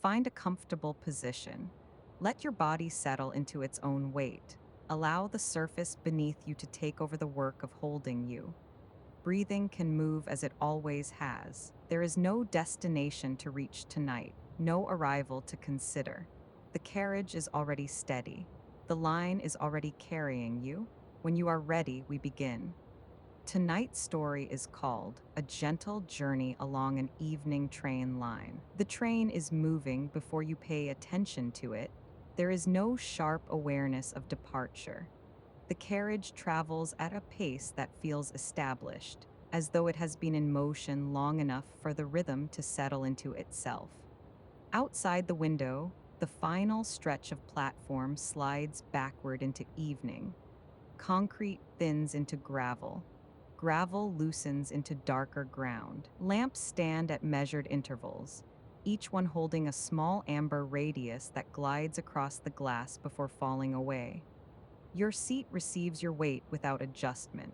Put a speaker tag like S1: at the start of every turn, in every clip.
S1: Find a comfortable position. Let your body settle into its own weight. Allow the surface beneath you to take over the work of holding you. Breathing can move as it always has. There is no destination to reach tonight, no arrival to consider. The carriage is already steady. The line is already carrying you. When you are ready, we begin. Tonight's story is called A Gentle Journey Along an Evening Train Line. The train is moving before you pay attention to it. There is no sharp awareness of departure. The carriage travels at a pace that feels established, as though it has been in motion long enough for the rhythm to settle into itself. Outside the window, the final stretch of platform slides backward into evening. Concrete thins into gravel. Gravel loosens into darker ground. Lamps stand at measured intervals, each one holding a small amber radius that glides across the glass before falling away. Your seat receives your weight without adjustment.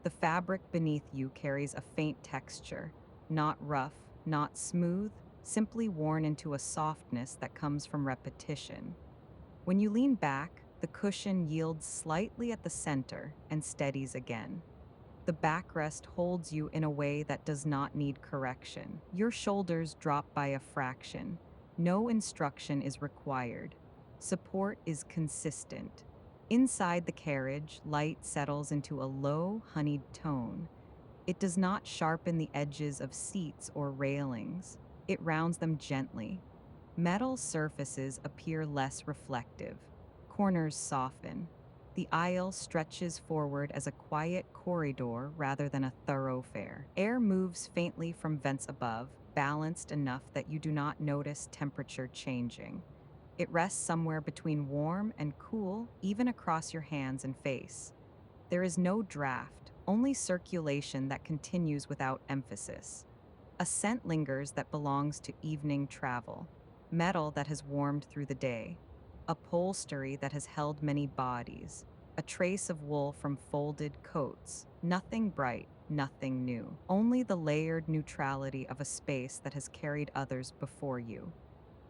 S1: The fabric beneath you carries a faint texture, not rough, not smooth, simply worn into a softness that comes from repetition. When you lean back, the cushion yields slightly at the center and steadies again. The backrest holds you in a way that does not need correction. Your shoulders drop by a fraction. No instruction is required. Support is consistent. Inside the carriage, light settles into a low, honeyed tone. It does not sharpen the edges of seats or railings. It rounds them gently. Metal surfaces appear less reflective. Corners soften. The aisle stretches forward as a quiet corridor rather than a thoroughfare. Air moves faintly from vents above, balanced enough that you do not notice temperature changing. It rests somewhere between warm and cool, even across your hands and face. There is no draft, only circulation that continues without emphasis. A scent lingers that belongs to evening travel, metal that has warmed through the day, upholstery that has held many bodies, a trace of wool from folded coats, nothing bright, nothing new, only the layered neutrality of a space that has carried others before you.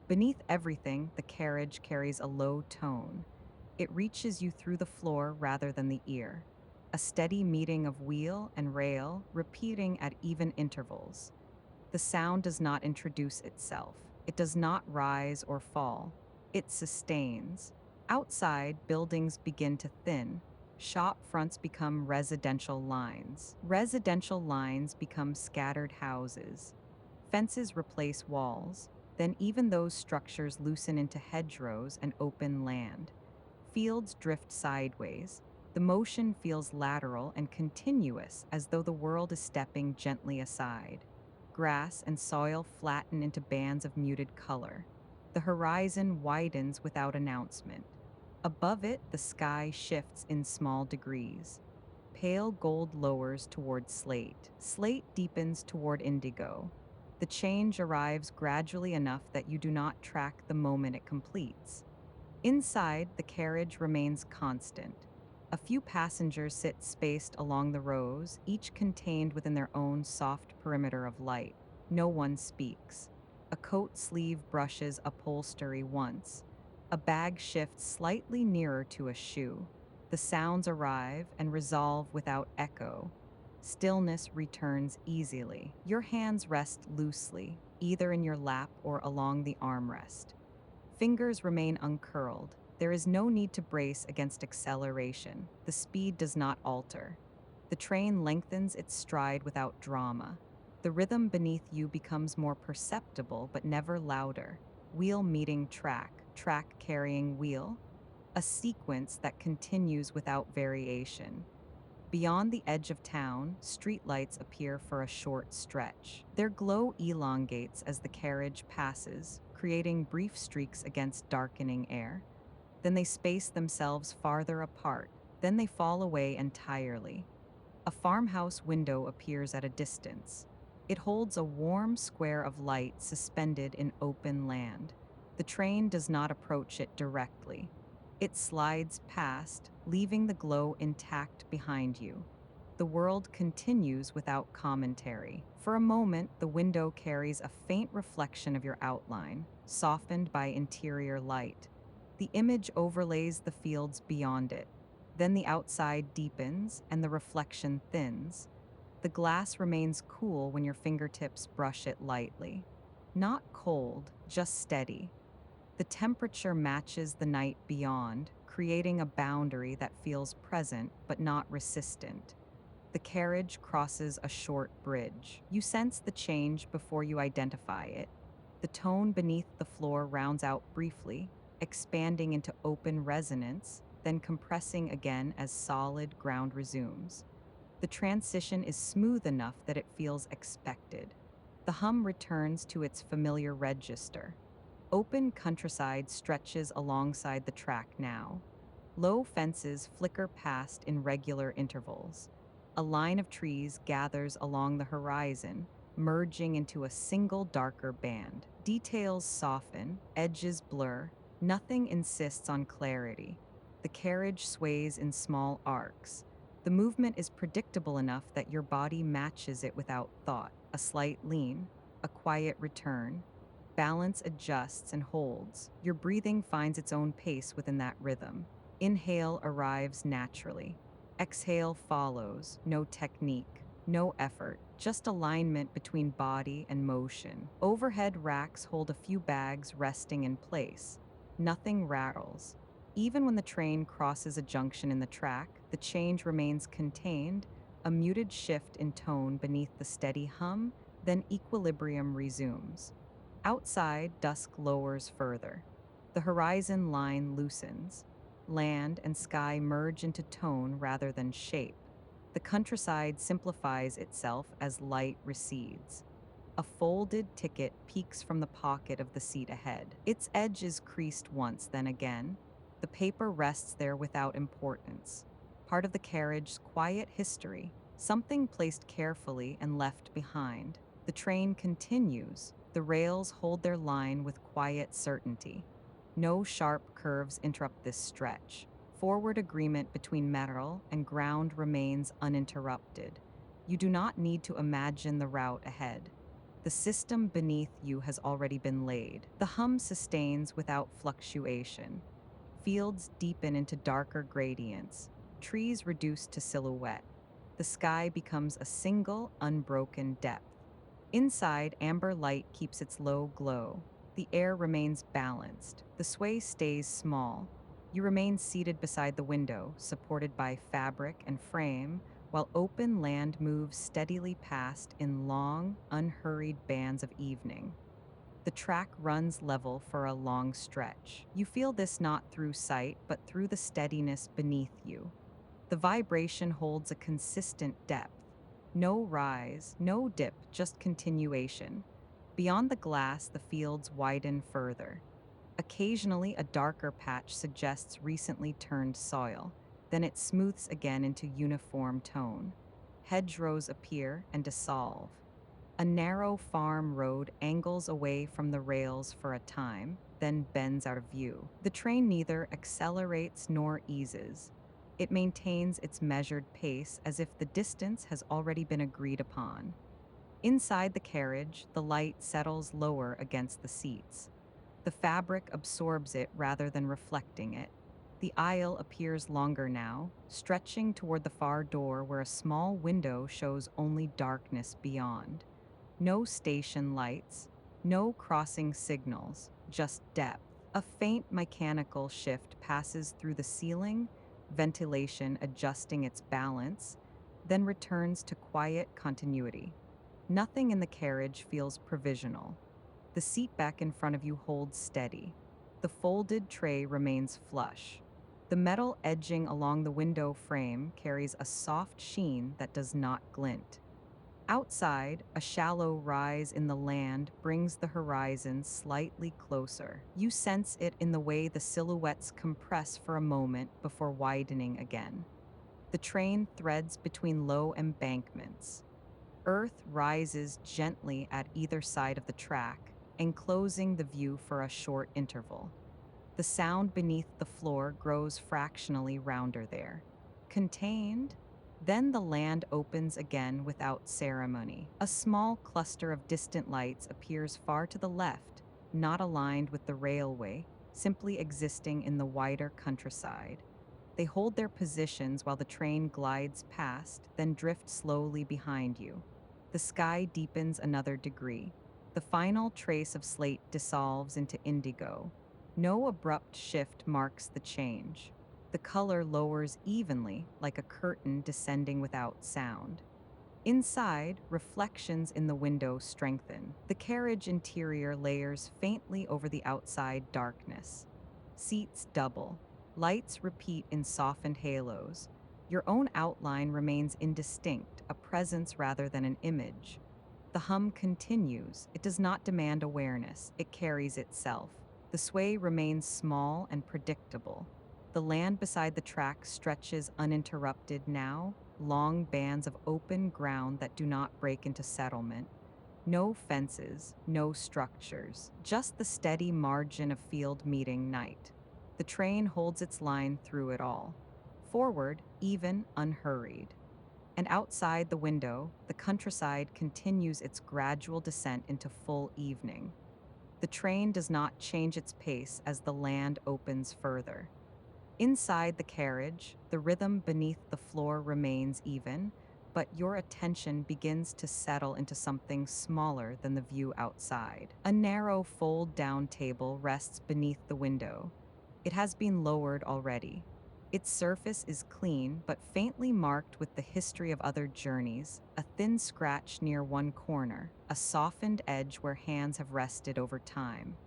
S1: Beneath everything, the carriage carries a low tone. It reaches you through the floor rather than the ear, a steady meeting of wheel and rail, repeating at even intervals. The sound does not introduce itself. It does not rise or fall. It sustains. Outside, buildings begin to thin. Shop fronts become residential lines. Residential lines become scattered houses. Fences replace walls. Then even those structures loosen into hedgerows and open land. Fields drift sideways. The motion feels lateral and continuous, as though the world is stepping gently aside. Grass and soil flatten into bands of muted color. The horizon widens without announcement. Above it, the sky shifts in small degrees. Pale gold lowers toward slate. Slate deepens toward indigo. The change arrives gradually enough that you do not track the moment it completes. Inside, the carriage remains constant. A few passengers sit spaced along the rows, each contained within their own soft perimeter of light. No one speaks. A coat sleeve brushes upholstery once. A bag shifts slightly nearer to a shoe. The sounds arrive and resolve without echo. Stillness returns easily. Your hands rest loosely, either in your lap or along the armrest. Fingers remain uncurled. There is no need to brace against acceleration. The speed does not alter. The train lengthens its stride without drama. The rhythm beneath you becomes more perceptible but never louder. Wheel meeting track, track carrying wheel. A sequence that continues without variation. Beyond the edge of town, streetlights appear for a short stretch. Their glow elongates as the carriage passes, creating brief streaks against darkening air. Then they space themselves farther apart. Then they fall away entirely. A farmhouse window appears at a distance. It holds a warm square of light suspended in open land. The train does not approach it directly. It slides past, leaving the glow intact behind you. The world continues without commentary. For a moment, the window carries a faint reflection of your outline, softened by interior light. The image overlays the fields beyond it. Then the outside deepens and the reflection thins. The glass remains cool when your fingertips brush it lightly. Not cold, just steady. The temperature matches the night beyond, creating a boundary that feels present but not resistant. The carriage crosses a short bridge. You sense the change before you identify it. The tone beneath the floor rounds out briefly, expanding into open resonance, then compressing again as solid ground resumes. The transition is smooth enough that it feels expected. The hum returns to its familiar register. Open countryside stretches alongside the track now. Low fences flicker past in regular intervals. A line of trees gathers along the horizon, merging into a single darker band. Details soften, edges blur, nothing insists on clarity. The carriage sways in small arcs. The movement is predictable enough that your body matches it without thought. A slight lean, a quiet return. Balance adjusts and holds. Your breathing finds its own pace within that rhythm. Inhale arrives naturally. Exhale follows, no technique, no effort, just alignment between body and motion. Overhead racks hold a few bags resting in place. Nothing rattles. Even when the train crosses a junction in the track, the change remains contained, a muted shift in tone beneath the steady hum, then equilibrium resumes. Outside, dusk lowers further. The horizon line loosens. Land and sky merge into tone rather than shape. The countryside simplifies itself as light recedes. A folded ticket peeks from the pocket of the seat ahead. Its edge is creased once, then again. The paper rests there without importance. Part of the carriage's quiet history, something placed carefully and left behind. The train continues. The rails hold their line with quiet certainty. No sharp curves interrupt this stretch. Forward agreement between metal and ground remains uninterrupted. You do not need to imagine the route ahead. The system beneath you has already been laid. The hum sustains without fluctuation. Fields deepen into darker gradients. Trees reduce to silhouette. The sky becomes a single, unbroken depth. Inside, amber light keeps its low glow. The air remains balanced. The sway stays small. You remain seated beside the window, supported by fabric and frame, while open land moves steadily past in long, unhurried bands of evening. The track runs level for a long stretch. You feel this not through sight, but through the steadiness beneath you. The vibration holds a consistent depth. No rise, no dip, just continuation. Beyond the glass, the fields widen further. Occasionally, a darker patch suggests recently turned soil. Then it smooths again into uniform tone. Hedgerows appear and dissolve. A narrow farm road angles away from the rails for a time, then bends out of view. The train neither accelerates nor eases. It maintains its measured pace as if the distance has already been agreed upon. Inside the carriage, the light settles lower against the seats. The fabric absorbs it rather than reflecting it. The aisle appears longer now, stretching toward the far door where a small window shows only darkness beyond. No station lights, no crossing signals, just depth. A faint mechanical shift passes through the ceiling, ventilation adjusting its balance, then returns to quiet continuity. Nothing in the carriage feels provisional. The seat back in front of you holds steady. The folded tray remains flush. The metal edging along the window frame carries a soft sheen that does not glint. Outside, a shallow rise in the land brings the horizon slightly closer. You sense it in the way the silhouettes compress for a moment before widening again. The train threads between low embankments. Earth rises gently at either side of the track, enclosing the view for a short interval. The sound beneath the floor grows fractionally rounder there. Contained, Then the land opens again without ceremony. A small cluster of distant lights appears far to the left, not aligned with the railway, simply existing in the wider countryside. They hold their positions while the train glides past, then drift slowly behind you. The sky deepens another degree. The final trace of slate dissolves into indigo. No abrupt shift marks the change. The color lowers evenly, like a curtain descending without sound. Inside, reflections in the window strengthen. The carriage interior layers faintly over the outside darkness. Seats double. Lights repeat in softened halos. Your own outline remains indistinct, a presence rather than an image. The hum continues. It does not demand awareness, it carries itself. The sway remains small and predictable. The land beside the track stretches uninterrupted now, long bands of open ground that do not break into settlement. No fences, no structures, just the steady margin of field meeting night. The train holds its line through it all. Forward, even unhurried. And outside the window, the countryside continues its gradual descent into full evening. The train does not change its pace as the land opens further. Inside the carriage, the rhythm beneath the floor remains even, but your attention begins to settle into something smaller than the view outside. A narrow fold-down table rests beneath the window. It has been lowered already. Its surface is clean, but faintly marked with the history of other journeys, a thin scratch near one corner, a softened edge where hands have rested over time.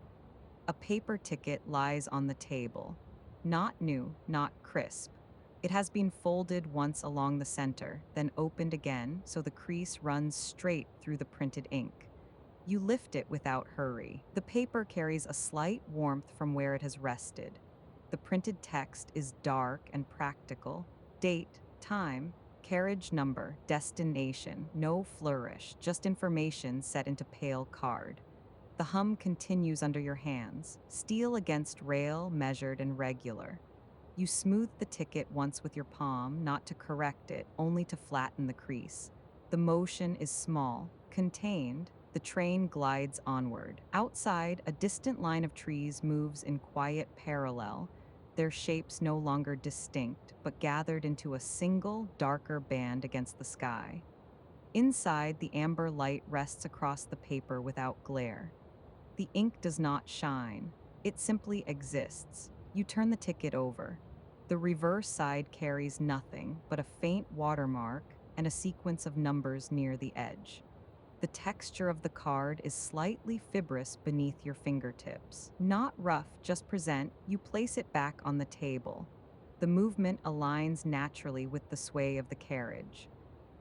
S1: A paper ticket lies on the table. Not new, not crisp. It has been folded once along the center, then opened again so the crease runs straight through the printed ink. You lift it without hurry. The paper carries a slight warmth from where it has rested. The printed text is dark and practical. Date, time, carriage number, destination, no flourish, just information set into pale card. The hum continues under your hands, steel against rail, measured and regular. You smooth the ticket once with your palm, not to correct it, only to flatten the crease. The motion is small, contained. The train glides onward. Outside, a distant line of trees moves in quiet parallel, their shapes no longer distinct, but gathered into a single, darker band against the sky. Inside, the amber light rests across the paper without glare. The ink does not shine, it simply exists. You turn the ticket over. The reverse side carries nothing but a faint watermark and a sequence of numbers near the edge. The texture of the card is slightly fibrous beneath your fingertips. Not rough, just present, you place it back on the table. The movement aligns naturally with the sway of the carriage.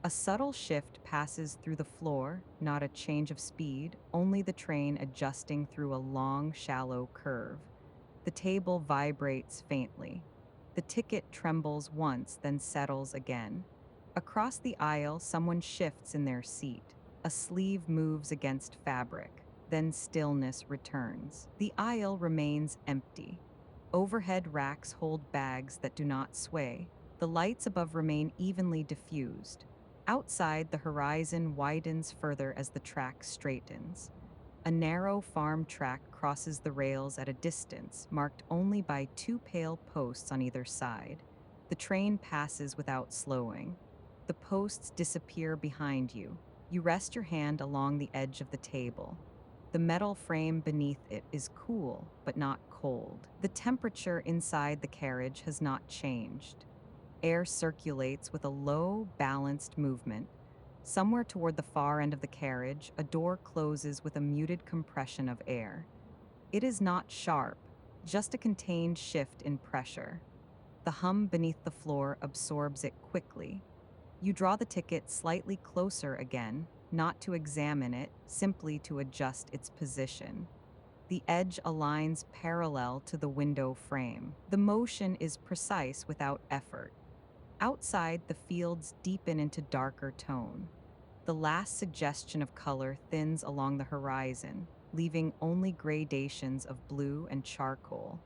S1: A subtle shift passes through the floor, not a change of speed, only the train adjusting through a long, shallow curve. The table vibrates faintly. The ticket trembles once, then settles again. Across the aisle, someone shifts in their seat. A sleeve moves against fabric, then stillness returns. The aisle remains empty. Overhead racks hold bags that do not sway. The lights above remain evenly diffused. Outside, the horizon widens further as the track straightens. A narrow farm track crosses the rails at a distance, marked only by two pale posts on either side. The train passes without slowing. The posts disappear behind you. You rest your hand along the edge of the table. The metal frame beneath it is cool, but not cold. The temperature inside the carriage has not changed. Air circulates with a low, balanced movement. Somewhere toward the far end of the carriage, a door closes with a muted compression of air. It is not sharp, just a contained shift in pressure. The hum beneath the floor absorbs it quickly. You draw the ticket slightly closer again, not to examine it, simply to adjust its position. The edge aligns parallel to the window frame. The motion is precise without effort. Outside, the fields deepen into darker tone. The last suggestion of color thins along the horizon, leaving only gradations of blue and charcoal.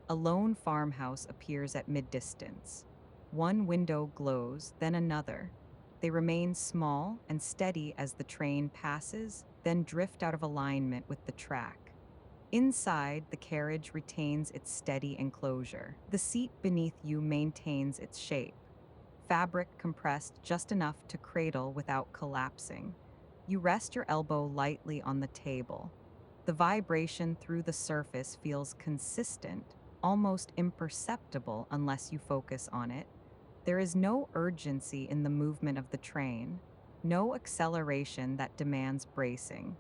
S1: A lone farmhouse appears at mid-distance. One window glows, then another. They remain small and steady as the train passes, then drift out of alignment with the track. Inside, the carriage retains its steady enclosure. The seat beneath you maintains its shape, fabric compressed just enough to cradle without collapsing. You rest your elbow lightly on the table. The vibration through the surface feels consistent, almost imperceptible unless you focus on it. There is no urgency in the movement of the train, no acceleration that demands bracing.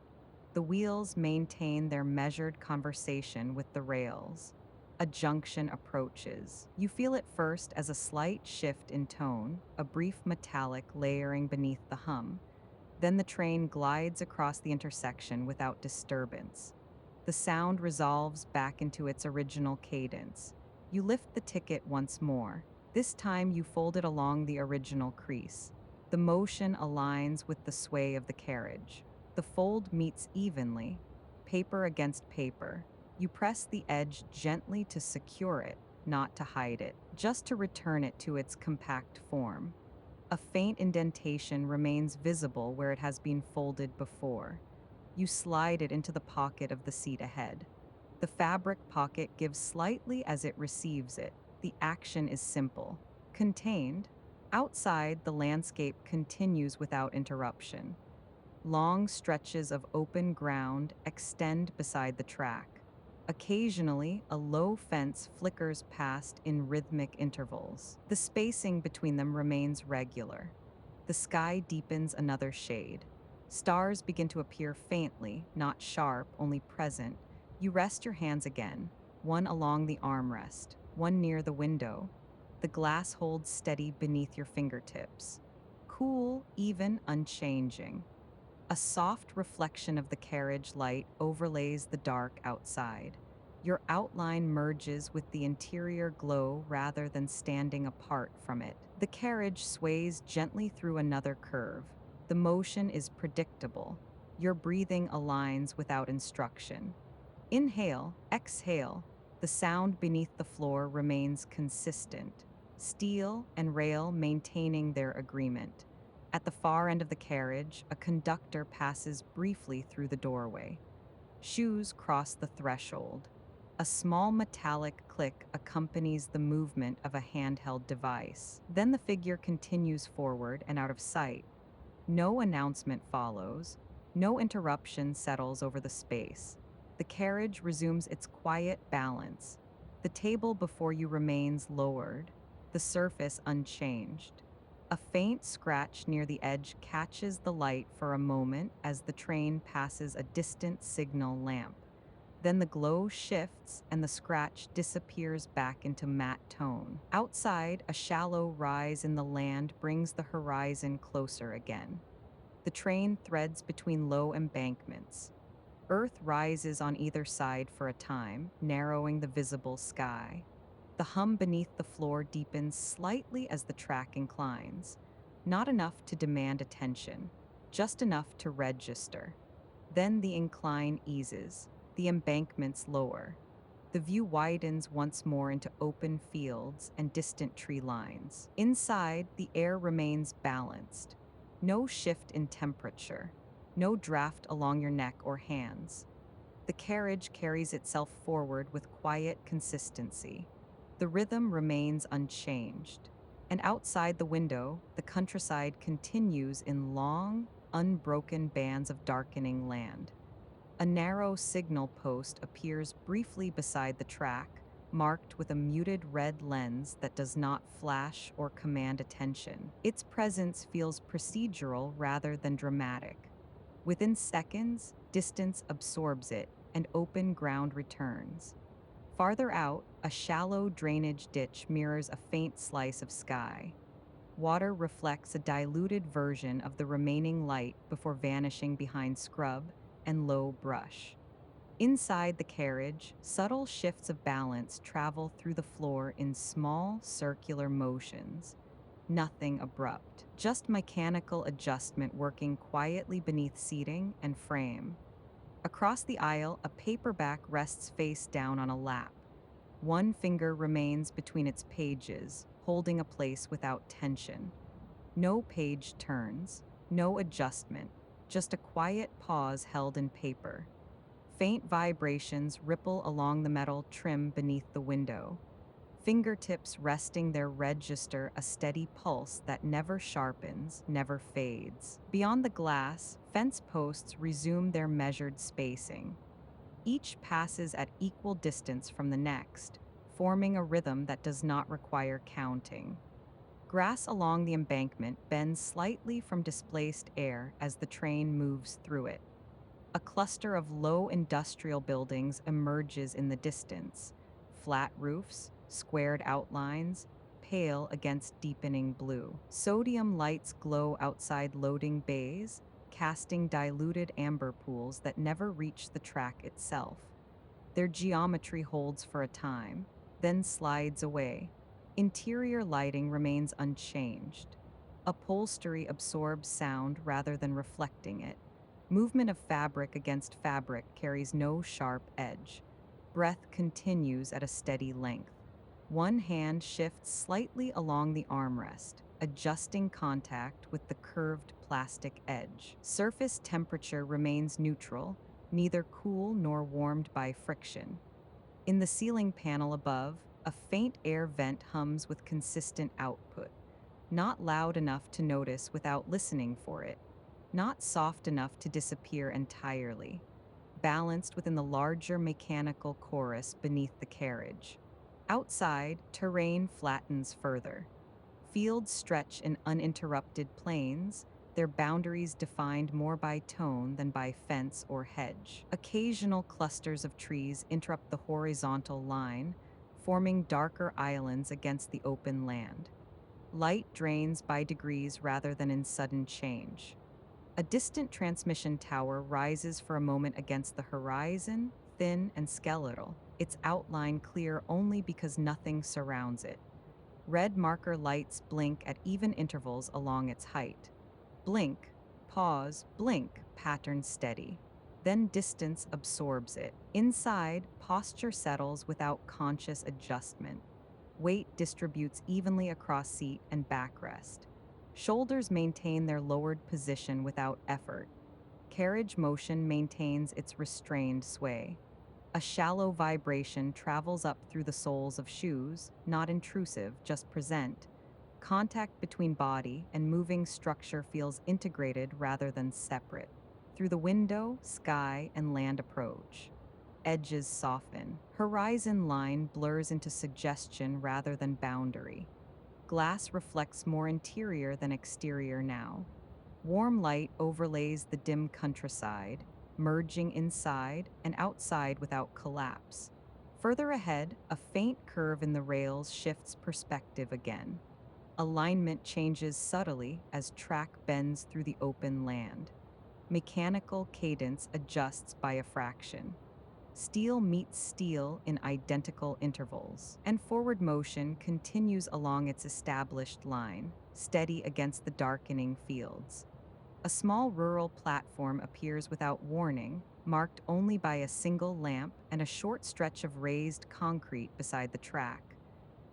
S1: The wheels maintain their measured conversation with the rails. A junction approaches. You feel it first as a slight shift in tone, a brief metallic layering beneath the hum. Then the train glides across the intersection without disturbance. The sound resolves back into its original cadence. You lift the ticket once more. This time you fold it along the original crease. The motion aligns with the sway of the carriage. The fold meets evenly, paper against paper. You press the edge gently to secure it, not to hide it, just to return it to its compact form. A faint indentation remains visible where it has been folded before. You slide it into the pocket of the seat ahead. The fabric pocket gives slightly as it receives it. The action is simple. Contained. Outside, the landscape continues without interruption. Long stretches of open ground extend beside the track. Occasionally, a low fence flickers past in rhythmic intervals. The spacing between them remains regular. The sky deepens another shade. Stars begin to appear faintly, not sharp, only present. You rest your hands again, one along the armrest, one near the window. The glass holds steady beneath your fingertips. Cool, even, unchanging. A soft reflection of the carriage light overlays the dark outside. Your outline merges with the interior glow rather than standing apart from it. The carriage sways gently through another curve. The motion is predictable. Your breathing aligns without instruction. Inhale, exhale. The sound beneath the floor remains consistent. Steel and rail maintaining their agreement. At the far end of the carriage, a conductor passes briefly through the doorway. Shoes cross the threshold. A small metallic click accompanies the movement of a handheld device. Then the figure continues forward and out of sight. No announcement follows. No interruption settles over the space. The carriage resumes its quiet balance. The table before you remains lowered, the surface unchanged. A faint scratch near the edge catches the light for a moment as the train passes a distant signal lamp. Then the glow shifts and the scratch disappears back into matte tone. Outside, a shallow rise in the land brings the horizon closer again. The train threads between low embankments. Earth rises on either side for a time, narrowing the visible sky. The hum beneath the floor deepens slightly as the track inclines. Not enough to demand attention, just enough to register. Then the incline eases, the embankments lower. The view widens once more into open fields and distant tree lines. Inside, the air remains balanced. No shift in temperature, no draft along your neck or hands. The carriage carries itself forward with quiet consistency. The rhythm remains unchanged. And outside the window, the countryside continues in long, unbroken bands of darkening land. A narrow signal post appears briefly beside the track, marked with a muted red lens that does not flash or command attention. Its presence feels procedural rather than dramatic. Within seconds, distance absorbs it, and open ground returns. Farther out, a shallow drainage ditch mirrors a faint slice of sky. Water reflects a diluted version of the remaining light before vanishing behind scrub and low brush. Inside the carriage, subtle shifts of balance travel through the floor in small, circular motions. Nothing abrupt, just mechanical adjustment working quietly beneath seating and frame. Across the aisle, a paperback rests face down on a lap. One finger remains between its pages, holding a place without tension. No page turns, no adjustment, just a quiet pause held in paper. Faint vibrations ripple along the metal trim beneath the window, fingertips resting their register a steady pulse that never sharpens, never fades. Beyond the glass, fence posts resume their measured spacing. Each passes at equal distance from the next, forming a rhythm that does not require counting. Grass along the embankment bends slightly from displaced air as the train moves through it. A cluster of low industrial buildings emerges in the distance, flat roofs, squared outlines, pale against deepening blue. Sodium lights glow outside loading bays, casting diluted amber pools that never reach the track itself. Their geometry holds for a time, then slides away. Interior lighting remains unchanged. Upholstery absorbs sound rather than reflecting it. Movement of fabric against fabric carries no sharp edge. Breath continues at a steady length. One hand shifts slightly along the armrest, adjusting contact with the curved plastic edge. Surface temperature remains neutral, neither cool nor warmed by friction. In the ceiling panel above, a faint air vent hums with consistent output, not loud enough to notice without listening for it, not soft enough to disappear entirely, balanced within the larger mechanical chorus beneath the carriage. Outside, terrain flattens further. Fields stretch in uninterrupted plains, their boundaries defined more by tone than by fence or hedge. Occasional clusters of trees interrupt the horizontal line, forming darker islands against the open land. Light drains by degrees rather than in sudden change. A distant transmission tower rises for a moment against the horizon, thin and skeletal, its outline clear only because nothing surrounds it. Red marker lights blink at even intervals along its height. Blink, pause, blink, pattern steady. Then distance absorbs it. Inside, posture settles without conscious adjustment. Weight distributes evenly across seat and backrest. Shoulders maintain their lowered position without effort. Carriage motion maintains its restrained sway. A shallow vibration travels up through the soles of shoes, not intrusive, just present. Contact between body and moving structure feels integrated rather than separate. Through the window, sky and land approach. Edges soften. Horizon line blurs into suggestion rather than boundary. Glass reflects more interior than exterior now. Warm light overlays the dim countryside, merging inside and outside without collapse. Further ahead, a faint curve in the rails shifts perspective again. Alignment changes subtly as track bends through the open land. Mechanical cadence adjusts by a fraction. Steel meets steel in identical intervals, and forward motion continues along its established line, steady against the darkening fields. A small rural platform appears without warning, marked only by a single lamp and a short stretch of raised concrete beside the track.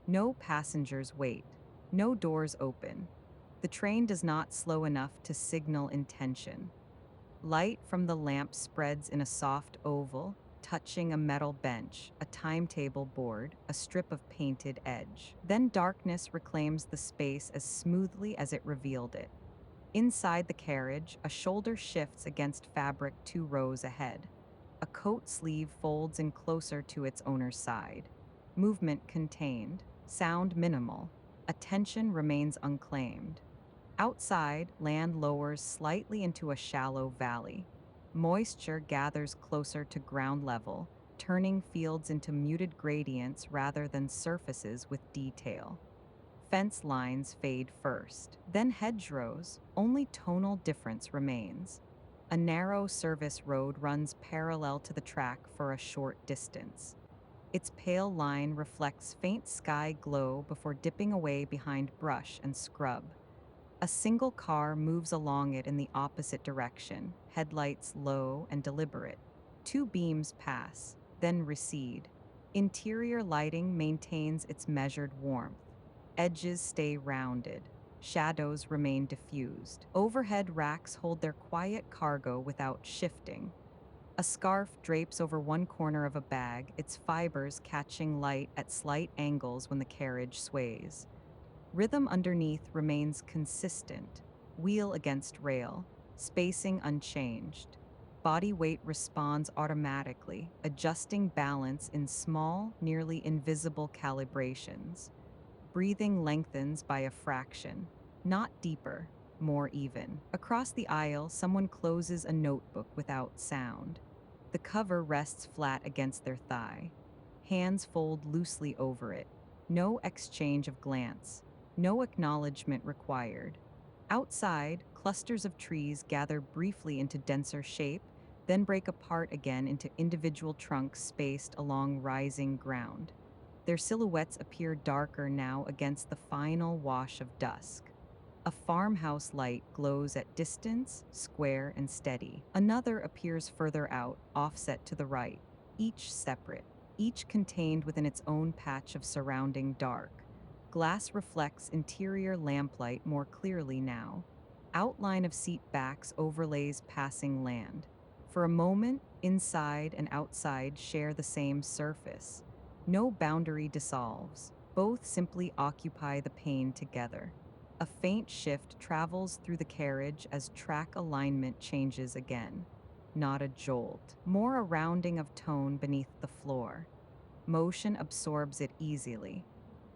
S1: No passengers wait, no doors open. The train does not slow enough to signal intention. Light from the lamp spreads in a soft oval, touching a metal bench, a timetable board, a strip of painted edge. Then darkness reclaims the space as smoothly as it revealed it. Inside the carriage, a shoulder shifts against fabric 2 rows ahead. A coat sleeve folds in closer to its owner's side. Movement contained, sound minimal. Attention remains unclaimed. Outside, land lowers slightly into a shallow valley. Moisture gathers closer to ground level, turning fields into muted gradients rather than surfaces with detail. Fence lines fade first, then hedgerows, only tonal difference remains. A narrow service road runs parallel to the track for a short distance. Its pale line reflects faint sky glow before dipping away behind brush and scrub. A single car moves along it in the opposite direction, headlights low and deliberate. 2 beams pass, then recede. Interior lighting maintains its measured warmth. Edges stay rounded. Shadows remain diffused. Overhead racks hold their quiet cargo without shifting. A scarf drapes over one corner of a bag, its fibers catching light at slight angles when the carriage sways. Rhythm underneath remains consistent, wheel against rail, spacing unchanged. Body weight responds automatically, adjusting balance in small, nearly invisible calibrations. Breathing lengthens by a fraction, not deeper, more even. Across the aisle, someone closes a notebook without sound. The cover rests flat against their thigh. Hands fold loosely over it. No exchange of glance. No acknowledgement required. Outside, clusters of trees gather briefly into denser shape, then break apart again into individual trunks spaced along rising ground. Their silhouettes appear darker now against the final wash of dusk. A farmhouse light glows at distance, square and steady. Another appears further out, offset to the right, each separate, each contained within its own patch of surrounding dark. Glass reflects interior lamplight more clearly now. Outline of seat backs overlays passing land. For a moment, inside and outside share the same surface. No boundary dissolves. Both simply occupy the pane together. A faint shift travels through the carriage as track alignment changes again. Not a jolt, more a rounding of tone beneath the floor. Motion absorbs it easily.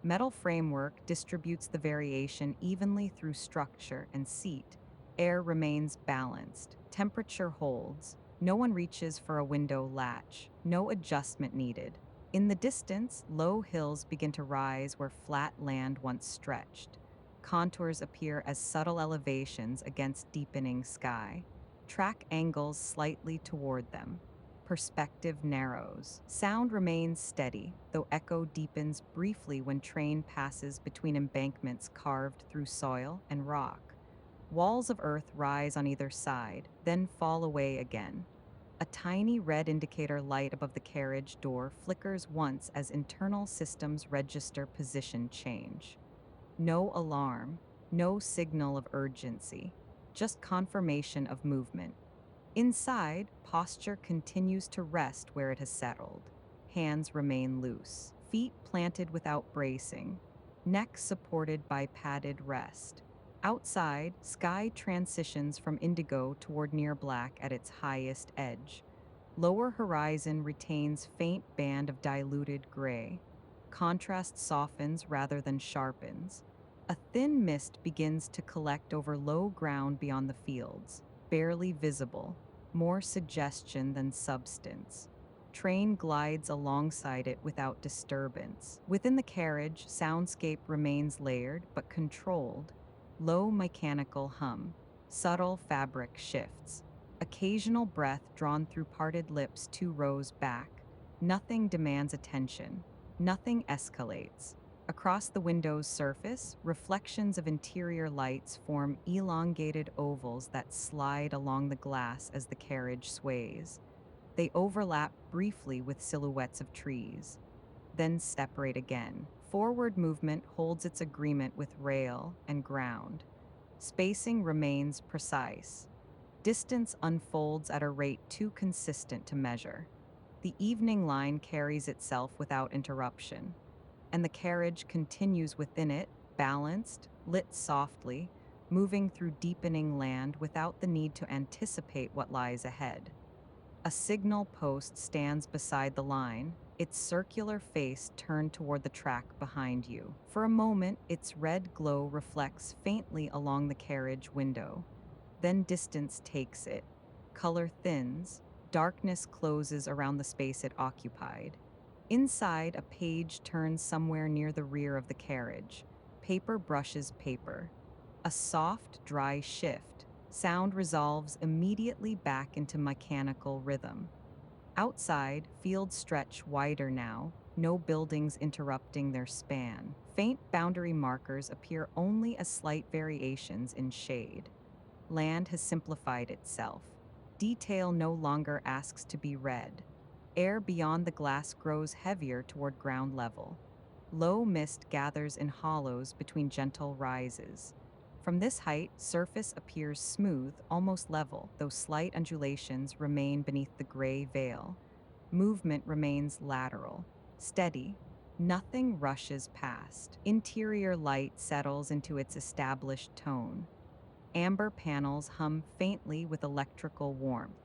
S1: Metal framework distributes the variation evenly through structure and seat. Air remains balanced. Temperature holds. No one reaches for a window latch. No adjustment needed. In the distance, low hills begin to rise where flat land once stretched. Contours appear as subtle elevations against deepening sky. Track angles slightly toward them. Perspective narrows. Sound remains steady, though echo deepens briefly when train passes between embankments carved through soil and rock. Walls of earth rise on either side, then fall away again. A tiny red indicator light above the carriage door flickers once as internal systems register position change. No alarm, no signal of urgency, just confirmation of movement. Inside, posture continues to rest where it has settled. Hands remain loose, feet planted without bracing, neck supported by padded rest. Outside, sky transitions from indigo toward near black at its highest edge. Lower horizon retains faint band of diluted gray. Contrast softens rather than sharpens. A thin mist begins to collect over low ground beyond the fields, barely visible, more suggestion than substance. Train glides alongside it without disturbance. Within the carriage, soundscape remains layered but controlled. Low mechanical hum, subtle fabric shifts. Occasional breath drawn through parted lips 2 rows back. Nothing demands attention. Nothing escalates. Across the window's surface, reflections of interior lights form elongated ovals that slide along the glass as the carriage sways. They overlap briefly with silhouettes of trees, then separate again. Forward movement holds its agreement with rail and ground. Spacing remains precise. Distance unfolds at a rate too consistent to measure. The evening line carries itself without interruption, and the carriage continues within it, balanced, lit softly, moving through deepening land without the need to anticipate what lies ahead. A signal post stands beside the line, its circular face turned toward the track behind you. For a moment, its red glow reflects faintly along the carriage window. Then distance takes it. Color thins. Darkness closes around the space it occupied. Inside, a page turns somewhere near the rear of the carriage. Paper brushes paper. A soft, dry shift. Sound resolves immediately back into mechanical rhythm. Outside, fields stretch wider now, no buildings interrupting their span. Faint boundary markers appear only as slight variations in shade. Land has simplified itself. Detail no longer asks to be read. Air beyond the glass grows heavier toward ground level. Low mist gathers in hollows between gentle rises. From this height, surface appears smooth, almost level, though slight undulations remain beneath the gray veil. Movement remains lateral, steady. Nothing rushes past. Interior light settles into its established tone. Amber panels hum faintly with electrical warmth.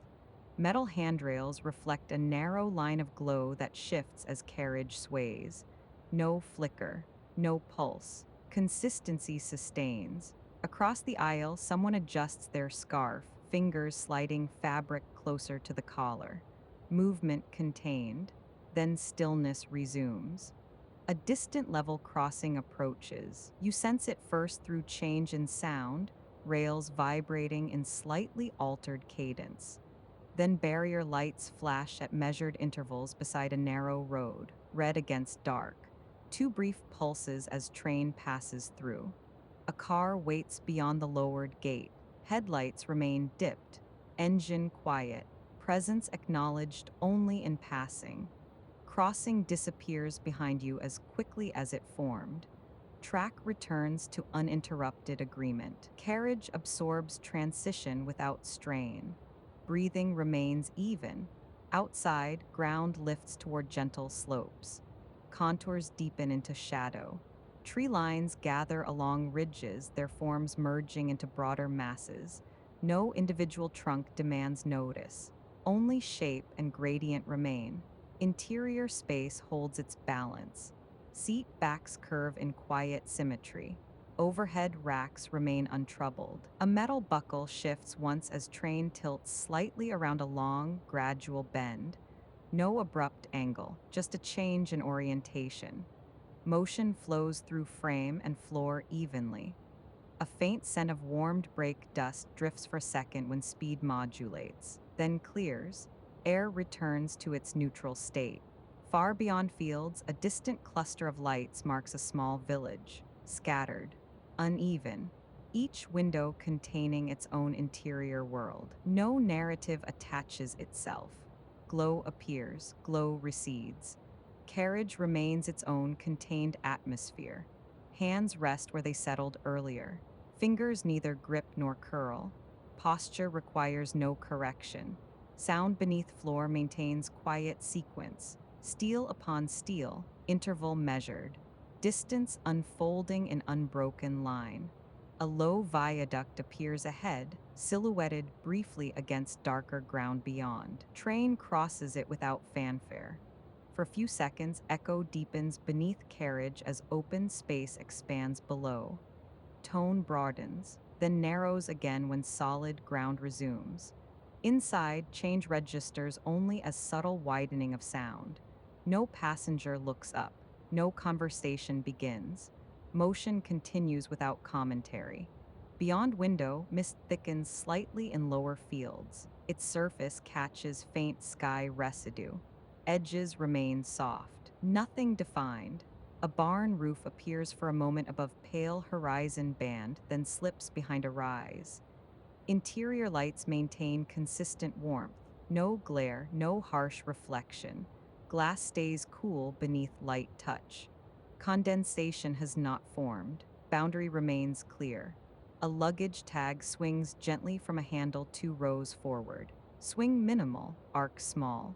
S1: Metal handrails reflect a narrow line of glow that shifts as carriage sways. No flicker, no pulse. Consistency sustains. Across the aisle, someone adjusts their scarf, fingers sliding fabric closer to the collar. Movement contained, then stillness resumes. A distant level crossing approaches. You sense it first through change in sound, rails vibrating in slightly altered cadence. Then barrier lights flash at measured intervals beside a narrow road, red against dark. Two brief pulses as train passes through. A car waits beyond the lowered gate. Headlights remain dipped, engine quiet, presence acknowledged only in passing. Crossing disappears behind you as quickly as it formed. Track returns to uninterrupted agreement. Carriage absorbs transition without strain. Breathing remains even. Outside, ground lifts toward gentle slopes. Contours deepen into shadow. Tree lines gather along ridges, their forms merging into broader masses. No individual trunk demands notice. Only shape and gradient remain. Interior space holds its balance. Seat backs curve in quiet symmetry. Overhead racks remain untroubled. A metal buckle shifts once as train tilts slightly around a long, gradual bend. No abrupt angle, just a change in orientation. Motion flows through frame and floor evenly. A faint scent of warmed brake dust drifts for a second when speed modulates, then clears. Air returns to its neutral state. Far beyond fields, a distant cluster of lights marks a small village, scattered, uneven, each window containing its own interior world. No narrative attaches itself. Glow appears, glow recedes. Carriage remains its own contained atmosphere. Hands rest where they settled earlier. Fingers neither grip nor curl. Posture requires no correction. Sound beneath floor maintains quiet sequence. Steel upon steel, interval measured. Distance unfolding in unbroken line. A low viaduct appears ahead, silhouetted briefly against darker ground beyond. Train crosses it without fanfare. For a few seconds, echo deepens beneath carriage as open space expands below. Tone broadens, then narrows again when solid ground resumes. Inside, change registers only as subtle widening of sound. No passenger looks up. No conversation begins. Motion continues without commentary. Beyond window, mist thickens slightly in lower fields. Its surface catches faint sky residue. Edges remain soft. Nothing defined. A barn roof appears for a moment above pale horizon band, then slips behind a rise. Interior lights maintain consistent warmth. No glare, no harsh reflection. Glass stays cool beneath light touch. Condensation has not formed. Boundary remains clear. A luggage tag swings gently from a handle 2 rows forward. Swing minimal, arc small.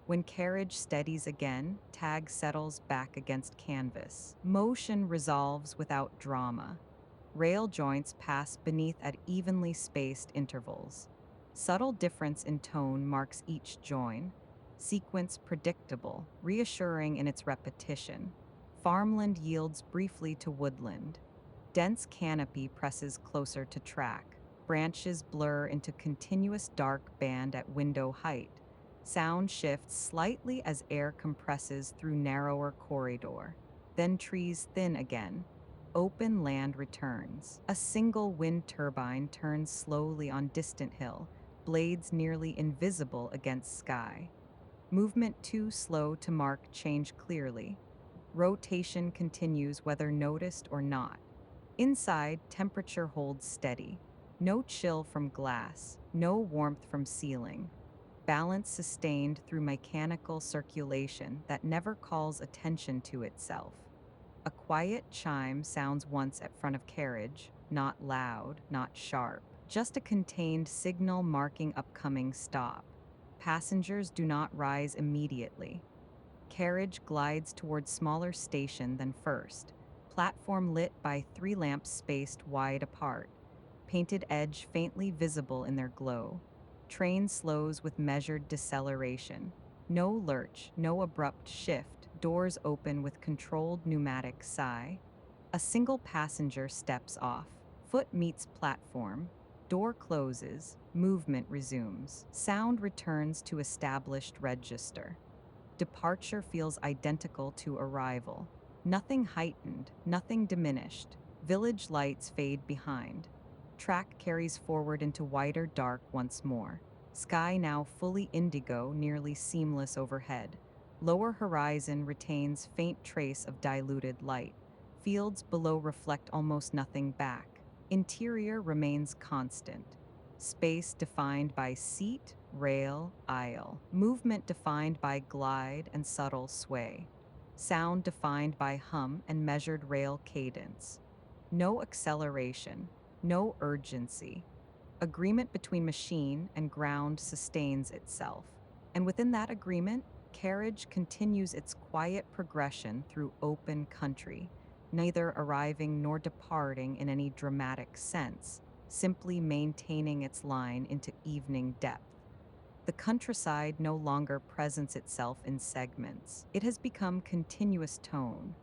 S1: When carriage steadies again, tag settles back against canvas. Motion resolves without drama. Rail joints pass beneath at evenly spaced intervals. Subtle difference in tone marks each join. Sequence predictable, reassuring in its repetition. Farmland yields briefly to woodland. Dense canopy presses closer to track. Branches blur into continuous dark band at window height. Sound shifts slightly as air compresses through narrower corridor. Then trees thin again. Open land returns. A single wind turbine turns slowly on distant hill, blades nearly invisible against sky. Movement too slow to mark change clearly. Rotation continues whether noticed or not. Inside, temperature holds steady. No chill from glass, no warmth from ceiling. Balance sustained through mechanical circulation that never calls attention to itself. A quiet chime sounds once at front of carriage, not loud, not sharp, just a contained signal marking upcoming stop. Passengers do not rise immediately. Carriage glides towards smaller station than first, platform lit by three lamps spaced wide apart, painted edge faintly visible in their glow. Train slows with measured deceleration. No lurch, no abrupt shift, doors open with controlled pneumatic sigh. A single passenger steps off. Foot meets platform. Door closes. Movement resumes. Sound returns to established register. Departure feels identical to arrival. Nothing heightened, nothing diminished. Village lights fade behind. Track carries forward into wider dark once more. Sky now fully indigo, nearly seamless overhead. Lower horizon retains faint trace of diluted light. Fields below reflect almost nothing back. Interior remains constant. Space defined by seat, rail, aisle. Movement defined by glide and subtle sway. Sound defined by hum and measured rail cadence. No acceleration, no urgency. Agreement between machine and ground sustains itself. And within that agreement, carriage continues its quiet progression through open country, neither arriving nor departing in any dramatic sense, simply maintaining its line into evening depth. The countryside no longer presents itself in segments. It has become continuous tone,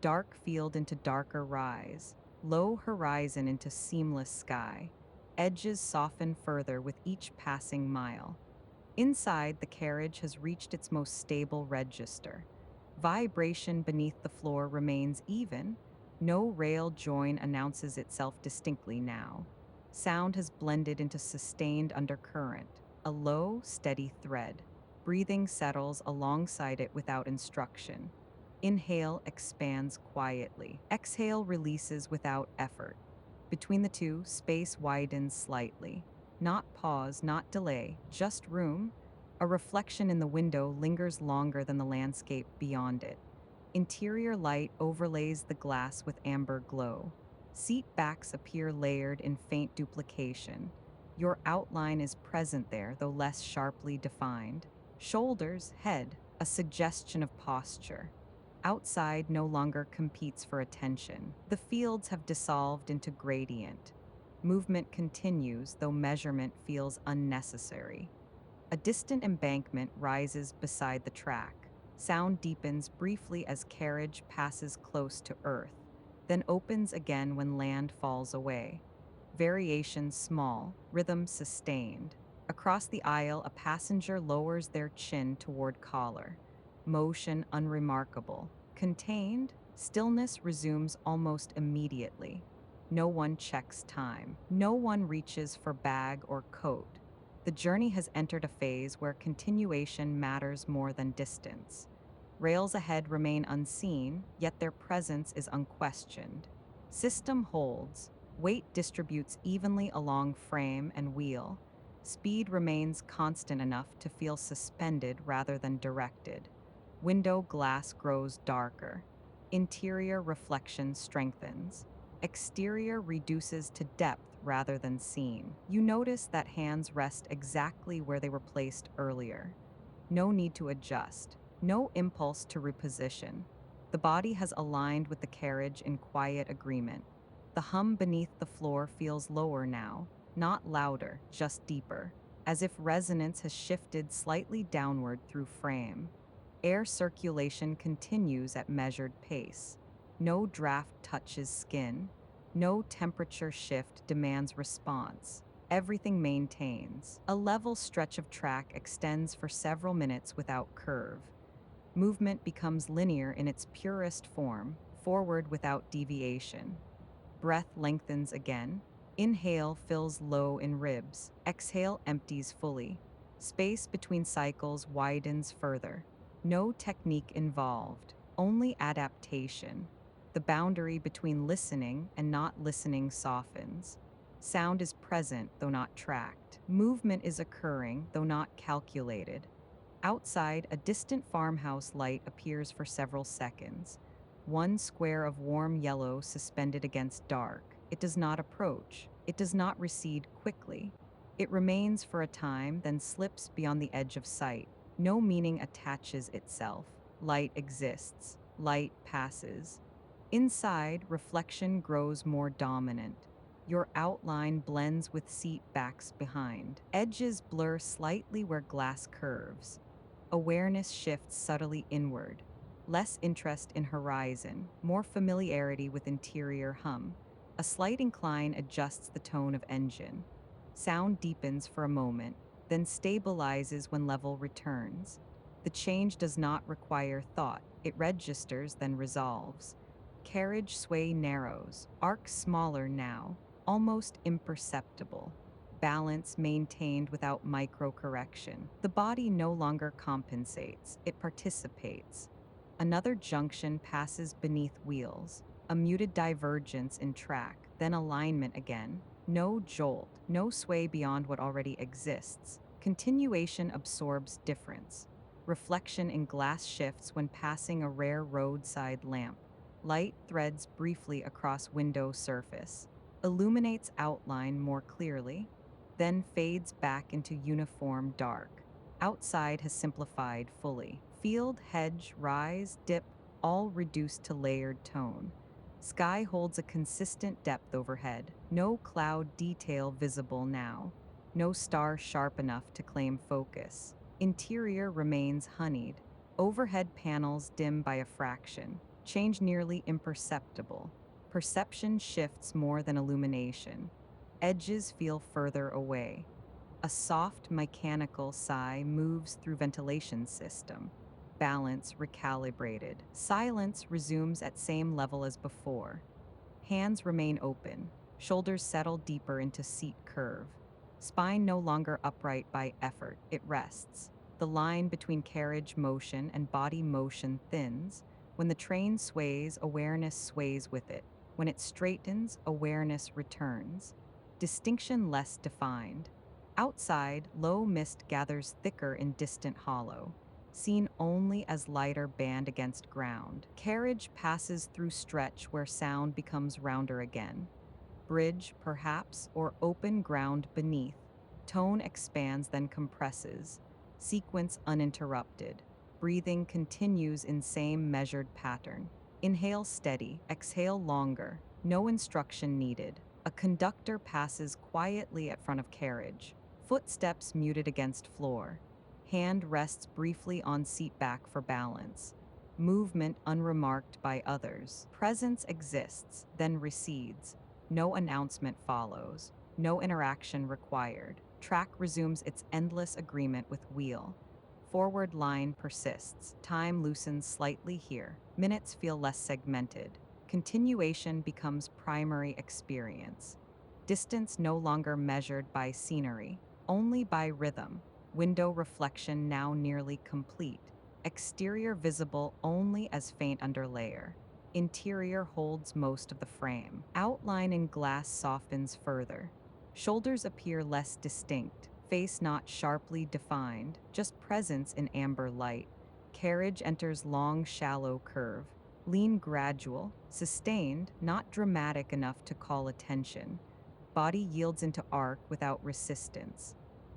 S1: dark field into darker rise, low horizon into seamless sky. Edges soften further with each passing mile. Inside, the carriage has reached its most stable register. Vibration beneath the floor remains even. No rail join announces itself distinctly now. Sound has blended into sustained undercurrent, a low, steady thread. Breathing settles alongside it without instruction. Inhale expands quietly. Exhale releases without effort. Between the two, space widens slightly. Not pause, not delay, just room. A reflection in the window lingers longer than the landscape beyond it. Interior light overlays the glass with amber glow. Seat backs appear layered in faint duplication. Your outline is present there, though less sharply defined. Shoulders, head, a suggestion of posture. Outside no longer competes for attention. The fields have dissolved into gradient. Movement continues, though measurement feels unnecessary. A distant embankment rises beside the track. Sound deepens briefly as carriage passes close to earth, then opens again when land falls away. Variation small, rhythm sustained. Across the aisle, a passenger lowers their chin toward collar. Motion unremarkable. Contained, stillness resumes almost immediately. No one checks time. No one reaches for bag or coat. The journey has entered a phase where continuation matters more than distance. Rails ahead remain unseen, yet their presence is unquestioned. System holds. Weight distributes evenly along frame and wheel. Speed remains constant enough to feel suspended rather than directed. Window glass grows darker. Interior reflection strengthens. Exterior reduces to depth rather than seen. You notice that hands rest exactly where they were placed earlier. No need to adjust. No impulse to reposition. The body has aligned with the carriage in quiet agreement. The hum beneath the floor feels lower now, not louder, just deeper, as if resonance has shifted slightly downward through frame. Air circulation continues at measured pace. No draft touches skin. No temperature shift demands response. Everything maintains. A level stretch of track extends for several minutes without curve. Movement becomes linear in its purest form, forward without deviation. Breath lengthens again. Inhale fills low in ribs. Exhale empties fully. Space between cycles widens further. No technique involved, only adaptation. The boundary between listening and not listening softens. Sound is present, though not tracked. Movement is occurring, though not calculated. Outside, a distant farmhouse light appears for several seconds. one square of warm yellow suspended against dark. It does not approach. It does not recede quickly. It remains for a time, then slips beyond the edge of sight. No meaning attaches itself. Light exists. Light passes. Inside, reflection grows more dominant. Your outline blends with seat backs behind. Edges blur slightly where glass curves. Awareness shifts subtly inward. Less interest in horizon, more familiarity with interior hum. A slight incline adjusts the tone of engine. Sound deepens for a moment, then stabilizes when level returns. The change does not require thought. It registers, then resolves. Carriage sway narrows, arc smaller now, almost imperceptible. Balance maintained without micro-correction. The body no longer compensates, it participates. Another junction passes beneath wheels, a muted divergence in track, then alignment again. No jolt, no sway beyond what already exists. Continuation absorbs difference. Reflection in glass shifts when passing a rare roadside lamp. Light threads briefly across window surface, illuminates outline more clearly, then fades back into uniform dark. Outside has simplified fully. Field, hedge, rise, dip, all reduced to layered tone. Sky holds a consistent depth overhead. No cloud detail visible now. No star sharp enough to claim focus. Interior remains honeyed. Overhead panels dim by a fraction. Change nearly imperceptible. Perception shifts more than illumination. Edges feel further away. A soft mechanical sigh moves through ventilation system. Balance recalibrated. Silence resumes at same level as before. Hands remain open. Shoulders settle deeper into seat curve. Spine no longer upright by effort, it rests. The line between carriage motion and body motion thins. When the train sways, awareness sways with it. When it straightens, awareness returns. Distinction less defined. Outside, low mist gathers thicker in distant hollow, seen only as lighter band against ground. Carriage passes through stretch where sound becomes rounder again. Bridge, perhaps, or open ground beneath. Tone expands, then compresses. Sequence uninterrupted. Breathing continues in same measured pattern. Inhale steady, exhale longer. No instruction needed. A conductor passes quietly at front of carriage. Footsteps muted against floor. Hand rests briefly on seat back for balance. Movement unremarked by others. Presence exists, then recedes. No announcement follows. No interaction required. Track resumes its endless agreement with wheel. Forward line persists. Time loosens slightly here. Minutes feel less segmented. Continuation becomes primary experience. Distance no longer measured by scenery, only by rhythm. Window reflection now nearly complete. Exterior visible only as faint underlayer. Interior holds most of the frame. Outline in glass softens further. Shoulders appear less distinct. Face not sharply defined, just presence in amber light. Carriage enters long, shallow curve. Lean gradual, sustained, not dramatic enough to call attention. Body yields into arc without resistance.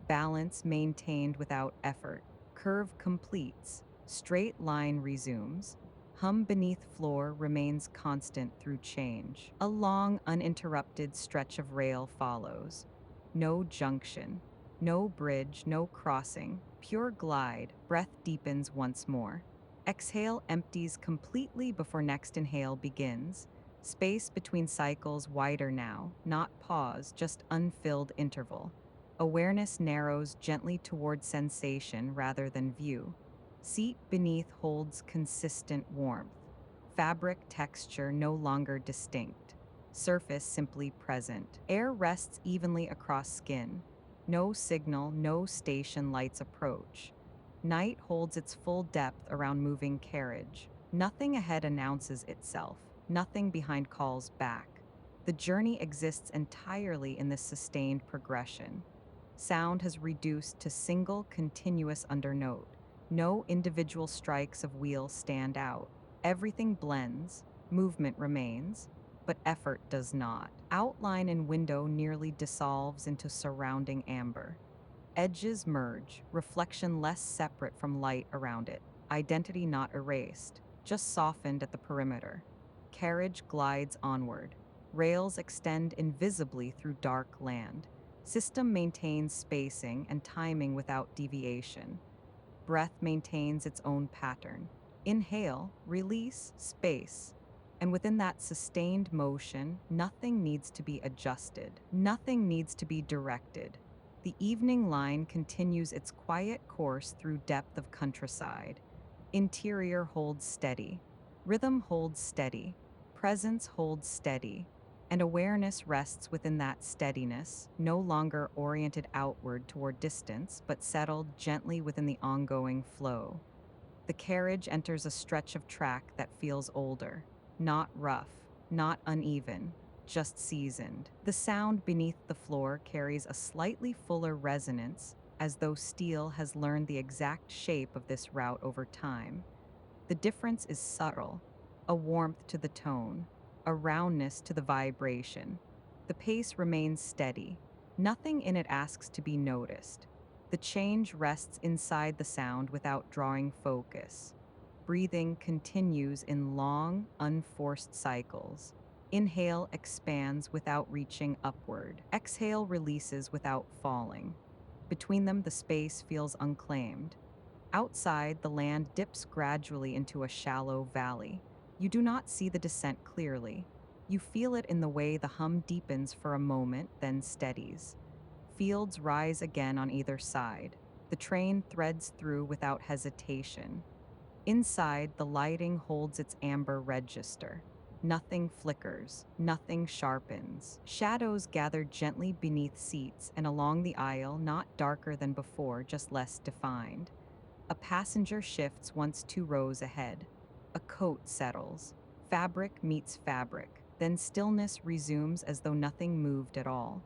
S1: Balance maintained without effort. Curve completes. Straight line resumes. Hum beneath floor remains constant through change. A long, uninterrupted stretch of rail follows. No junction. No bridge, no crossing. Pure glide. Breath deepens once more. Exhale empties completely before next inhale begins. Space between cycles wider now, not pause, just unfilled interval. Awareness narrows gently toward sensation rather than view. Seat beneath holds consistent warmth. Fabric texture no longer distinct. Surface simply present. Air rests evenly across skin. No signal, no station lights approach. Night holds its full depth around moving carriage. Nothing ahead announces itself. Nothing behind calls back. The journey exists entirely in this sustained progression. Sound has reduced to single continuous undernote. No individual strikes of wheel stand out. Everything blends, movement remains, but effort does not. Outline and window nearly dissolves into surrounding amber. Edges merge, reflection less separate from light around it. Identity not erased, just softened at the perimeter. Carriage glides onward. Rails extend invisibly through dark land. System maintains spacing and timing without deviation. Breath maintains its own pattern. Inhale, release, space. And within that sustained motion, nothing needs to be adjusted. Nothing needs to be directed. The evening line continues its quiet course through depth of countryside. Interior holds steady. Rhythm holds steady. Presence holds steady. And awareness rests within that steadiness, no longer oriented outward toward distance, but settled gently within the ongoing flow. The carriage enters a stretch of track that feels older, not rough, not uneven, just seasoned. The sound beneath the floor carries a slightly fuller resonance, as though steel has learned the exact shape of this route over time. The difference is subtle, a warmth to the tone, a roundness to the vibration. The pace remains steady. Nothing in it asks to be noticed. The change rests inside the sound without drawing focus. Breathing continues in long, unforced cycles. Inhale expands without reaching upward. Exhale releases without falling. Between them, the space feels unclaimed. Outside, the land dips gradually into a shallow valley. You do not see the descent clearly. You feel it in the way the hum deepens for a moment, then steadies. Fields rise again on either side. The train threads through without hesitation. Inside, the lighting holds its amber register. Nothing flickers, nothing sharpens. Shadows gather gently beneath seats and along the aisle, not darker than before, just less defined. A passenger shifts once 2 rows ahead. A coat settles. Fabric meets fabric. Then stillness resumes as though nothing moved at all.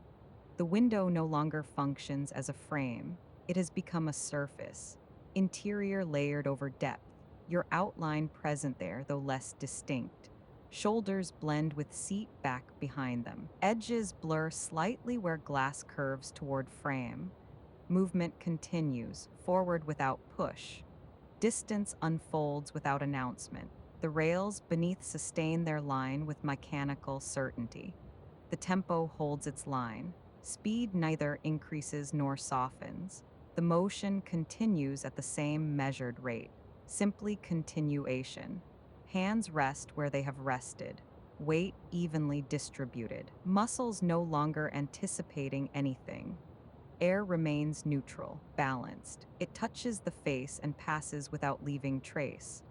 S1: The window no longer functions as a frame. It has become a surface. Interior layered over depth. Your outline present there, though less distinct. Shoulders blend with seat back behind them. Edges blur slightly where glass curves toward frame. Movement continues, forward without push. Distance unfolds without announcement. The rails beneath sustain their line with mechanical certainty. The tempo holds its line. Speed neither increases nor softens. The motion continues at the same measured rate. Simply continuation. Hands rest where they have rested. Weight evenly distributed. Muscles no longer anticipating anything. Air remains neutral, balanced. It touches the face and passes without leaving trace.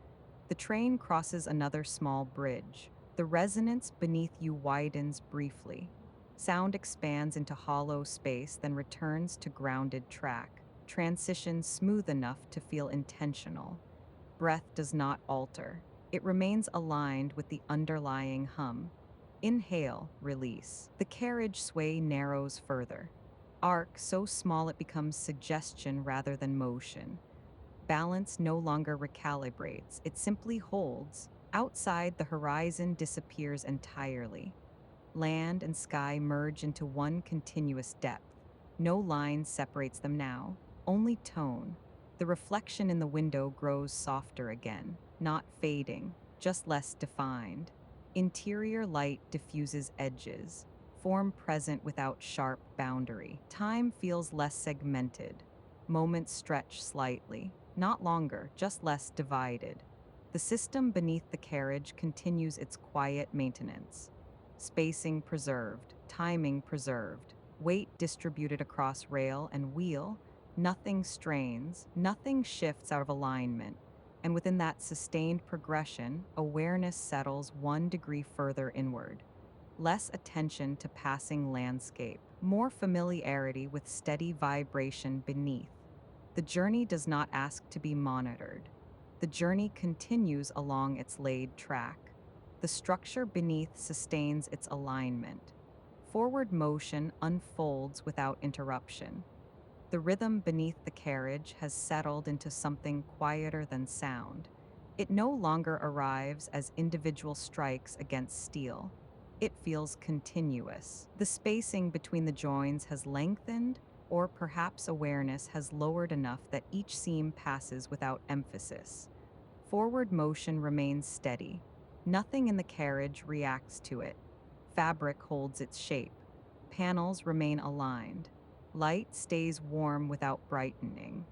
S1: The train crosses another small bridge. The resonance beneath you widens briefly. Sound expands into hollow space, then returns to grounded track. Transition smooth enough to feel intentional. Breath does not alter. It remains aligned with the underlying hum. Inhale, release. The carriage sway narrows further. Arc so small it becomes suggestion rather than motion. Balance no longer recalibrates, it simply holds. Outside, the horizon disappears entirely. Land and sky merge into one continuous depth. No line separates them now, only tone. The reflection in the window grows softer again, not fading, just less defined. Interior light diffuses edges, form present without sharp boundary. Time feels less segmented. Moments stretch slightly, not longer, just less divided. The system beneath the carriage continues its quiet maintenance. Spacing preserved, timing preserved, weight distributed across rail and wheel. Nothing strains, nothing shifts out of alignment. And within that sustained progression, awareness settles 1 degree further inward. Less attention to passing landscape, more familiarity with steady vibration beneath. The journey does not ask to be monitored. The journey continues along its laid track. The structure beneath sustains its alignment. Forward motion unfolds without interruption. The rhythm beneath the carriage has settled into something quieter than sound. It no longer arrives as individual strikes against steel. It feels continuous. The spacing between the joins has lengthened, or perhaps awareness has lowered enough that each seam passes without emphasis. Forward motion remains steady. Nothing in the carriage reacts to it. Fabric holds its shape. Panels remain aligned. Light stays warm without brightening.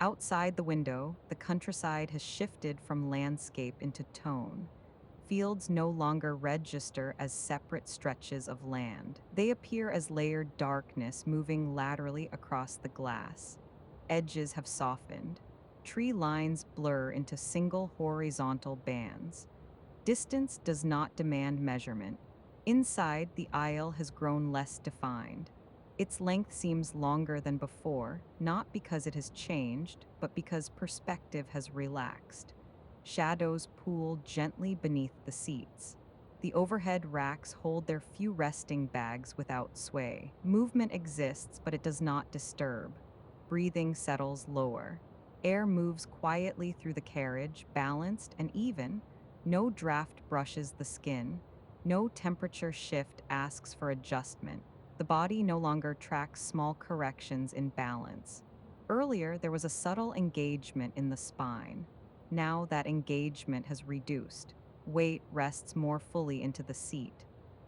S1: Outside the window, the countryside has shifted from landscape into tone. Fields no longer register as separate stretches of land. They appear as layered darkness moving laterally across the glass. Edges have softened. Tree lines blur into single horizontal bands. Distance does not demand measurement. Inside, the aisle has grown less defined. Its length seems longer than before, not because it has changed, but because perspective has relaxed. Shadows pool gently beneath the seats. The overhead racks hold their few resting bags without sway. Movement exists, but it does not disturb. Breathing settles lower. Air moves quietly through the carriage, balanced and even. No draft brushes the skin. No temperature shift asks for adjustment. The body no longer tracks small corrections in balance. Earlier, there was a subtle engagement in the spine. Now that engagement has reduced. Weight rests more fully into the seat.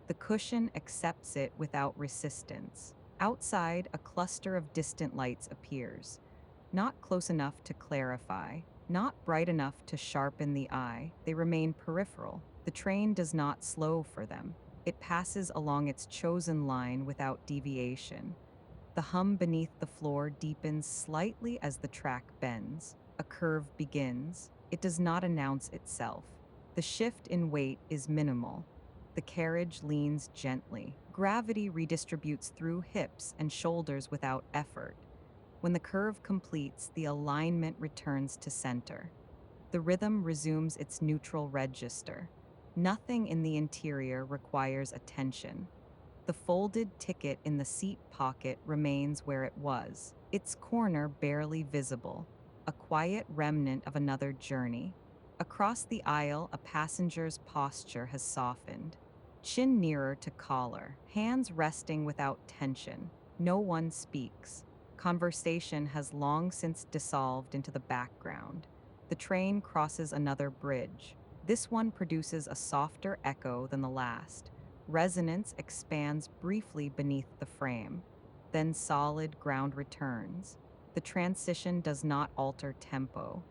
S1: The cushion accepts it without resistance. Outside, a cluster of distant lights appears. Not close enough to clarify, not bright enough to sharpen the eye, they remain peripheral. The train does not slow for them. It passes along its chosen line without deviation. The hum beneath the floor deepens slightly as the track bends. A curve begins. It does not announce itself. The shift in weight is minimal. The carriage leans gently. Gravity redistributes through hips and shoulders without effort. When the curve completes, the alignment returns to center. The rhythm resumes its neutral register. Nothing in the interior requires attention. The folded ticket in the seat pocket remains where it was, its corner barely visible, a quiet remnant of another journey. Across the aisle, a passenger's posture has softened. Chin nearer to collar, hands resting without tension. No one speaks. Conversation has long since dissolved into the background. The train crosses another bridge. This one produces a softer echo than the last. Resonance expands briefly beneath the frame. Then solid ground returns. The transition does not alter tempo.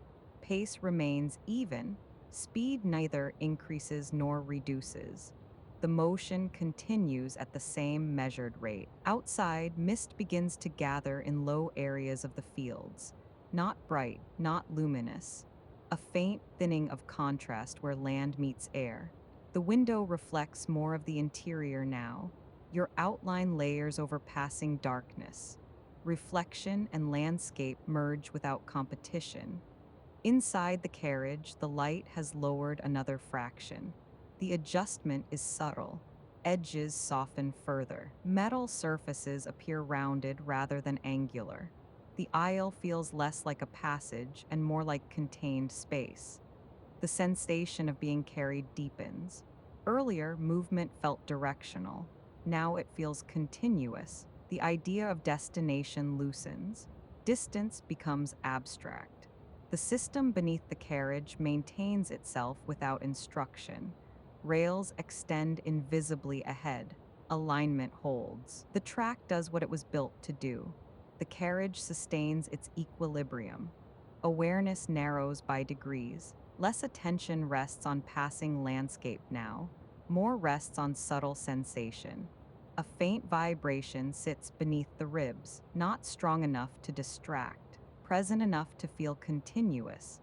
S1: Pace remains even. Speed neither increases nor reduces. The motion continues at the same measured rate. Outside, mist begins to gather in low areas of the fields. Not bright, not luminous. A faint thinning of contrast where land meets air. The window reflects more of the interior now. Your outline layers over passing darkness. Reflection and landscape merge without competition. Inside the carriage, the light has lowered another fraction. The adjustment is subtle. Edges soften further. Metal surfaces appear rounded rather than angular. The aisle feels less like a passage and more like contained space. The sensation of being carried deepens. Earlier, movement felt directional. Now it feels continuous. The idea of destination loosens. Distance becomes abstract. The system beneath the carriage maintains itself without instruction. Rails extend invisibly ahead. Alignment holds. The track does what it was built to do. The carriage sustains its equilibrium. Awareness narrows by degrees. Less attention rests on passing landscape now. More rests on subtle sensation. A faint vibration sits beneath the ribs, not strong enough to distract, present enough to feel continuous.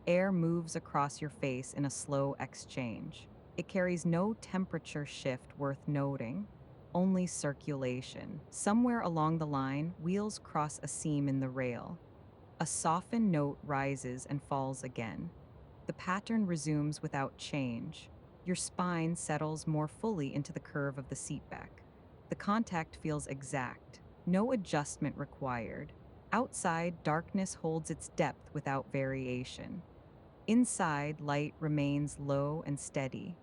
S1: Air moves across your face in a slow exchange. It carries no temperature shift worth noting, only circulation. Somewhere along the line, wheels cross a seam in the rail. A softened note rises and falls again. The pattern resumes without change. Your spine settles more fully into the curve of the seatback. The contact feels exact, no adjustment required. Outside, darkness holds its depth without variation. Inside, light remains low and steady.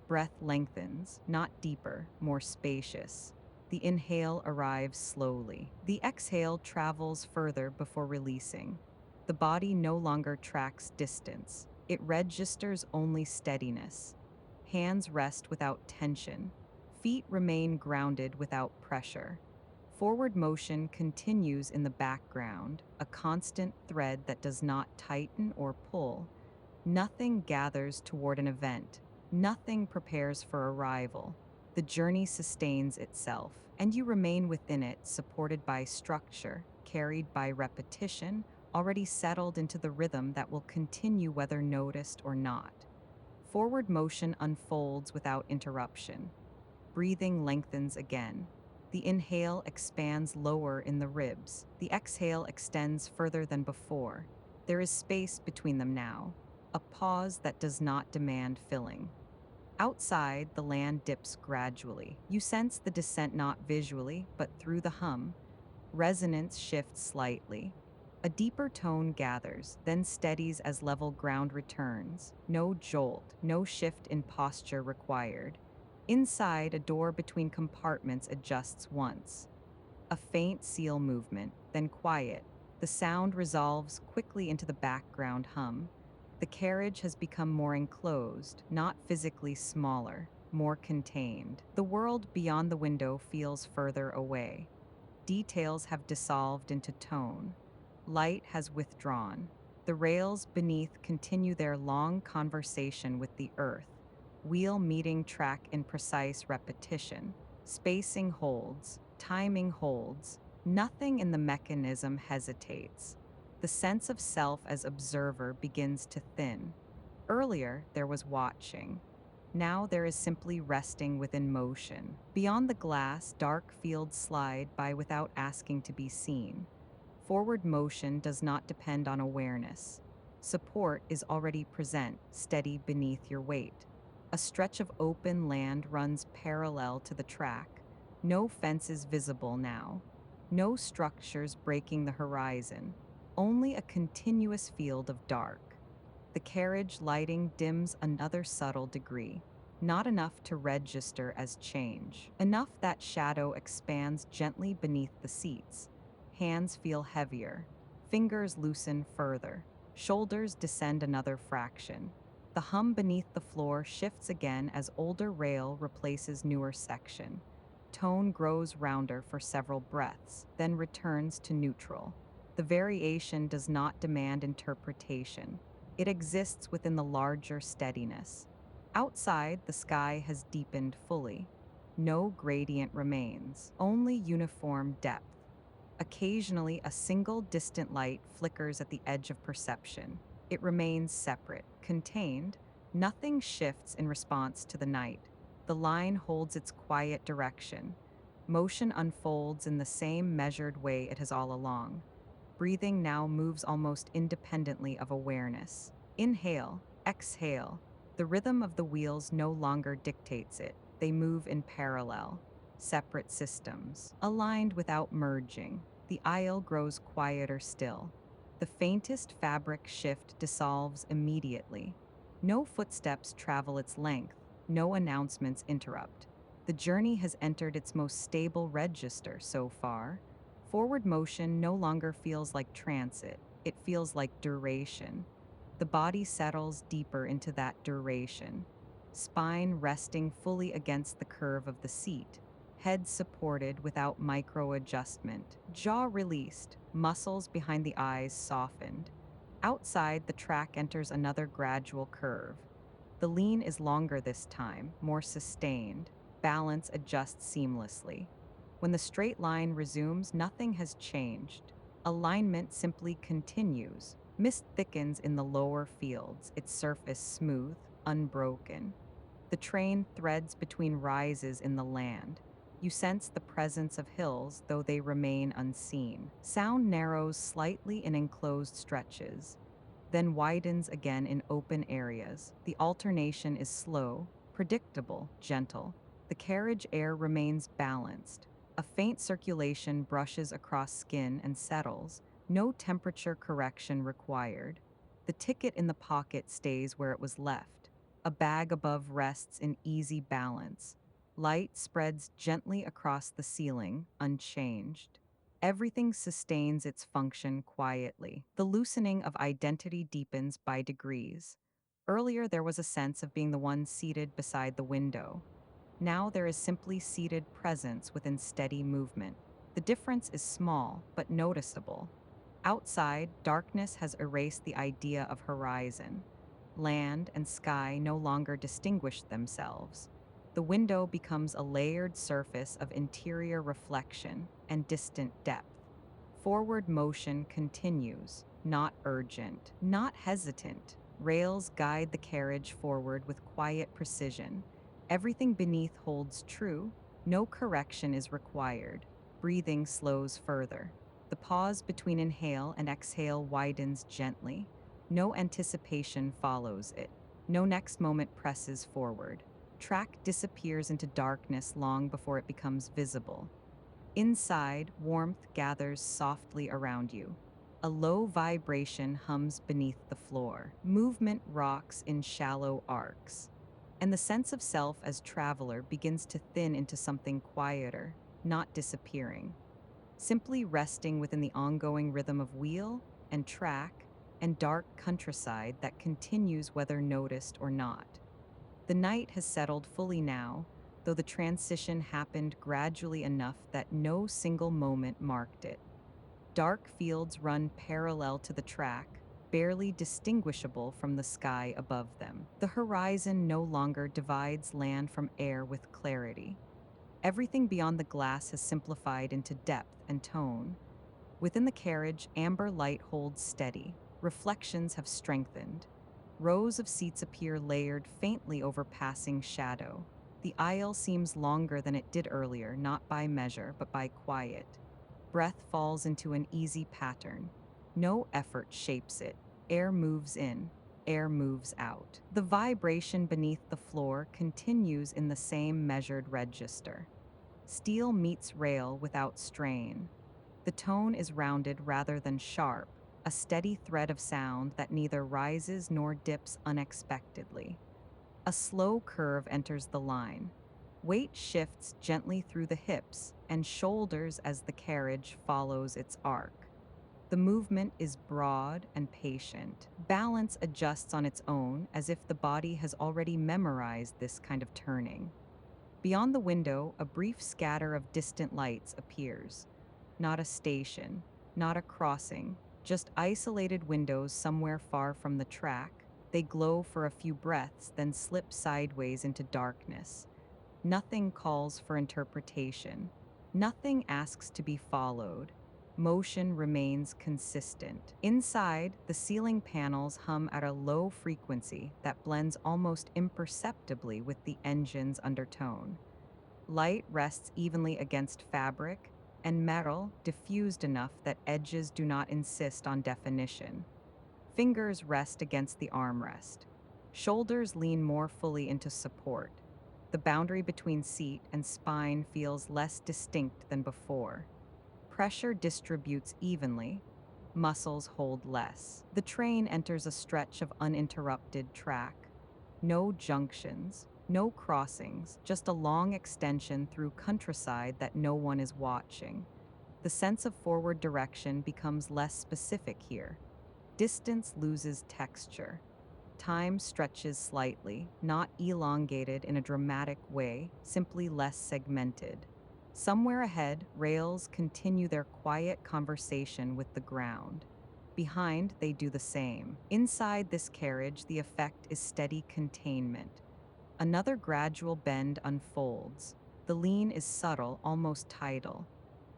S1: Breath lengthens, not deeper, more spacious. The inhale arrives slowly. The exhale travels further before releasing. The body no longer tracks distance. It registers only steadiness. Hands rest without tension. Feet remain grounded without pressure. Forward motion continues in the background, a constant thread that does not tighten or pull. Nothing gathers toward an event. Nothing prepares for arrival. The journey sustains itself, and you remain within it, supported by structure, carried by repetition, already settled into the rhythm that will continue whether noticed or not. Forward motion unfolds without interruption. Breathing lengthens again. The inhale expands lower in the ribs. The exhale extends further than before. There is space between them now, a pause that does not demand filling. Outside, the land dips gradually. You sense the descent not visually, but through the hum. Resonance shifts slightly. A deeper tone gathers, then steadies as level ground returns. No jolt, no shift in posture required. Inside, a door between compartments adjusts once. A faint seal movement, then quiet. The sound resolves quickly into the background hum. The carriage has become more enclosed, not physically smaller, more contained. The world beyond the window feels further away. Details have dissolved into tone. Light has withdrawn. The rails beneath continue their long conversation with the earth, wheel meeting track in precise repetition. Spacing holds, timing holds, nothing in the mechanism hesitates. The sense of self as observer begins to thin. Earlier, there was watching. Now there is simply resting within motion. Beyond the glass, dark fields slide by without asking to be seen. Forward motion does not depend on awareness. Support is already present, steady beneath your weight. A stretch of open land runs parallel to the track. No fences visible now. No structures breaking the horizon. Only a continuous field of dark. The carriage lighting dims another subtle degree, not enough to register as change, enough that shadow expands gently beneath the seats. Hands feel heavier, fingers loosen further, shoulders descend another fraction. The hum beneath the floor shifts again as older rail replaces newer section. Tone grows rounder for several breaths, then returns to neutral. The variation does not demand interpretation. It exists within the larger steadiness. Outside, the sky has deepened fully. No gradient remains, only uniform depth. Occasionally, a single distant light flickers at the edge of perception. It remains separate, contained. Nothing shifts in response to the night. The line holds its quiet direction. Motion unfolds in the same measured way it has all along. Breathing now moves almost independently of awareness. Inhale, exhale. The rhythm of the wheels no longer dictates it. They move in parallel. Separate systems, aligned without merging. The aisle grows quieter still. The faintest fabric shift dissolves immediately. No footsteps travel its length. No announcements interrupt. The journey has entered its most stable register so far. Forward motion no longer feels like transit, it feels like duration. The body settles deeper into that duration, spine resting fully against the curve of the seat, head supported without micro adjustment, jaw released, muscles behind the eyes softened. Outside, the track enters another gradual curve. The lean is longer this time, more sustained. Balance adjusts seamlessly. When the straight line resumes, nothing has changed. Alignment simply continues. Mist thickens in the lower fields, its surface smooth, unbroken. The train threads between rises in the land. You sense the presence of hills, though they remain unseen. Sound narrows slightly in enclosed stretches, then widens again in open areas. The alternation is slow, predictable, gentle. The carriage air remains balanced. A faint circulation brushes across skin and settles, no temperature correction required. The ticket in the pocket stays where it was left. A bag above rests in easy balance. Light spreads gently across the ceiling, unchanged. Everything sustains its function quietly. The loosening of identity deepens by degrees. Earlier, there was a sense of being the one seated beside the window. Now there is simply seated presence within steady movement. The difference is small, but noticeable. Outside, darkness has erased the idea of horizon. Land and sky no longer distinguish themselves. The window becomes a layered surface of interior reflection and distant depth. Forward motion continues, not urgent, not hesitant. Rails guide the carriage forward with quiet precision. Everything beneath holds true. No correction is required. Breathing slows further. The pause between inhale and exhale widens gently. No anticipation follows it. No next moment presses forward. Track disappears into darkness long before it becomes visible. Inside, warmth gathers softly around you. A low vibration hums beneath the floor. Movement rocks in shallow arcs. And the sense of self as traveler begins to thin into something quieter, not disappearing. Simply resting within the ongoing rhythm of wheel and track and dark countryside that continues whether noticed or not. The night has settled fully now, though the transition happened gradually enough that no single moment marked it. Dark fields run parallel to the track, barely distinguishable from the sky above them. The horizon no longer divides land from air with clarity. Everything beyond the glass has simplified into depth and tone. Within the carriage, amber light holds steady. Reflections have strengthened. Rows of seats appear layered faintly over passing shadow. The aisle seems longer than it did earlier, not by measure, but by quiet. Breath falls into an easy pattern. No effort shapes it. Air moves in, air moves out. The vibration beneath the floor continues in the same measured register. Steel meets rail without strain. The tone is rounded rather than sharp, a steady thread of sound that neither rises nor dips unexpectedly. A slow curve enters the line. Weight shifts gently through the hips and shoulders as the carriage follows its arc. The movement is broad and patient. Balance adjusts on its own as if the body has already memorized this kind of turning. Beyond the window, a brief scatter of distant lights appears. Not a station, not a crossing, just isolated windows somewhere far from the track. They glow for a few breaths, then slip sideways into darkness. Nothing calls for interpretation. Nothing asks to be followed. Motion remains consistent. Inside, the ceiling panels hum at a low frequency that blends almost imperceptibly with the engine's undertone. Light rests evenly against fabric, and metal diffused enough that edges do not insist on definition. Fingers rest against the armrest. Shoulders lean more fully into support. The boundary between seat and spine feels less distinct than before. Pressure distributes evenly. Muscles hold less. The train enters a stretch of uninterrupted track. No junctions, no crossings, just a long extension through countryside that no one is watching. The sense of forward direction becomes less specific here. Distance loses texture. Time stretches slightly, not elongated in a dramatic way, simply less segmented. Somewhere ahead, rails continue their quiet conversation with the ground. Behind, they do the same. Inside this carriage, the effect is steady containment. Another gradual bend unfolds. The lean is subtle, almost tidal.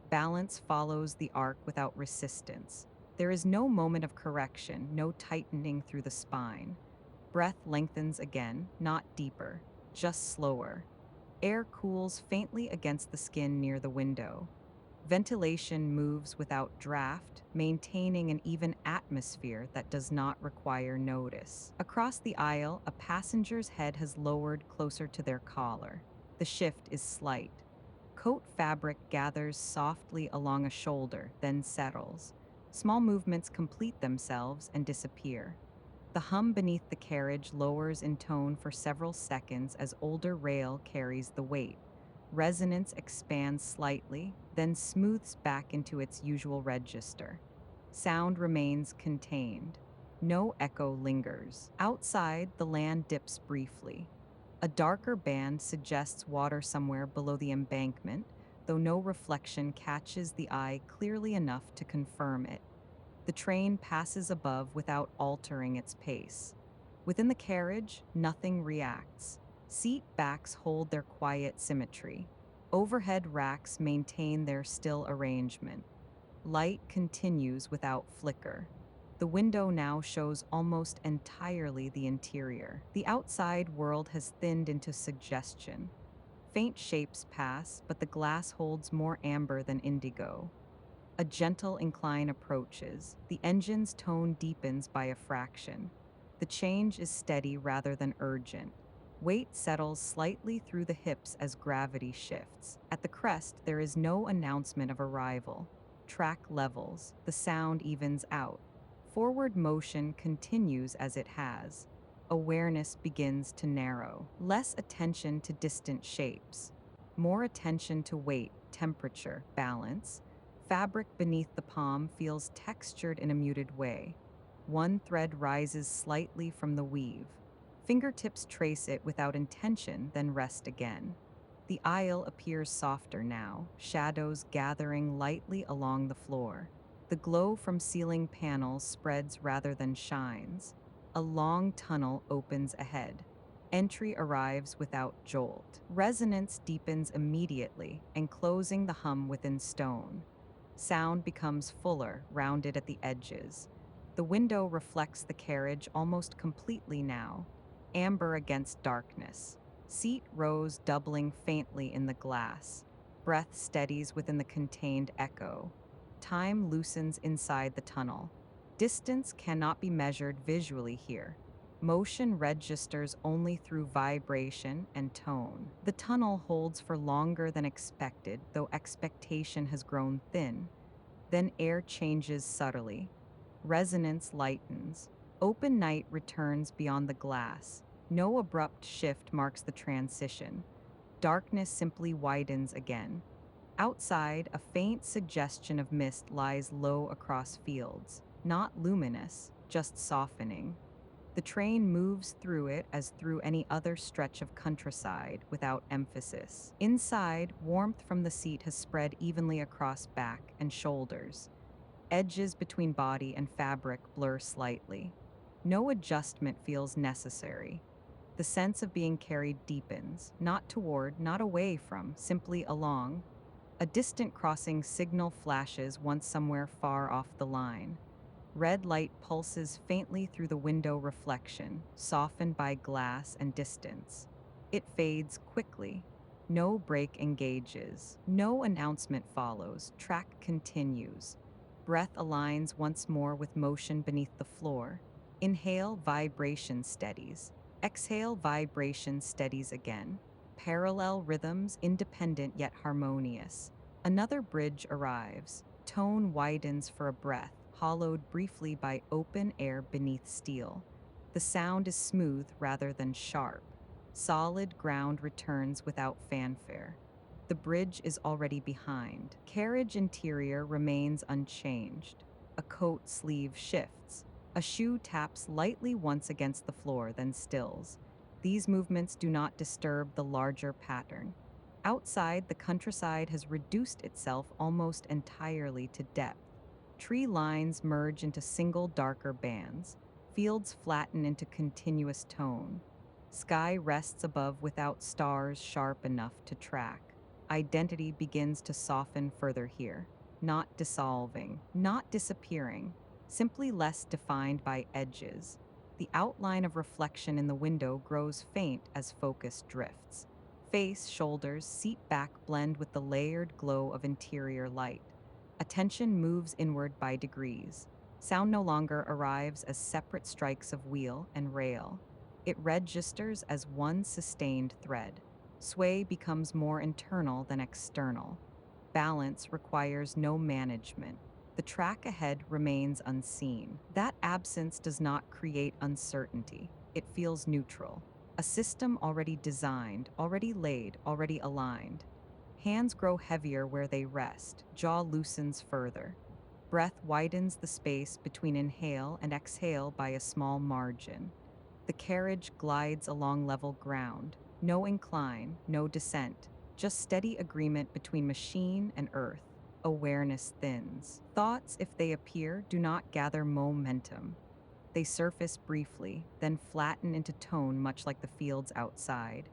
S1: Balance follows the arc without resistance. There is no moment of correction, no tightening through the spine. Breath lengthens again, not deeper, just slower. Air cools faintly against the skin near the window. Ventilation moves without draft, maintaining an even atmosphere that does not require notice. Across the aisle, a passenger's head has lowered closer to their collar. The shift is slight. Coat fabric gathers softly along a shoulder, then settles. Small movements complete themselves and disappear. The hum beneath the carriage lowers in tone for several seconds as older rail carries the weight. Resonance expands slightly, then smooths back into its usual register. Sound remains contained. No echo lingers. Outside, the land dips briefly. A darker band suggests water somewhere below the embankment, though no reflection catches the eye clearly enough to confirm it. The train passes above without altering its pace. Within the carriage, nothing reacts. Seat backs hold their quiet symmetry. Overhead racks maintain their still arrangement. Light continues without flicker. The window now shows almost entirely the interior. The outside world has thinned into suggestion. Faint shapes pass, but the glass holds more amber than indigo. A gentle incline approaches. The engine's tone deepens by a fraction. The change is steady rather than urgent. Weight settles slightly through the hips as gravity shifts. At the crest, there is no announcement of arrival. Track levels. The sound evens out. Forward motion continues as it has. Awareness begins to narrow. Less attention to distant shapes. More attention to weight, temperature, balance. Fabric beneath the palm feels textured in a muted way. One thread rises slightly from the weave. Fingertips trace it without intention, then rest again. The aisle appears softer now, shadows gathering lightly along the floor. The glow from ceiling panels spreads rather than shines. A long tunnel opens ahead. Entry arrives without jolt. Resonance deepens immediately, enclosing the hum within stone. Sound becomes fuller, rounded at the edges. The window reflects the carriage almost completely now, amber against darkness. Seat rows doubling faintly in the glass. Breath steadies within the contained echo. Time loosens inside the tunnel. Distance cannot be measured visually here. Motion registers only through vibration and tone. The tunnel holds for longer than expected, though expectation has grown thin. Then air changes subtly. Resonance lightens. Open night returns beyond the glass. No abrupt shift marks the transition. Darkness simply widens again. Outside, a faint suggestion of mist lies low across fields, not luminous, just softening. The train moves through it as through any other stretch of countryside, without emphasis. Inside, warmth from the seat has spread evenly across back and shoulders. Edges between body and fabric blur slightly. No adjustment feels necessary. The sense of being carried deepens, not toward, not away from, simply along. A distant crossing signal flashes once somewhere far off the line. Red light pulses faintly through the window reflection, softened by glass and distance. It fades quickly. No brake engages. No announcement follows. Track continues. Breath aligns once more with motion beneath the floor. Inhale, vibration steadies. Exhale, vibration steadies again. Parallel rhythms, independent yet harmonious. Another bridge arrives. Tone widens for a breath, hollowed briefly by open air beneath steel. The sound is smooth rather than sharp. Solid ground returns without fanfare. The bridge is already behind. Carriage interior remains unchanged. A coat sleeve shifts. A shoe taps lightly once against the floor, then stills. These movements do not disturb the larger pattern. Outside, the countryside has reduced itself almost entirely to depth. Tree lines merge into single darker bands. Fields flatten into continuous tone. Sky rests above without stars sharp enough to track. Identity begins to soften further here, not dissolving, not disappearing, simply less defined by edges. The outline of reflection in the window grows faint as focus drifts. Face, shoulders, seat back blend with the layered glow of interior light. Attention moves inward by degrees. Sound no longer arrives as separate strikes of wheel and rail. It registers as one sustained thread. Sway becomes more internal than external. Balance requires no management. The track ahead remains unseen. That absence does not create uncertainty. It feels neutral. A system already designed, already laid, already aligned. Hands grow heavier where they rest, jaw loosens further. Breath widens the space between inhale and exhale by a small margin. The carriage glides along level ground. No incline, no descent, just steady agreement between machine and earth. Awareness thins. Thoughts, if they appear, do not gather momentum. They surface briefly, then flatten into tone much like the fields outside.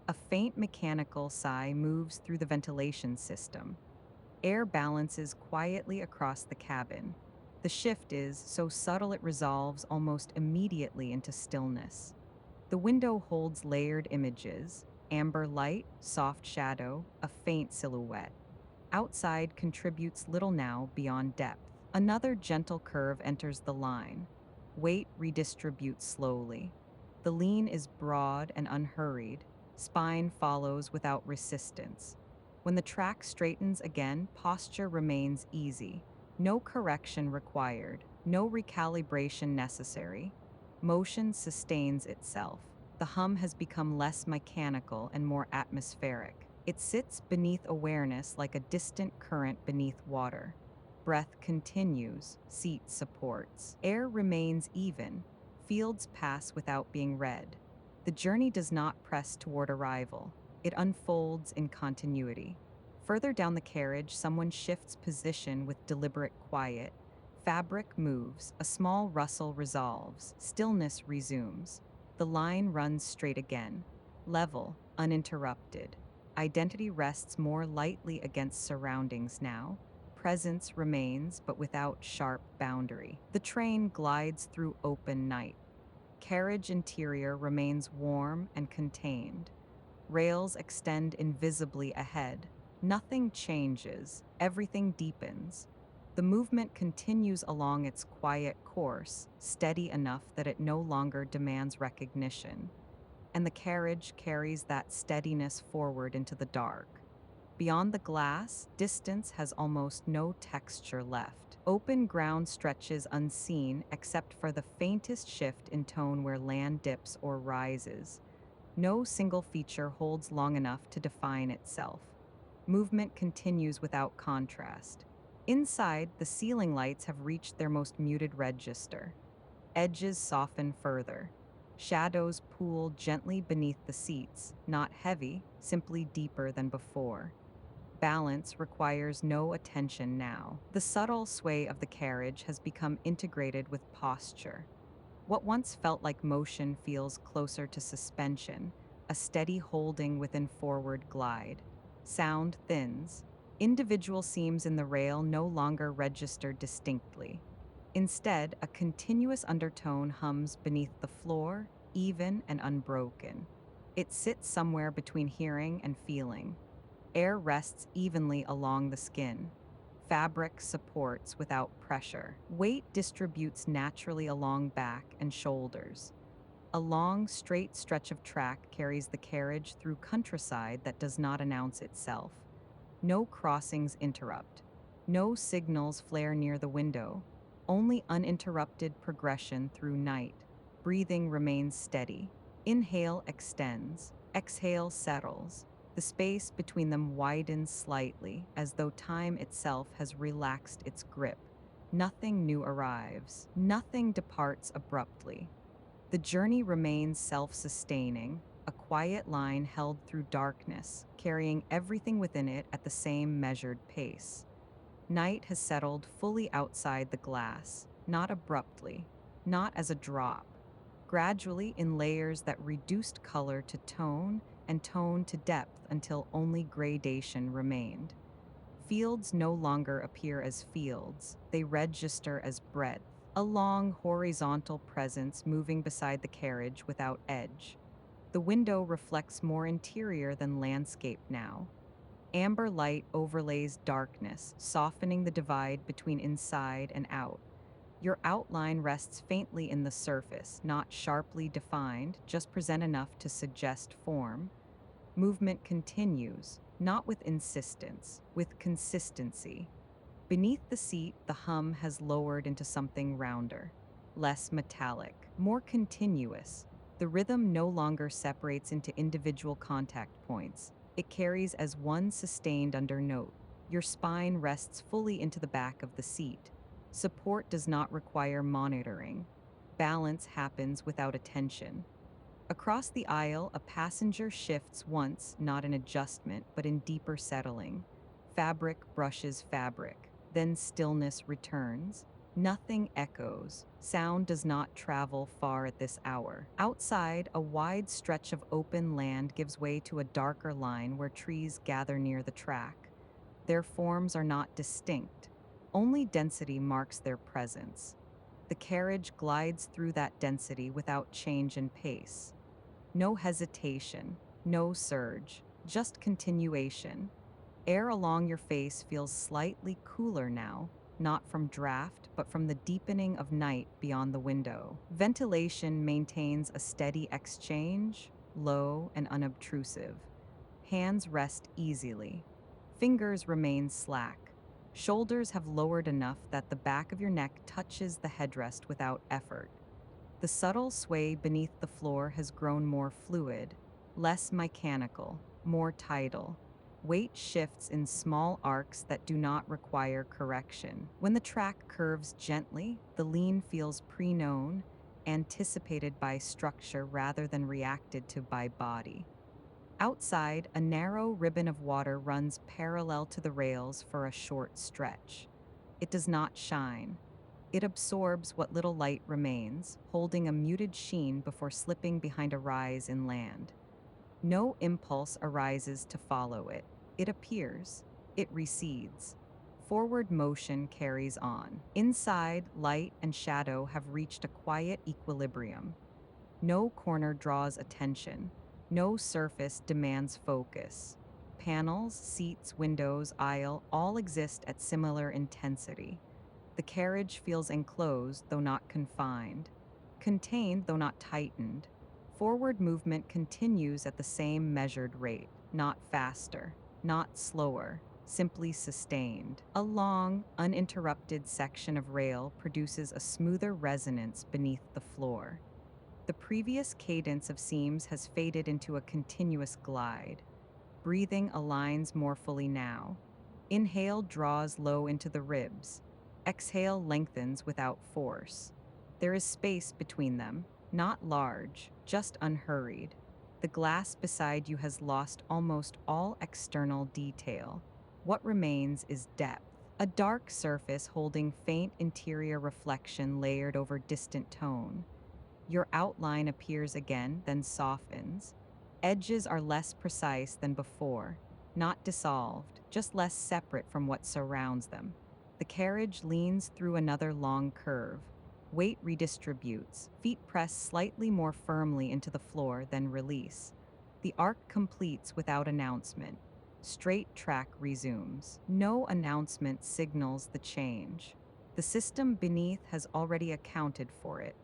S1: A faint mechanical sigh moves through the ventilation system. Air balances quietly across the cabin. The shift is so subtle it resolves almost immediately into stillness. The window holds layered images: amber light, soft shadow, a faint silhouette. Outside contributes little now beyond depth. Another gentle curve enters the line. Weight redistributes slowly. The lean is broad and unhurried. Spine follows without resistance. When the track straightens again, posture remains easy. No correction required, no recalibration necessary. Motion sustains itself. The hum has become less mechanical and more atmospheric. It sits beneath awareness like a distant current beneath water. Breath continues, seat supports. Air remains even. Fields pass without being read. The journey does not press toward arrival. It unfolds in continuity. Further down the carriage, someone shifts position with deliberate quiet. Fabric moves, a small rustle resolves, stillness resumes. The line runs straight again. Level, uninterrupted. Identity rests more lightly against surroundings now. Presence remains, but without sharp boundary. The train glides through open night. Carriage interior remains warm and contained. Rails extend invisibly ahead. Nothing changes, everything deepens. The movement continues along its quiet course, steady enough that it no longer demands recognition. And the carriage carries that steadiness forward into the dark. Beyond the glass, distance has almost no texture left. Open ground stretches unseen except for the faintest shift in tone where land dips or rises. No single feature holds long enough to define itself. Movement continues without contrast. Inside, the ceiling lights have reached their most muted register. Edges soften further. Shadows pool gently beneath the seats, not heavy, simply deeper than before. Balance requires no attention now. The subtle sway of the carriage has become integrated with posture. What once felt like motion feels closer to suspension, a steady holding within forward glide. Sound thins. Individual seams in the rail no longer register distinctly. Instead, a continuous undertone hums beneath the floor, even and unbroken. It sits somewhere between hearing and feeling. Air rests evenly along the skin. Fabric supports without pressure. Weight distributes naturally along back and shoulders. A long, straight stretch of track carries the carriage through countryside that does not announce itself. No crossings interrupt. No signals flare near the window. Only uninterrupted progression through night. Breathing remains steady. Inhale extends. Exhale settles. The space between them widens slightly, as though time itself has relaxed its grip. Nothing new arrives. Nothing departs abruptly. The journey remains self-sustaining, a quiet line held through darkness, carrying everything within it at the same measured pace. Night has settled fully outside the glass, not abruptly, not as a drop, gradually in layers that reduced color to tone and tone to depth until only gradation remained. Fields no longer appear as fields, they register as breadth, a long horizontal presence moving beside the carriage without edge. The window reflects more interior than landscape now. Amber light overlays darkness, softening the divide between inside and out. Your outline rests faintly in the surface, not sharply defined, just present enough to suggest form. Movement continues, not with insistence, with consistency. Beneath the seat, the hum has lowered into something rounder, less metallic, more continuous. The rhythm no longer separates into individual contact points. It carries as one sustained undernote. Your spine rests fully into the back of the seat. Support does not require monitoring. Balance happens without attention. Across the aisle, a passenger shifts once, not in adjustment, but in deeper settling. Fabric brushes fabric. Then stillness returns. Nothing echoes. Sound does not travel far at this hour. Outside, a wide stretch of open land gives way to a darker line where trees gather near the track. Their forms are not distinct. Only density marks their presence. The carriage glides through that density without change in pace. No hesitation, no surge, just continuation. Air along your face feels slightly cooler now, not from draft, but from the deepening of night beyond the window. Ventilation maintains a steady exchange, low and unobtrusive. Hands rest easily. Fingers remain slack. Shoulders have lowered enough that the back of your neck touches the headrest without effort. The subtle sway beneath the floor has grown more fluid, less mechanical, more tidal. Weight shifts in small arcs that do not require correction. When the track curves gently, the lean feels pre-known, anticipated by structure rather than reacted to by body. Outside, a narrow ribbon of water runs parallel to the rails for a short stretch. It does not shine. It absorbs what little light remains, holding a muted sheen before slipping behind a rise in land. No impulse arises to follow it. It appears. It recedes. Forward motion carries on. Inside, light and shadow have reached a quiet equilibrium. No corner draws attention. No surface demands focus. Panels, seats, windows, aisle all exist at similar intensity. The carriage feels enclosed, though not confined. Contained, though not tightened. Forward movement continues at the same measured rate, not faster, not slower, simply sustained. A long, uninterrupted section of rail produces a smoother resonance beneath the floor. The previous cadence of seams has faded into a continuous glide. Breathing aligns more fully now. Inhale draws low into the ribs. Exhale lengthens without force. There is space between them, not large, just unhurried. The glass beside you has lost almost all external detail. What remains is depth. A dark surface holding faint interior reflection layered over distant tone. Your outline appears again, then softens. Edges are less precise than before, not dissolved, just less separate from what surrounds them. The carriage leans through another long curve. Weight redistributes, feet press slightly more firmly into the floor, then release. The arc completes without announcement. Straight track resumes. No announcement signals the change. The system beneath has already accounted for it.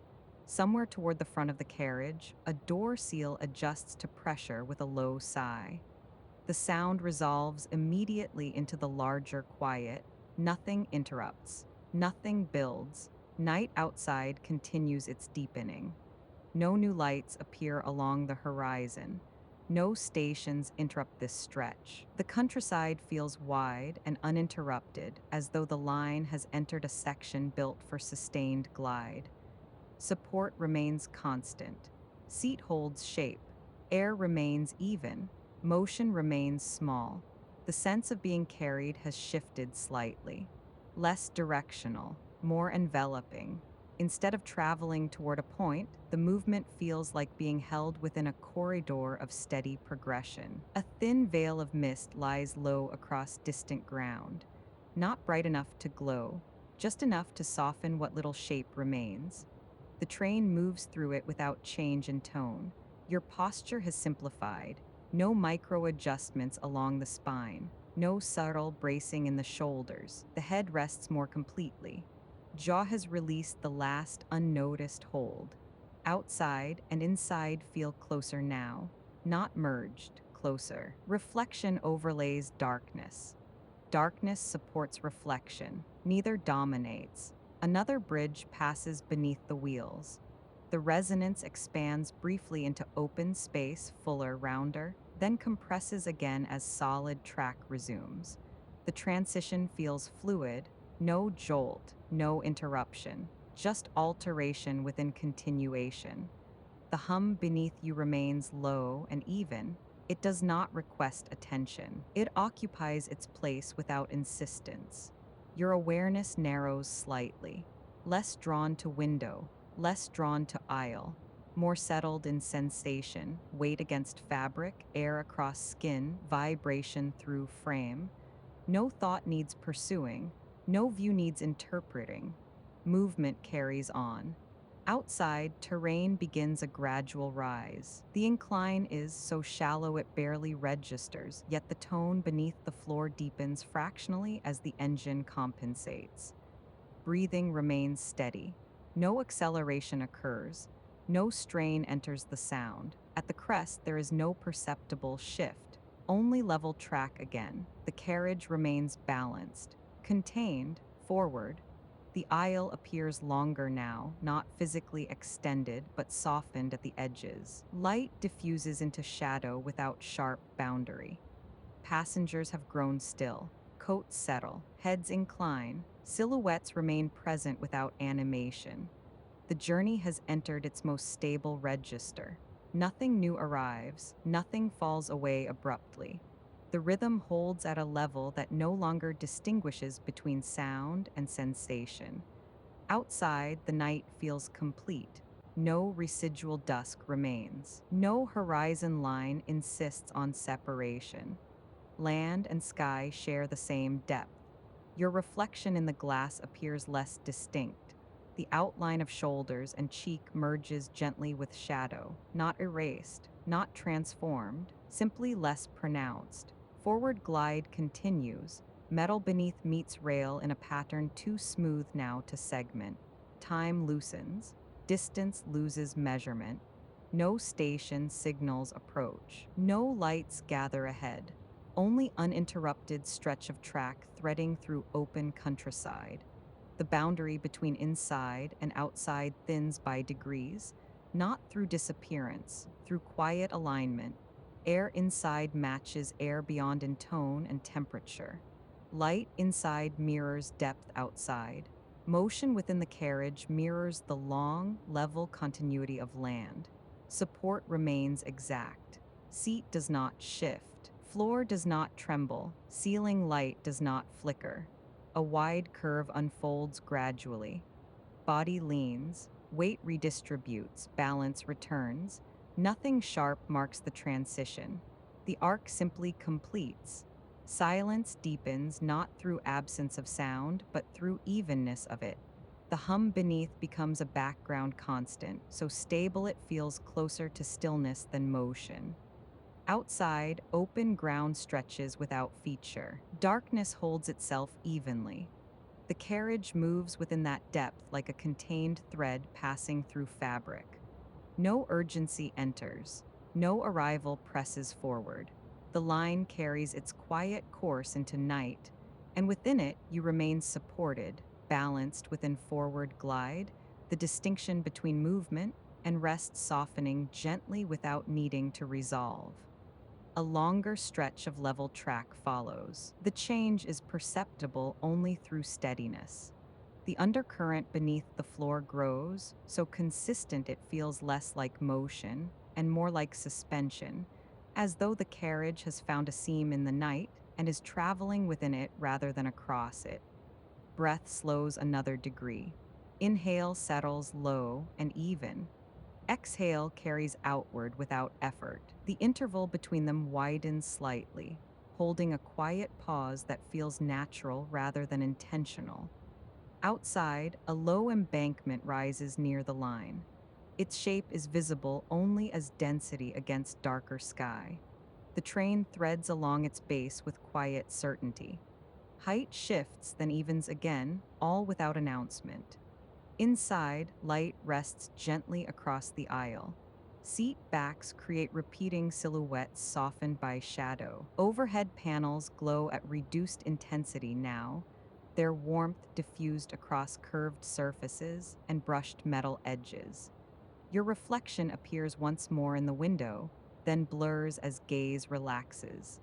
S1: Somewhere toward the front of the carriage, a door seal adjusts to pressure with a low sigh. The sound resolves immediately into the larger quiet. Nothing interrupts. Nothing builds. Night outside continues its deepening. No new lights appear along the horizon. No stations interrupt this stretch. The countryside feels wide and uninterrupted, as though the line has entered a section built for sustained glide. Support remains constant. Seat holds shape. Air remains even. Motion remains small. The sense of being carried has shifted slightly. Less directional, more enveloping. Instead of traveling toward a point, the movement feels like being held within a corridor of steady progression. A thin veil of mist lies low across distant ground. Not bright enough to glow, just enough to soften what little shape remains. The train moves through it without change in tone. Your posture has simplified. No micro adjustments along the spine. No subtle bracing in the shoulders. The head rests more completely. Jaw has released the last unnoticed hold. Outside and inside feel closer now. Not merged, closer. Reflection overlays darkness. Darkness supports reflection, neither dominates. Another bridge passes beneath the wheels. The resonance expands briefly into open space, fuller, rounder, then compresses again as solid track resumes. The transition feels fluid, no jolt, no interruption, just alteration within continuation. The hum beneath you remains low and even. It does not request attention. It occupies its place without insistence. Your awareness narrows slightly, less drawn to window, less drawn to aisle, more settled in sensation, weight against fabric, air across skin, vibration through frame. No thought needs pursuing, no view needs interpreting. Movement carries on. Outside, terrain begins a gradual rise. The incline is so shallow it barely registers, yet the tone beneath the floor deepens fractionally as the engine compensates. Breathing remains steady. No acceleration occurs. No strain enters the sound. At the crest, there is no perceptible shift. Only level track again. The carriage remains balanced. Contained, forward. The aisle appears longer now, not physically extended, but softened at the edges. Light diffuses into shadow without sharp boundary. Passengers have grown still. Coats settle, heads incline, silhouettes remain present without animation. The journey has entered its most stable register. Nothing new arrives, nothing falls away abruptly. The rhythm holds at a level that no longer distinguishes between sound and sensation. Outside, the night feels complete. No residual dusk remains. No horizon line insists on separation. Land and sky share the same depth. Your reflection in the glass appears less distinct. The outline of shoulders and cheek merges gently with shadow, not erased, not transformed, simply less pronounced. Forward glide continues. Metal beneath meets rail in a pattern too smooth now to segment. Time loosens. Distance loses measurement. No station signals approach. No lights gather ahead. Only uninterrupted stretch of track threading through open countryside. The boundary between inside and outside thins by degrees, not through disappearance, through quiet alignment. Air inside matches air beyond in tone and temperature. Light inside mirrors depth outside. Motion within the carriage mirrors the long, level continuity of land. Support remains exact. Seat does not shift. Floor does not tremble. Ceiling light does not flicker. A wide curve unfolds gradually. Body leans. Weight redistributes. Balance returns. Nothing sharp marks the transition. The arc simply completes. Silence deepens not through absence of sound, but through evenness of it. The hum beneath becomes a background constant, so stable it feels closer to stillness than motion. Outside, open ground stretches without feature. Darkness holds itself evenly. The carriage moves within that depth like a contained thread passing through fabric. No urgency enters. No arrival presses forward. The line carries its quiet course into night, and within it you remain supported, balanced within forward glide, the distinction between movement and rest softening gently without needing to resolve. A longer stretch of level track follows. The change is perceptible only through steadiness. The undercurrent beneath the floor grows, so consistent it feels less like motion and more like suspension, as though the carriage has found a seam in the night and is traveling within it rather than across it. Breath slows another degree. Inhale settles low and even. Exhale carries outward without effort. The interval between them widens slightly, holding a quiet pause that feels natural rather than intentional. Outside, a low embankment rises near the line. Its shape is visible only as density against darker sky. The train threads along its base with quiet certainty. Height shifts, then evens again, all without announcement. Inside, light rests gently across the aisle. Seat backs create repeating silhouettes softened by shadow. Overhead panels glow at reduced intensity now, their warmth diffused across curved surfaces and brushed metal edges. Your reflection appears once more in the window, then blurs as gaze relaxes.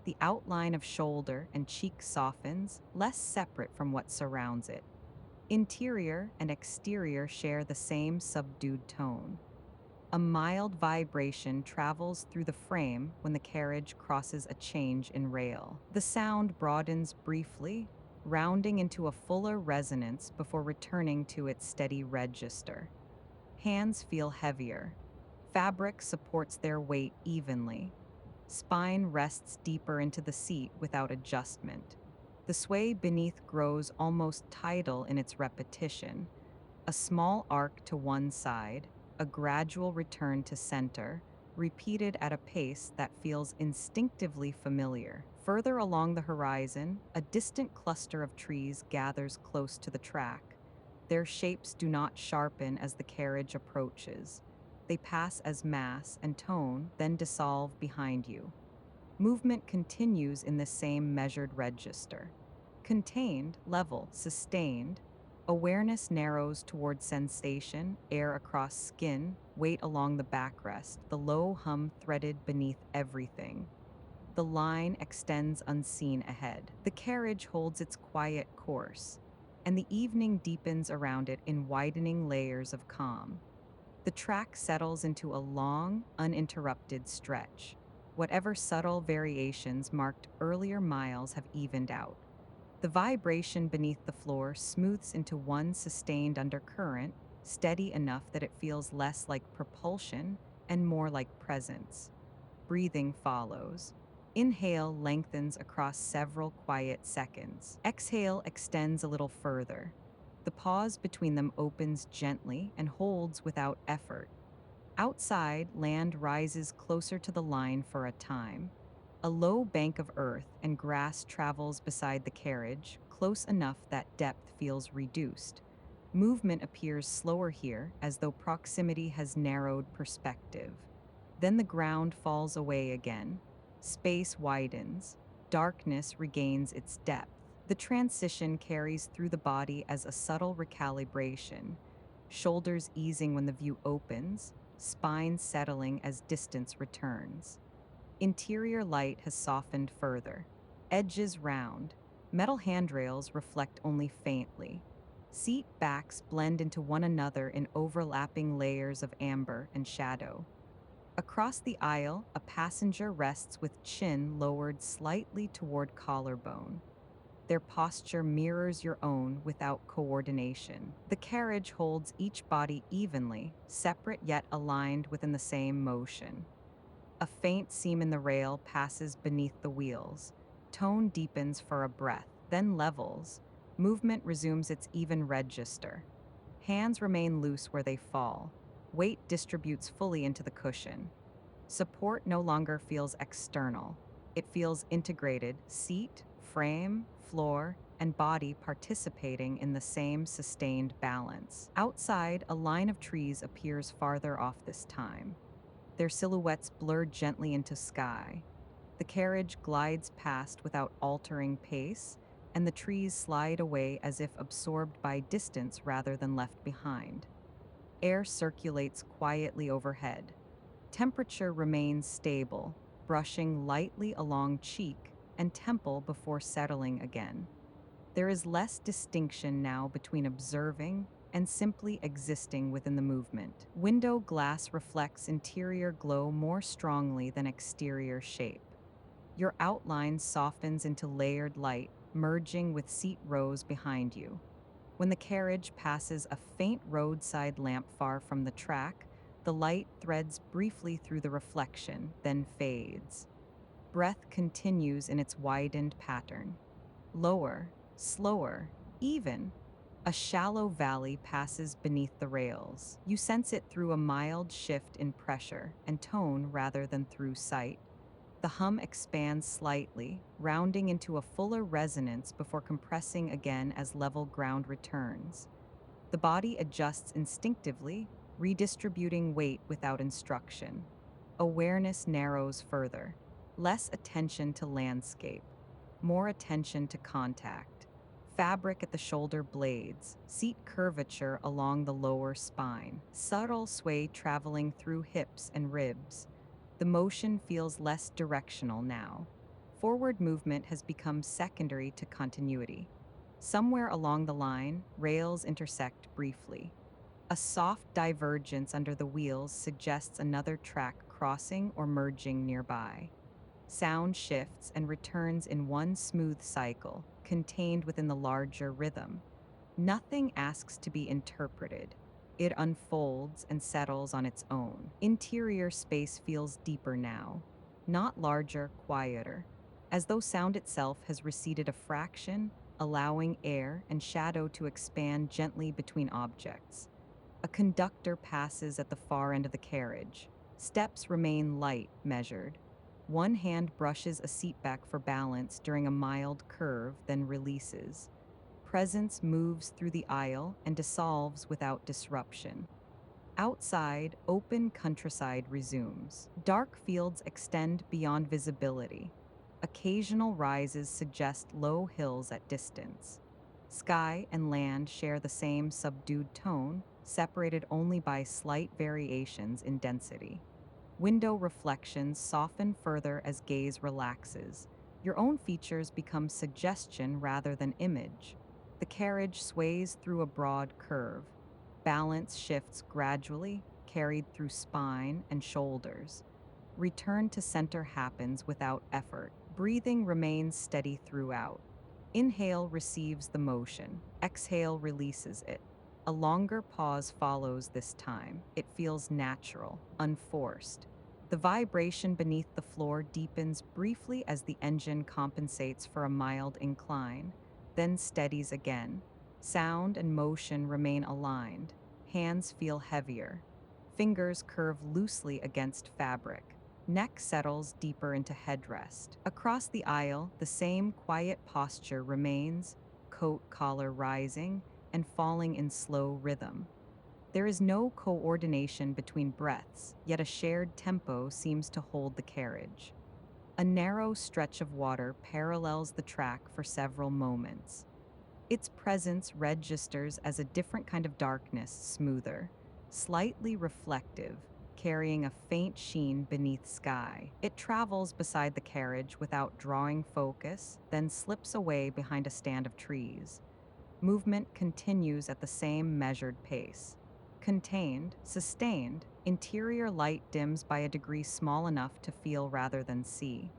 S1: The outline of shoulder and cheek softens, less separate from what surrounds it. Interior and exterior share the same subdued tone. A mild vibration travels through the frame when the carriage crosses a change in rail. The sound broadens briefly, rounding into a fuller resonance before returning to its steady register. Hands feel heavier. Fabric supports their weight evenly. Spine rests deeper into the seat without adjustment. The sway beneath grows almost tidal in its repetition, a small arc to one side, a gradual return to center, repeated at a pace that feels instinctively familiar. Further along the horizon, a distant cluster of trees gathers close to the track. Their shapes do not sharpen as the carriage approaches. They pass as mass and tone, then dissolve behind you. Movement continues in the same measured register. Contained, level, sustained. Awareness narrows toward sensation, air across skin, weight along the backrest, the low hum threaded beneath everything. The line extends unseen ahead. The carriage holds its quiet course, and the evening deepens around it in widening layers of calm. The track settles into a long, uninterrupted stretch. Whatever subtle variations marked earlier miles have evened out. The vibration beneath the floor smooths into one sustained undercurrent, steady enough that it feels less like propulsion and more like presence. Breathing follows. Inhale lengthens across several quiet seconds. Exhale extends a little further. The pause between them opens gently and holds without effort. Outside, land rises closer to the line for a time. A low bank of earth and grass travels beside the carriage, close enough that depth feels reduced. Movement appears slower here, as though proximity has narrowed perspective. Then the ground falls away again. Space widens. Darkness regains its depth. The transition carries through the body as a subtle recalibration, shoulders easing when the view opens, spine settling as distance returns. Interior light has softened further. Edges round. Metal handrails reflect only faintly. Seat backs blend into one another in overlapping layers of amber and shadow. Across the aisle, a passenger rests with chin lowered slightly toward collarbone. Their posture mirrors your own without coordination. The carriage holds each body evenly, separate yet aligned within the same motion. A faint seam in the rail passes beneath the wheels. Tone deepens for a breath, then levels. Movement resumes its even register. Hands remain loose where they fall. Weight distributes fully into the cushion. Support no longer feels external. It feels integrated, seat, frame, floor, and body participating in the same sustained balance. Outside, a line of trees appears farther off this time. Their silhouettes blur gently into sky. The carriage glides past without altering pace, and the trees slide away as if absorbed by distance rather than left behind. Air circulates quietly overhead. Temperature remains stable, brushing lightly along cheek and temple before settling again. There is less distinction now between observing and simply existing within the movement. Window glass reflects interior glow more strongly than exterior shape. Your outline softens into layered light, merging with seat rows behind you. When the carriage passes a faint roadside lamp far from the track, the light threads briefly through the reflection, then fades. Breath continues in its widened pattern. Lower, slower, even. A shallow valley passes beneath the rails. You sense it through a mild shift in pressure and tone rather than through sight. The hum expands slightly, rounding into a fuller resonance before compressing again as level ground returns. The body adjusts instinctively, redistributing weight without instruction. Awareness narrows further. Less attention to landscape, more attention to contact. Fabric at the shoulder blades, seat curvature along the lower spine, subtle sway traveling through hips and ribs. The motion feels less directional now. Forward movement has become secondary to continuity. Somewhere along the line, rails intersect briefly. A soft divergence under the wheels suggests another track crossing or merging nearby. Sound shifts and returns in one smooth cycle, contained within the larger rhythm. Nothing asks to be interpreted. It unfolds and settles on its own. Interior space feels deeper now, not larger, quieter, as though sound itself has receded a fraction, allowing air and shadow to expand gently between objects. A conductor passes at the far end of the carriage. Steps remain light, measured. One hand brushes a seat back for balance during a mild curve, then releases. Presence moves through the aisle and dissolves without disruption. Outside, open countryside resumes. Dark fields extend beyond visibility. Occasional rises suggest low hills at distance. Sky and land share the same subdued tone, separated only by slight variations in density. Window reflections soften further as gaze relaxes. Your own features become suggestion rather than image. The carriage sways through a broad curve. Balance shifts gradually, carried through spine and shoulders. Return to center happens without effort. Breathing remains steady throughout. Inhale receives the motion. Exhale releases it. A longer pause follows this time. It feels natural, unforced. The vibration beneath the floor deepens briefly as the engine compensates for a mild incline, then steadies again. Sound and motion remain aligned. Hands feel heavier. Fingers curve loosely against fabric. Neck settles deeper into headrest. Across the aisle, the same quiet posture remains, coat collar rising and falling in slow rhythm. There is no coordination between breaths, yet a shared tempo seems to hold the carriage. A narrow stretch of water parallels the track for several moments. Its presence registers as a different kind of darkness, smoother, slightly reflective, carrying a faint sheen beneath sky. It travels beside the carriage without drawing focus, then slips away behind a stand of trees. Movement continues at the same measured pace. Contained, sustained, interior light dims by a degree small enough to feel rather than see.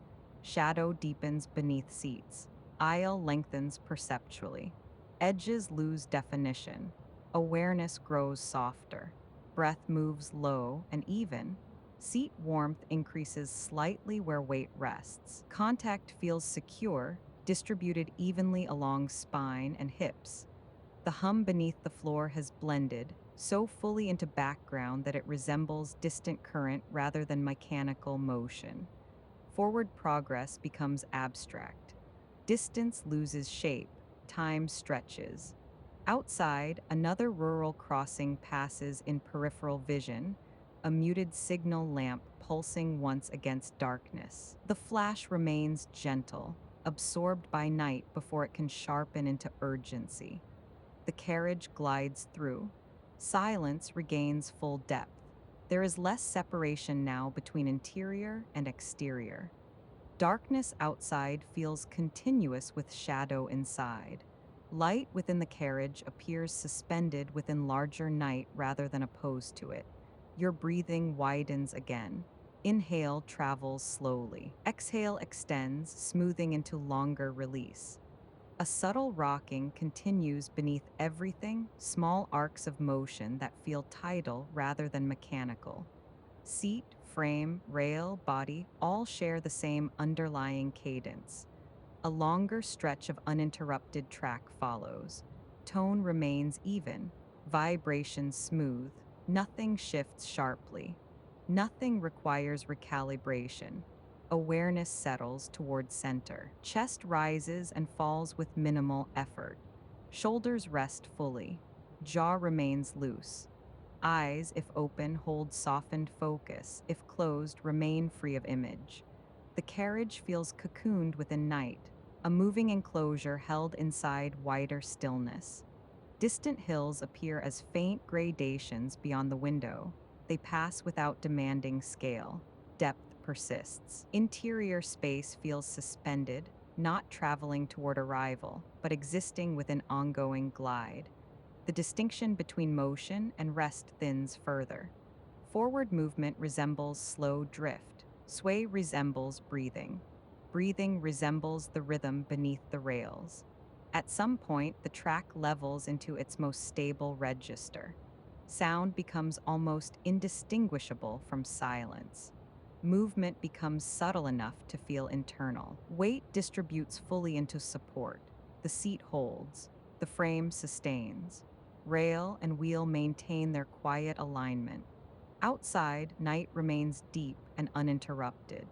S1: Shadow deepens beneath seats. Aisle lengthens perceptually. Edges lose definition. Awareness grows softer. Breath moves low and even. Seat warmth increases slightly where weight rests. Contact feels secure, distributed evenly along spine and hips. The hum beneath the floor has blended, so fully into background that it resembles distant current rather than mechanical motion. Forward progress becomes abstract. Distance loses shape, time stretches. Outside, another rural crossing passes in peripheral vision, a muted signal lamp pulsing once against darkness. The flash remains gentle, absorbed by night before it can sharpen into urgency. The carriage glides through. Silence regains full depth. There is less separation now between interior and exterior. Darkness outside feels continuous with shadow inside. Light within the carriage appears suspended within larger night rather than opposed to it. Your breathing widens again. Inhale travels slowly. Exhale extends, smoothing into longer release. A subtle rocking continues beneath everything, small arcs of motion that feel tidal rather than mechanical. Seat, frame, rail, body all share the same underlying cadence. A longer stretch of uninterrupted track follows. Tone remains even, vibration smooth, nothing shifts sharply. Nothing requires recalibration. Awareness settles toward center. Chest rises and falls with minimal effort. Shoulders rest fully. Jaw remains loose. Eyes, if open, hold softened focus. If closed, remain free of image. The carriage feels cocooned within night, a moving enclosure held inside wider stillness. Distant hills appear as faint gradations beyond the window. They pass without demanding scale. Depth persists. Interior space feels suspended, not traveling toward arrival, but existing with an ongoing glide. The distinction between motion and rest thins further. Forward movement resembles slow drift. Sway resembles breathing. Breathing resembles the rhythm beneath the rails. At some point, the track levels into its most stable register. Sound becomes almost indistinguishable from silence. Movement becomes subtle enough to feel internal. Weight distributes fully into support. The seat holds. The frame sustains. Rail and wheel maintain their quiet alignment. Outside, night remains deep and uninterrupted.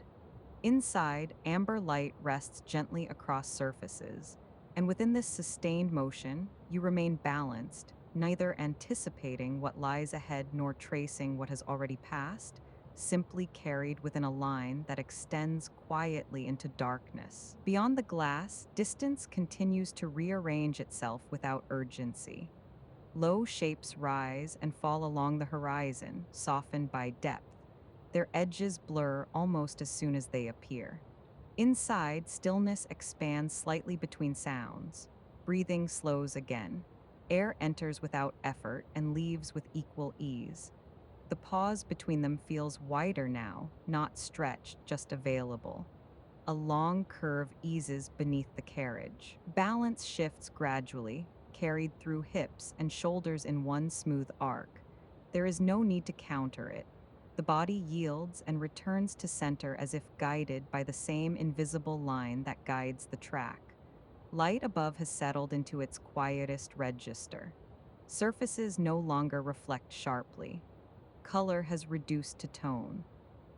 S1: Inside, amber light rests gently across surfaces, and within this sustained motion, you remain balanced, neither anticipating what lies ahead nor tracing what has already passed, simply carried within a line that extends quietly into darkness. Beyond the glass, distance continues to rearrange itself without urgency. Low shapes rise and fall along the horizon, softened by depth. Their edges blur almost as soon as they appear. Inside, stillness expands slightly between sounds. Breathing slows again. Air enters without effort and leaves with equal ease. The pause between them feels wider now, not stretched, just available. A long curve eases beneath the carriage. Balance shifts gradually, carried through hips and shoulders in one smooth arc. There is no need to counter it. The body yields and returns to center as if guided by the same invisible line that guides the track. Light above has settled into its quietest register. Surfaces no longer reflect sharply. Color has reduced to tone.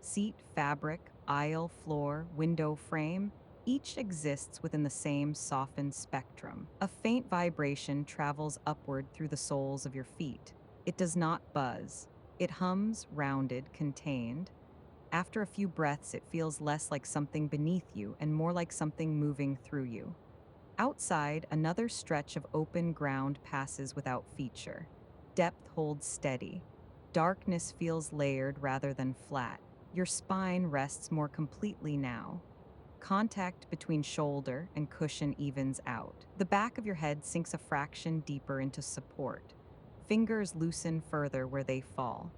S1: Seat, fabric, aisle, floor, window frame, each exists within the same softened spectrum. A faint vibration travels upward through the soles of your feet. It does not buzz. It hums, rounded, contained. After a few breaths, it feels less like something beneath you and more like something moving through you. Outside, another stretch of open ground passes without feature. Depth holds steady. Darkness feels layered rather than flat. Your spine rests more completely now. Contact between shoulder and cushion evens out. The back of your head sinks a fraction deeper into support. Fingers loosen further where they fall.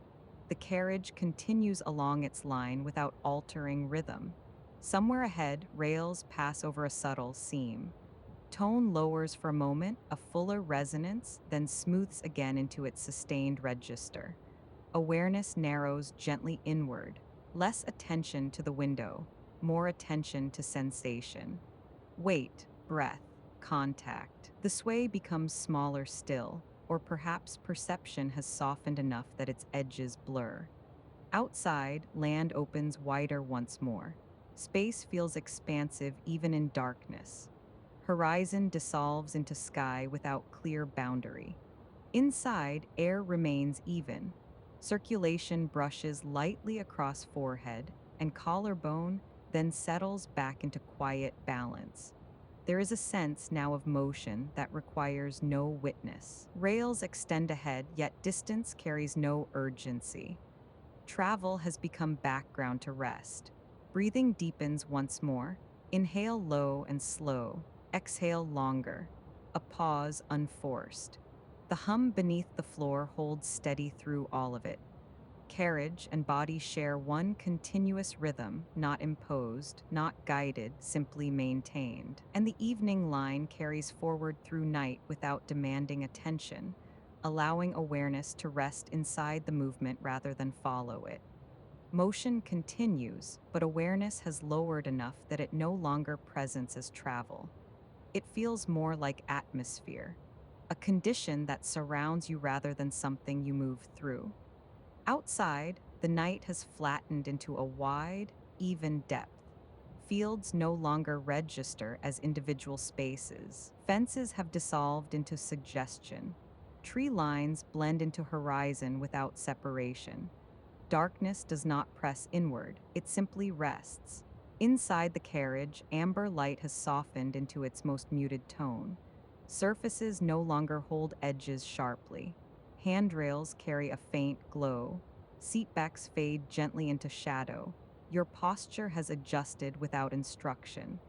S1: The carriage continues along its line without altering rhythm. Somewhere ahead, rails pass over a subtle seam. Tone lowers for a moment, a fuller resonance, then smooths again into its sustained register. Awareness narrows gently inward, less attention to the window, more attention to sensation. Weight, breath, contact. The sway becomes smaller still, or perhaps perception has softened enough that its edges blur. Outside, land opens wider once more. Space feels expansive even in darkness. Horizon dissolves into sky without clear boundary. Inside, air remains even. Circulation brushes lightly across forehead and collarbone, then settles back into quiet balance. There is a sense now of motion that requires no witness. Rails extend ahead, yet distance carries no urgency. Travel has become background to rest. Breathing deepens once more. Inhale low and slow. Exhale longer. A pause unforced. The hum beneath the floor holds steady through all of it. Carriage and body share one continuous rhythm, not imposed, not guided, simply maintained. And the evening line carries forward through night without demanding attention, allowing awareness to rest inside the movement rather than follow it. Motion continues, but awareness has lowered enough that it no longer presents as travel. It feels more like atmosphere, a condition that surrounds you rather than something you move through. Outside, the night has flattened into a wide, even depth. Fields no longer register as individual spaces. Fences have dissolved into suggestion. Tree lines blend into horizon without separation. Darkness does not press inward, it simply rests. Inside the carriage, amber light has softened into its most muted tone. Surfaces no longer hold edges sharply. Handrails carry a faint glow. Seatbacks fade gently into shadow. Your posture has adjusted without instruction.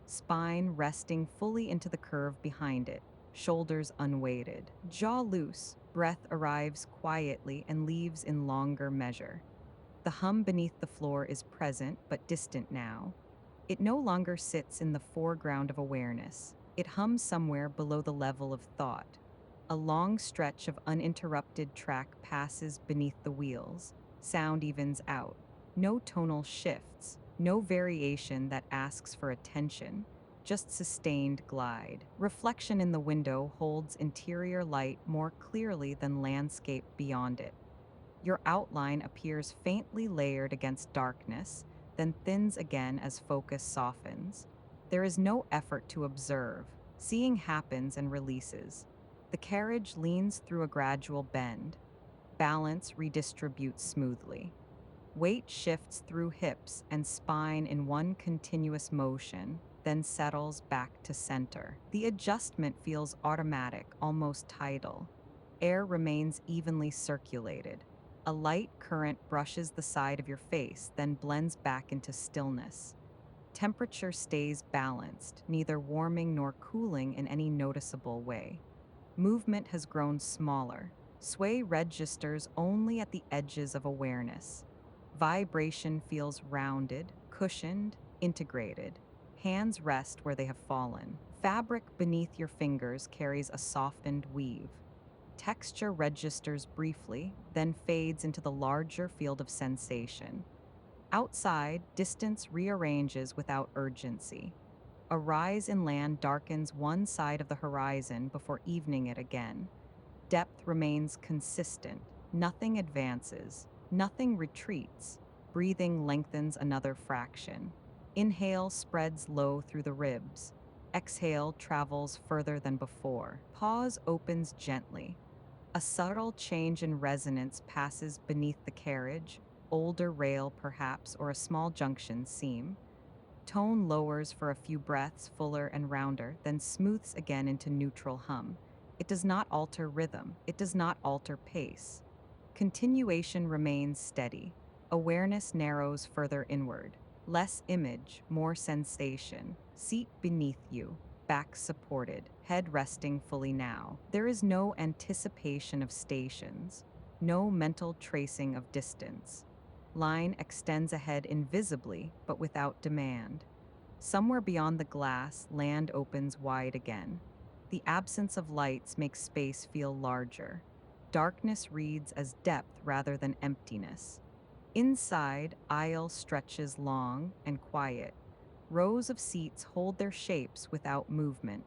S1: Spine resting fully into the curve behind it, shoulders unweighted. Jaw loose, breath arrives quietly and leaves in longer measure. The hum beneath the floor is present but distant now. It no longer sits in the foreground of awareness. It hums somewhere below the level of thought. A long stretch of uninterrupted track passes beneath the wheels. Sound evens out. No tonal shifts, no variation that asks for attention, just sustained glide. Reflection in the window holds interior light more clearly than landscape beyond it. Your outline appears faintly layered against darkness, then thins again as focus softens. There is no effort to observe. Seeing happens and releases. The carriage leans through a gradual bend. Balance redistributes smoothly. Weight shifts through hips and spine in one continuous motion, then settles back to center. The adjustment feels automatic, almost tidal. Air remains evenly circulated. A light current brushes the side of your face, then blends back into stillness. Temperature stays balanced, neither warming nor cooling in any noticeable way. Movement has grown smaller. Sway registers only at the edges of awareness. Vibration feels rounded, cushioned, integrated. Hands rest where they have fallen. Fabric beneath your fingers carries a softened weave. Texture registers briefly, then fades into the larger field of sensation. Outside, distance rearranges without urgency. A rise in land darkens one side of the horizon before evening it again. Depth remains consistent. Nothing advances. Nothing retreats. Breathing lengthens another fraction. Inhale spreads low through the ribs. Exhale travels further than before. Pause opens gently. A subtle change in resonance passes beneath the carriage, older rail perhaps, or a small junction seam. Tone lowers for a few breaths, fuller and rounder, then smooths again into neutral hum. It does not alter rhythm. It does not alter pace. Continuation remains steady. Awareness narrows further inward. Less image, more sensation. Seat beneath you, back supported, head resting fully now. There is no anticipation of stations, no mental tracing of distance. Line extends ahead invisibly, but without demand. Somewhere beyond the glass, land opens wide again. The absence of lights makes space feel larger. Darkness reads as depth rather than emptiness. Inside, aisle stretches long and quiet. Rows of seats hold their shapes without movement.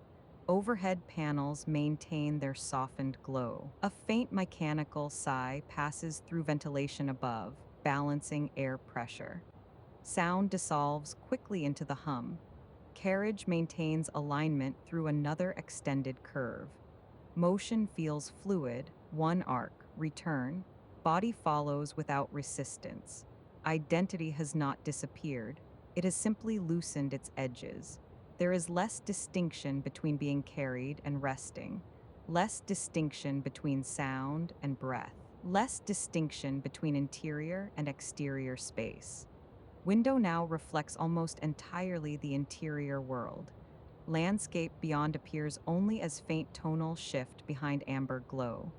S1: Overhead panels maintain their softened glow. A faint mechanical sigh passes through ventilation above, balancing air pressure. Sound dissolves quickly into the hum. Carriage maintains alignment through another extended curve. Motion feels fluid, one arc, return. Body follows without resistance. Identity has not disappeared. It has simply loosened its edges. There is less distinction between being carried and resting. Less distinction between sound and breath. Less distinction between interior and exterior space. Window now reflects almost entirely the interior world. Landscape beyond appears only as faint tonal shift behind amber glow.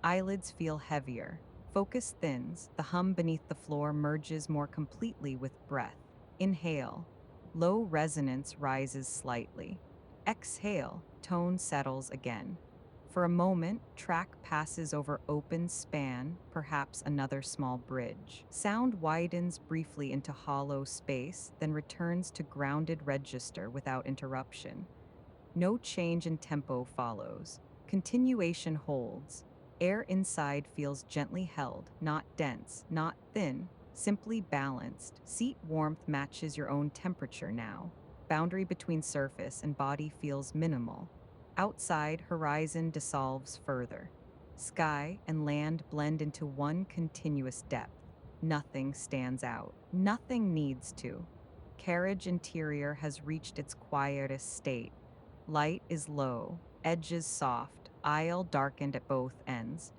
S1: Eyelids feel heavier. Focus thins. The hum beneath the floor merges more completely with breath. Inhale. Low resonance rises slightly. Exhale. Tone settles again. For a moment, track passes over open span, perhaps another small bridge. Sound widens briefly into hollow space, then returns to grounded register without interruption. No change in tempo follows. Continuation holds. Air inside feels gently held, not dense, not thin, simply balanced. Seat warmth matches your own temperature now. Boundary between surface and body feels minimal. Outside, horizon dissolves further. Sky and land blend into one continuous depth. Nothing stands out. Nothing needs to. Carriage interior has reached its quietest state. Light is low, edges soft, aisle darkened at both ends.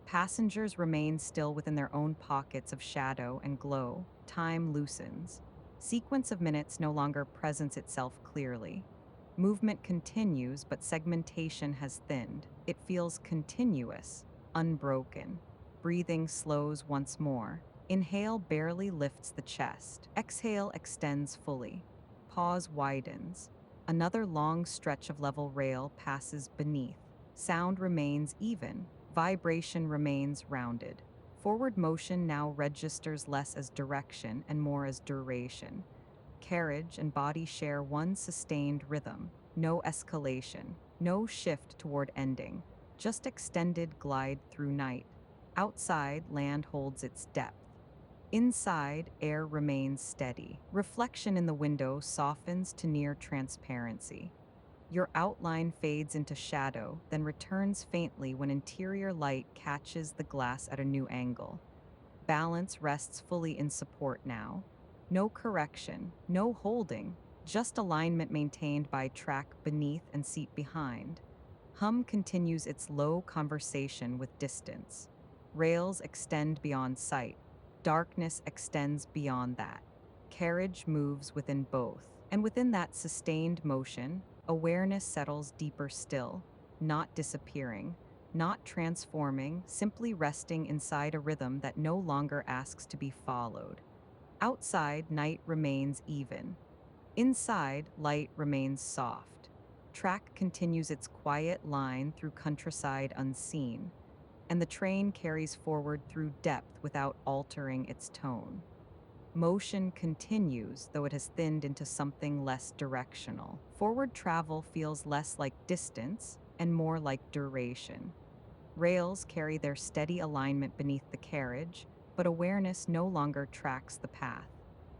S1: Passengers remain still within their own pockets of shadow and glow. Time loosens. Sequence of minutes no longer presents itself clearly. Movement continues, but segmentation has thinned. It feels continuous, unbroken. Breathing slows once more. Inhale barely lifts the chest. Exhale extends fully. Pause widens. Another long stretch of level rail passes beneath. Sound remains even. Vibration remains rounded. Forward motion now registers less as direction and more as duration. Carriage and body share one sustained rhythm. No escalation. No shift toward ending. Just extended glide through night. Outside, land holds its depth. Inside, air remains steady. Reflection in the window softens to near transparency. Your outline fades into shadow, then returns faintly when interior light catches the glass at a new angle. Balance rests fully in support now. No correction, no holding, just alignment maintained by track beneath and seat behind. Hum continues its low conversation with distance. Rails extend beyond sight. Darkness extends beyond that. Carriage moves within both. And within that sustained motion, awareness settles deeper still, not disappearing, not transforming, simply resting inside a rhythm that no longer asks to be followed. Outside, night remains even. Inside, light remains soft. Track continues its quiet line through countryside unseen, and the train carries forward through depth without altering its tone. Motion continues, though it has thinned into something less directional. Forward travel feels less like distance and more like duration. Rails carry their steady alignment beneath the carriage, but awareness no longer tracks the path.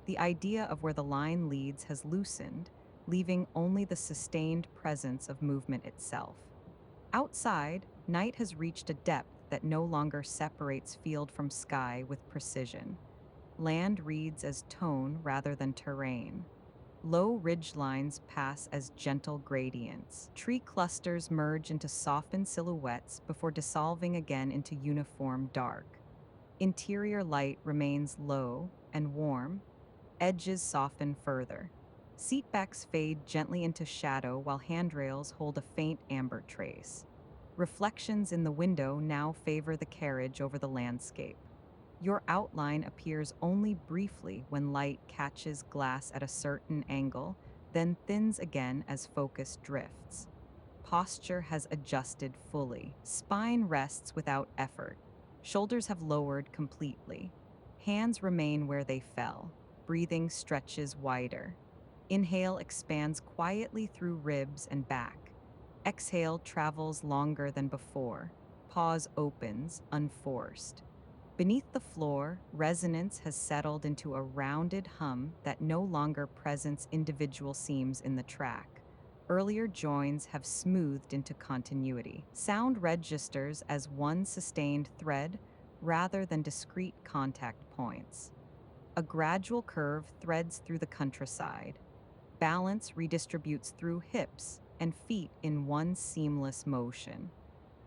S1: The idea of where the line leads has loosened, leaving only the sustained presence of movement itself. Outside, night has reached a depth that no longer separates field from sky with precision. Land reads as tone rather than terrain. Low ridge lines pass as gentle gradients. Tree clusters merge into softened silhouettes before dissolving again into uniform dark. Interior light remains low and warm. Edges soften further. Seatbacks fade gently into shadow while handrails hold a faint amber trace. Reflections in the window now favor the carriage over the landscape. Your outline appears only briefly when light catches glass at a certain angle, then thins again as focus drifts. Posture has adjusted fully. Spine rests without effort. Shoulders have lowered completely. Hands remain where they fell. Breathing stretches wider. Inhale expands quietly through ribs and back. Exhale travels longer than before. Pause opens, unforced. Beneath the floor, resonance has settled into a rounded hum that no longer presents individual seams in the track. Earlier joins have smoothed into continuity. Sound registers as one sustained thread rather than discrete contact points. A gradual curve threads through the countryside. Balance redistributes through hips and feet in one seamless motion.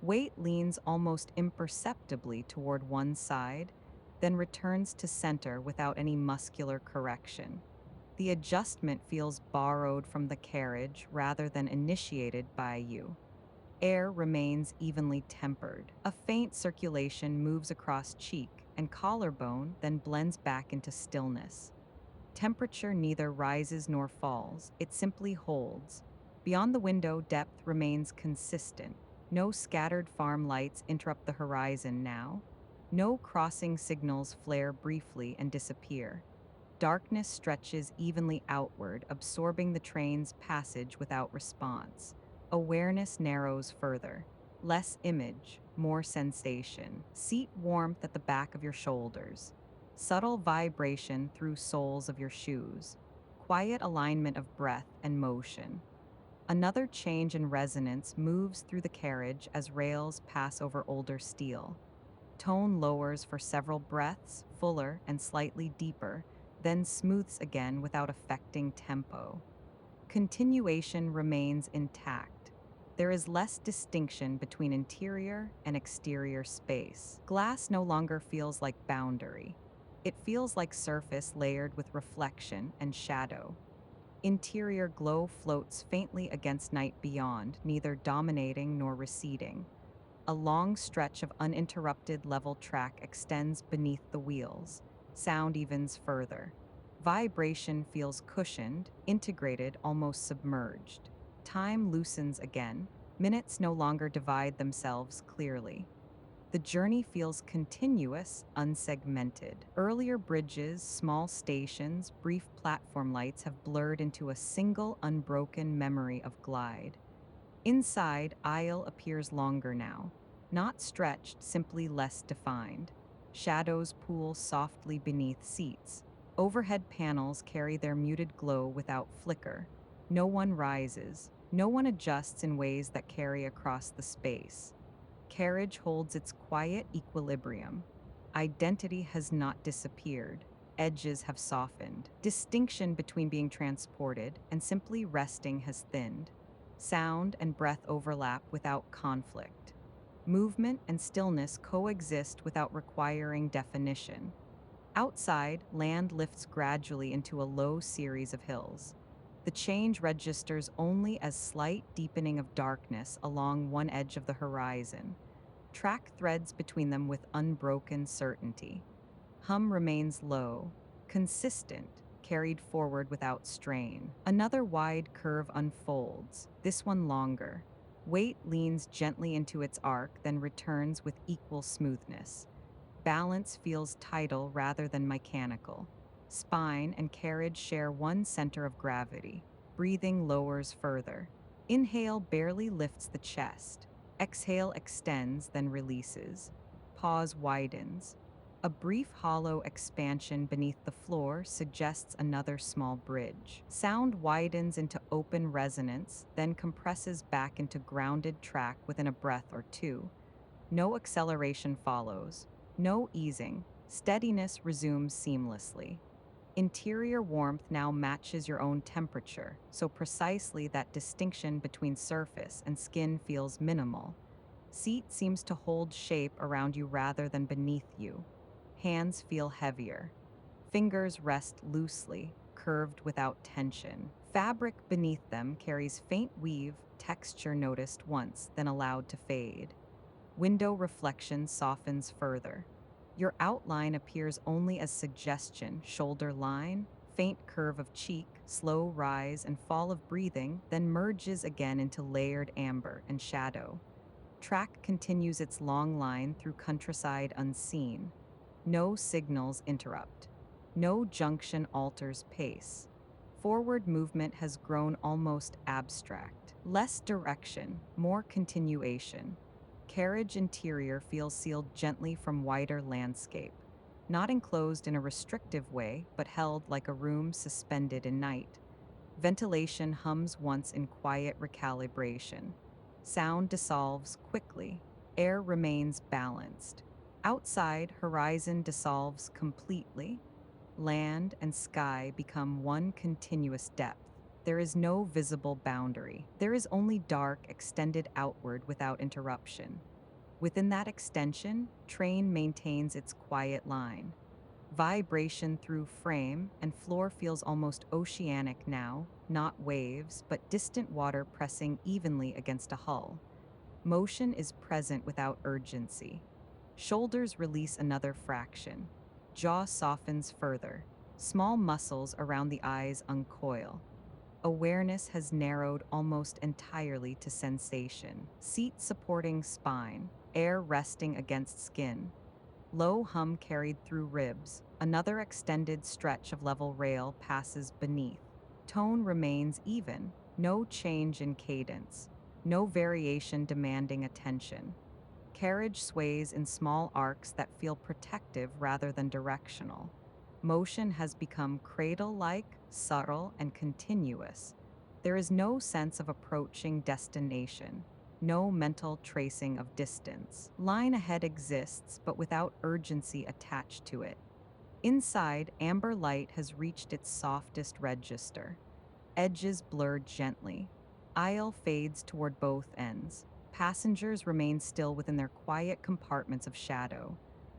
S1: Weight leans almost imperceptibly toward one side, then returns to center without any muscular correction. The adjustment feels borrowed from the carriage rather than initiated by you. Air remains evenly tempered. A faint circulation moves across cheek and collarbone, then blends back into stillness. Temperature neither rises nor falls, it simply holds. Beyond the window, depth remains consistent. No scattered farm lights interrupt the horizon now. No crossing signals flare briefly and disappear. Darkness stretches evenly outward, absorbing the train's passage without response. Awareness narrows further. Less image, more sensation. Seat warmth at the back of your shoulders. Subtle vibration through soles of your shoes. Quiet alignment of breath and motion. Another change in resonance moves through the carriage as rails pass over older steel. Tone lowers for several breaths, fuller and slightly deeper, then smooths again without affecting tempo. Continuation remains intact. There is less distinction between interior and exterior space. Glass no longer feels like boundary. It feels like surface layered with reflection and shadow. Interior glow floats faintly against night beyond, neither dominating nor receding. A long stretch of uninterrupted level track extends beneath the wheels. Sound evens further. Vibration feels cushioned, integrated, almost submerged. Time loosens again. Minutes no longer divide themselves clearly. The journey feels continuous, unsegmented. Earlier bridges, small stations, brief platform lights have blurred into a single, unbroken memory of glide. Inside, aisle appears longer now. Not stretched, simply less defined. Shadows pool softly beneath seats. Overhead panels carry their muted glow without flicker. No one rises. No one adjusts in ways that carry across the space. Carriage holds its quiet equilibrium. Identity has not disappeared. Edges have softened. Distinction between being transported and simply resting has thinned. Sound and breath overlap without conflict. Movement and stillness coexist without requiring definition. Outside, land lifts gradually into a low series of hills. The change registers only as slight deepening of darkness along one edge of the horizon. Track threads between them with unbroken certainty. Hum remains low, consistent, carried forward without strain. Another wide curve unfolds, this one longer. Weight leans gently into its arc, then returns with equal smoothness. Balance feels tidal rather than mechanical. Spine and carriage share one center of gravity. Breathing lowers further. Inhale barely lifts the chest. Exhale extends, then releases. Pause widens. A brief hollow expansion beneath the floor suggests another small bridge. Sound widens into open resonance, then compresses back into grounded track within a breath or two. No acceleration follows, no easing. Steadiness resumes seamlessly. Interior warmth now matches your own temperature, so precisely that distinction between surface and skin feels minimal. Seat seems to hold shape around you rather than beneath you. Hands feel heavier. Fingers rest loosely, curved without tension. Fabric beneath them carries faint weave, texture noticed once, then allowed to fade. Window reflection softens further. Your outline appears only as suggestion, shoulder line, faint curve of cheek, slow rise and fall of breathing, then merges again into layered amber and shadow. Track continues its long line through countryside unseen. No signals interrupt. No junction alters pace. Forward movement has grown almost abstract. Less direction, more continuation. Carriage interior feels sealed gently from wider landscape. Not enclosed in a restrictive way, but held like a room suspended in night. Ventilation hums once in quiet recalibration. Sound dissolves quickly. Air remains balanced. Outside, horizon dissolves completely. Land and sky become one continuous depth. There is no visible boundary. There is only dark extended outward without interruption. Within that extension, train maintains its quiet line. Vibration through frame and floor feels almost oceanic now, not waves, but distant water pressing evenly against a hull. Motion is present without urgency. Shoulders release another fraction. Jaw softens further. Small muscles around the eyes uncoil. Awareness has narrowed almost entirely to sensation. Seat supporting spine, air resting against skin. Low hum carried through ribs. Another extended stretch of level rail passes beneath. Tone remains even, no change in cadence, no variation demanding attention. Carriage sways in small arcs that feel protective rather than directional. Motion has become cradle-like, subtle, and continuous. There is no sense of approaching destination, no mental tracing of distance. Line ahead exists, but without urgency attached to it. Inside, amber light has reached its softest register. Edges blurred gently. Aisle fades toward both ends. Passengers remain still within their quiet compartments of shadow.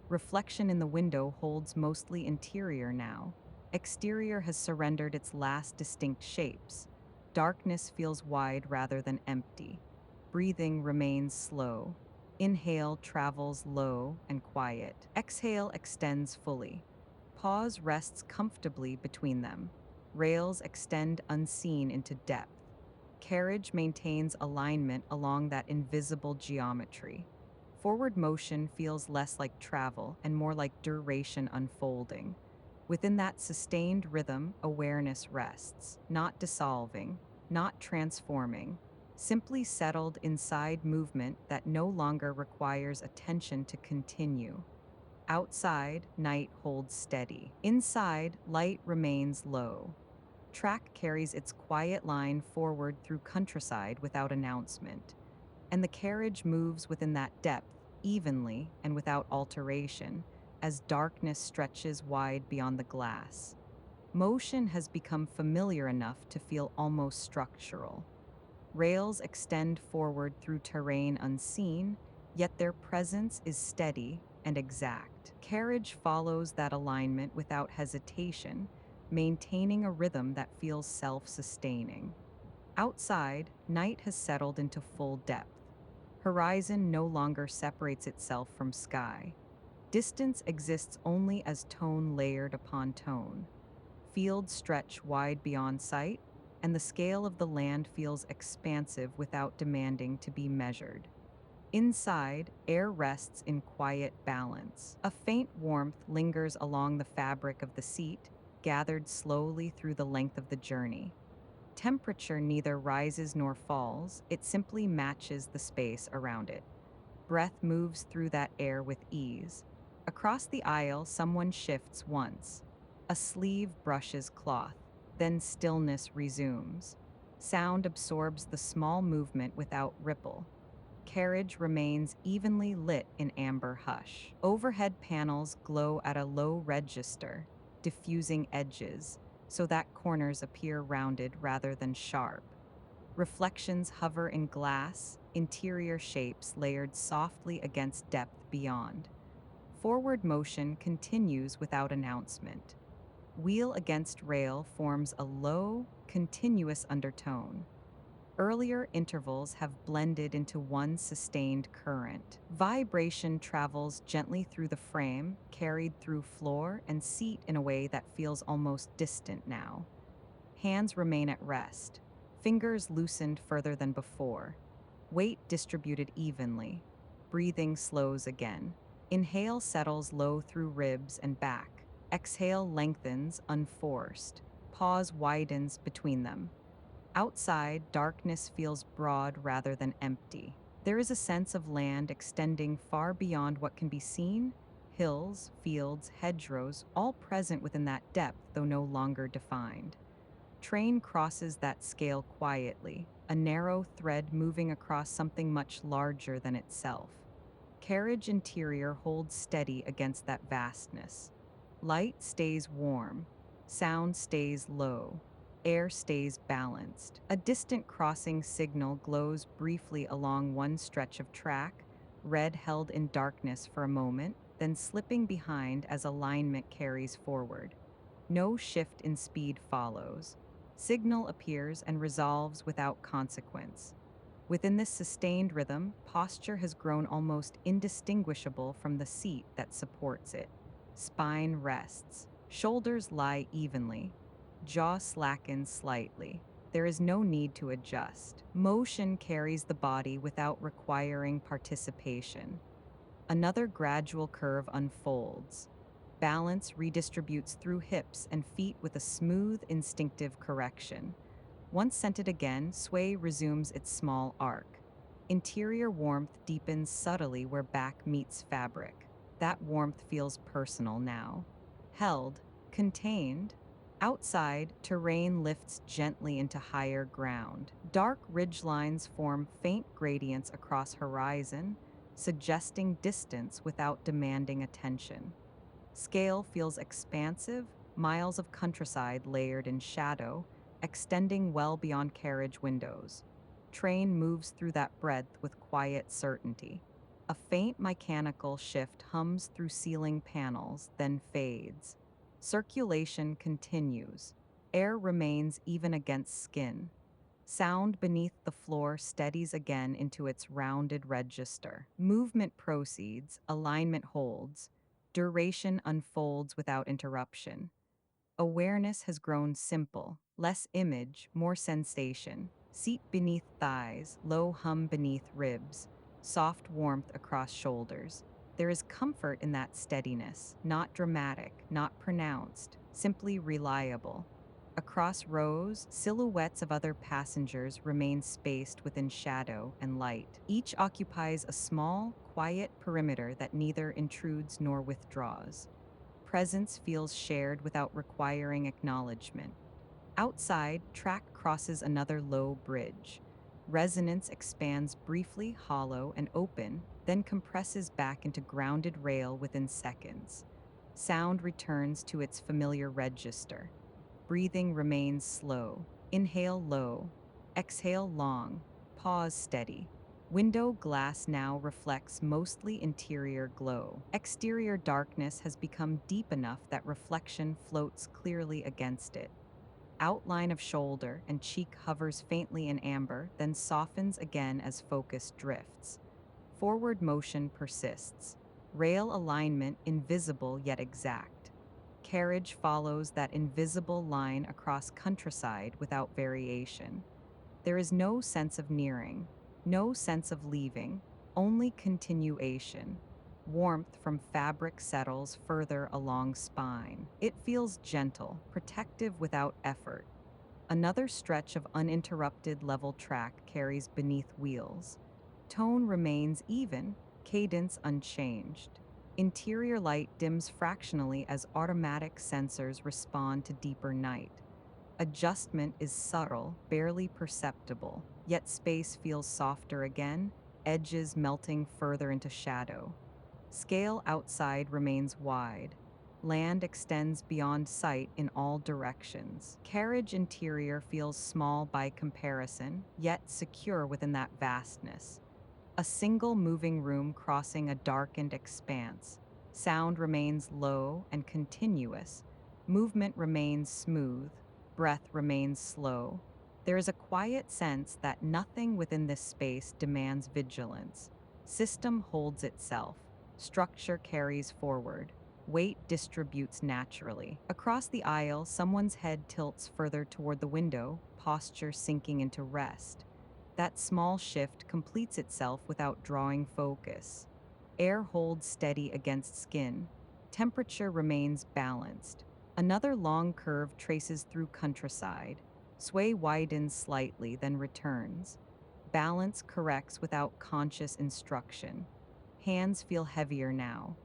S1: Reflection in the window holds mostly interior now. Exterior has surrendered its last distinct shapes. Darkness feels wide rather than empty. Breathing remains slow. Inhale travels low and quiet. Exhale extends fully. Pause rests comfortably between them. Rails extend unseen into depth. Carriage maintains alignment along that invisible geometry. Forward motion feels less like travel and more like duration unfolding. Within that sustained rhythm, awareness rests, not dissolving, not transforming, simply settled inside movement that no longer requires attention to continue. Outside, night holds steady. Inside, light remains low. Track carries its quiet line forward through countryside without announcement, and the carriage moves within that depth, evenly and without alteration, as darkness stretches wide beyond the glass. Motion has become familiar enough to feel almost structural. Rails extend forward through terrain unseen, yet their presence is steady and exact. Carriage follows that alignment without hesitation, maintaining a rhythm that feels self-sustaining. Outside, night has settled into full depth. Horizon no longer separates itself from sky. Distance exists only as tone layered upon tone. Fields stretch wide beyond sight, and the scale of the land feels expansive without demanding to be measured. Inside, air rests in quiet balance. A faint warmth lingers along the fabric of the seat, gathered slowly through the length of the journey. Temperature neither rises nor falls, it simply matches the space around it. Breath moves through that air with ease. Across the aisle, someone shifts once. A sleeve brushes cloth, then stillness resumes. Sound absorbs the small movement without ripple. Carriage remains evenly lit in amber hush. Overhead panels glow at a low register, diffusing edges, so that corners appear rounded rather than sharp. Reflections hover in glass, interior shapes layered softly against depth beyond. Forward motion continues without announcement. Wheel against rail forms a low, continuous undertone. Earlier intervals have blended into one sustained current. Vibration travels gently through the frame, carried through floor and seat in a way that feels almost distant now. Hands remain at rest, fingers loosened further than before, weight distributed evenly. Breathing slows again. Inhale settles low through ribs and back. Exhale lengthens, unforced. Pause widens between them. Outside, darkness feels broad rather than empty. There is a sense of land extending far beyond what can be seen, hills, fields, hedgerows, all present within that depth, though no longer defined. Train crosses that scale quietly, a narrow thread moving across something much larger than itself. Carriage interior holds steady against that vastness. Light stays warm, sound stays low, air stays balanced. A distant crossing signal glows briefly along one stretch of track, red held in darkness for a moment, then slipping behind as alignment carries forward. No shift in speed follows. Signal appears and resolves without consequence. Within this sustained rhythm, posture has grown almost indistinguishable from the seat that supports it. Spine rests, shoulders lie evenly, jaw slackens slightly. There is no need to adjust. Motion carries the body without requiring participation. Another gradual curve unfolds. Balance redistributes through hips and feet with a smooth, instinctive correction. Once centered again, sway resumes its small arc. Interior warmth deepens subtly where back meets fabric. That warmth feels personal now. Held, contained, Outside, terrain lifts gently into higher ground. Dark ridgelines form faint gradients across horizon, suggesting distance without demanding attention. Scale feels expansive, miles of countryside layered in shadow, extending well beyond carriage windows. Train moves through that breadth with quiet certainty. A faint mechanical shift hums through ceiling panels, then fades. Circulation continues. Air remains even against skin. Sound beneath the floor steadies again into its rounded register. Movement proceeds, alignment holds, duration unfolds without interruption. Awareness has grown simple, less image, more sensation. Seat beneath thighs, low hum beneath ribs, soft warmth across shoulders. There is comfort in that steadiness, not dramatic, not pronounced, simply reliable. Across rows, silhouettes of other passengers remain spaced within shadow and light. Each occupies a small, quiet perimeter that neither intrudes nor withdraws. Presence feels shared without requiring acknowledgement. Outside, track crosses another low bridge. Resonance expands briefly hollow and open, then compresses back into grounded rail within seconds. Sound returns to its familiar register. Breathing remains slow. Inhale low. Exhale long. Pause steady. Window glass now reflects mostly interior glow. Exterior darkness has become deep enough that reflection floats clearly against it. Outline of shoulder and cheek hovers faintly in amber, then softens again as focus drifts. Forward motion persists. Rail alignment invisible yet exact. Carriage follows that invisible line across countryside without variation. There is no sense of nearing, no sense of leaving, only continuation. Warmth from fabric settles further along spine. It feels gentle, protective without effort. Another stretch of uninterrupted level track carries beneath wheels. Tone remains even, cadence unchanged. Interior light dims fractionally as automatic sensors respond to deeper night. Adjustment is subtle, barely perceptible, yet space feels softer again, edges melting further into shadow. Scale outside remains wide. Land extends beyond sight in all directions. Carriage interior feels small by comparison, yet secure within that vastness. A single moving room crossing a darkened expanse. Sound remains low and continuous. Movement remains smooth. Breath remains slow. There is a quiet sense that nothing within this space demands vigilance. System holds itself. Structure carries forward. Weight distributes naturally. Across the aisle, someone's head tilts further toward the window, posture sinking into rest. That small shift completes itself without drawing focus. Air holds steady against skin. Temperature remains balanced. Another long curve traces through countryside. Sway widens slightly, then returns. Balance corrects without conscious instruction. Hands feel heavier now.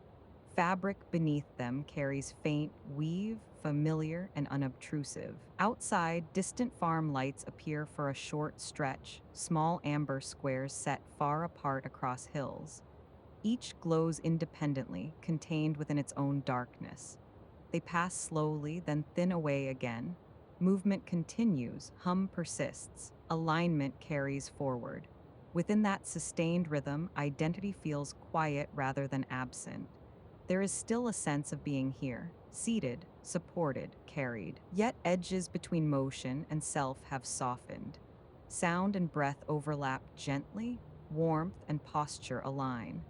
S1: Fabric beneath them carries faint weave, familiar and unobtrusive. Outside, distant farm lights appear for a short stretch, small amber squares set far apart across hills. Each glows independently, contained within its own darkness. They pass slowly, then thin away again. Movement continues, hum persists, alignment carries forward. Within that sustained rhythm, identity feels quiet rather than absent. There is still a sense of being here, seated, supported, carried. Yet edges between motion and self have softened. Sound and breath overlap gently, warmth and posture align.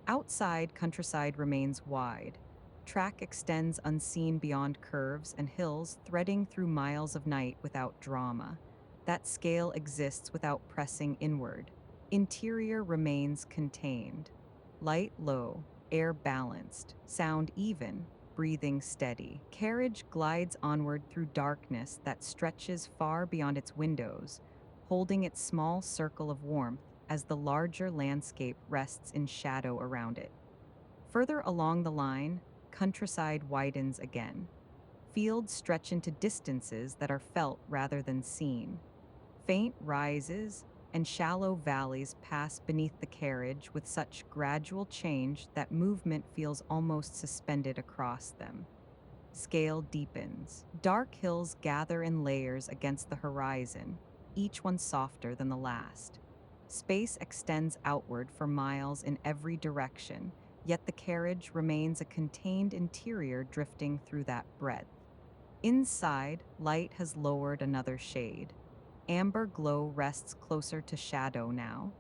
S1: Outside, countryside remains wide. Track extends unseen beyond curves and hills, threading through miles of night without drama. That scale exists without pressing inward. Interior remains contained. Light low, air balanced, sound even, breathing steady. Carriage glides onward through darkness that stretches far beyond its windows, holding its small circle of warmth as the larger landscape rests in shadow around it. Further along the line, countryside widens again. Fields stretch into distances that are felt rather than seen. Faint rises and shallow valleys pass beneath the carriage with such gradual change that movement feels almost suspended across them. Scale deepens. Dark hills gather in layers against the horizon, each one softer than the last. Space extends outward for miles in every direction, yet the carriage remains a contained interior drifting through that breadth. Inside, light has lowered another shade. Amber glow rests closer to shadow now.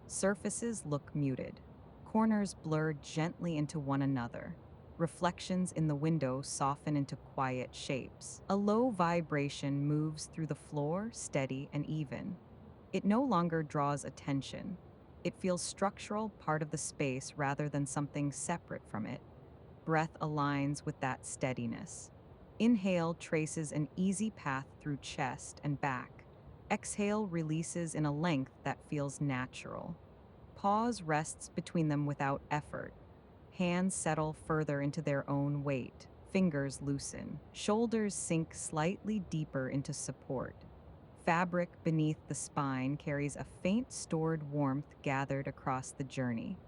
S1: Surfaces look muted. Corners blur gently into one another. Reflections in the window soften into quiet shapes. A low vibration moves through the floor, steady and even. It no longer draws attention. It feels structural, part of the space rather than something separate from it. Breath aligns with that steadiness. Inhale traces an easy path through chest and back. Exhale releases in a length that feels natural. Pause rests between them without effort. Hands settle further into their own weight. Fingers loosen. Shoulders sink slightly deeper into support. Fabric beneath the spine carries a faint stored warmth gathered across the journey.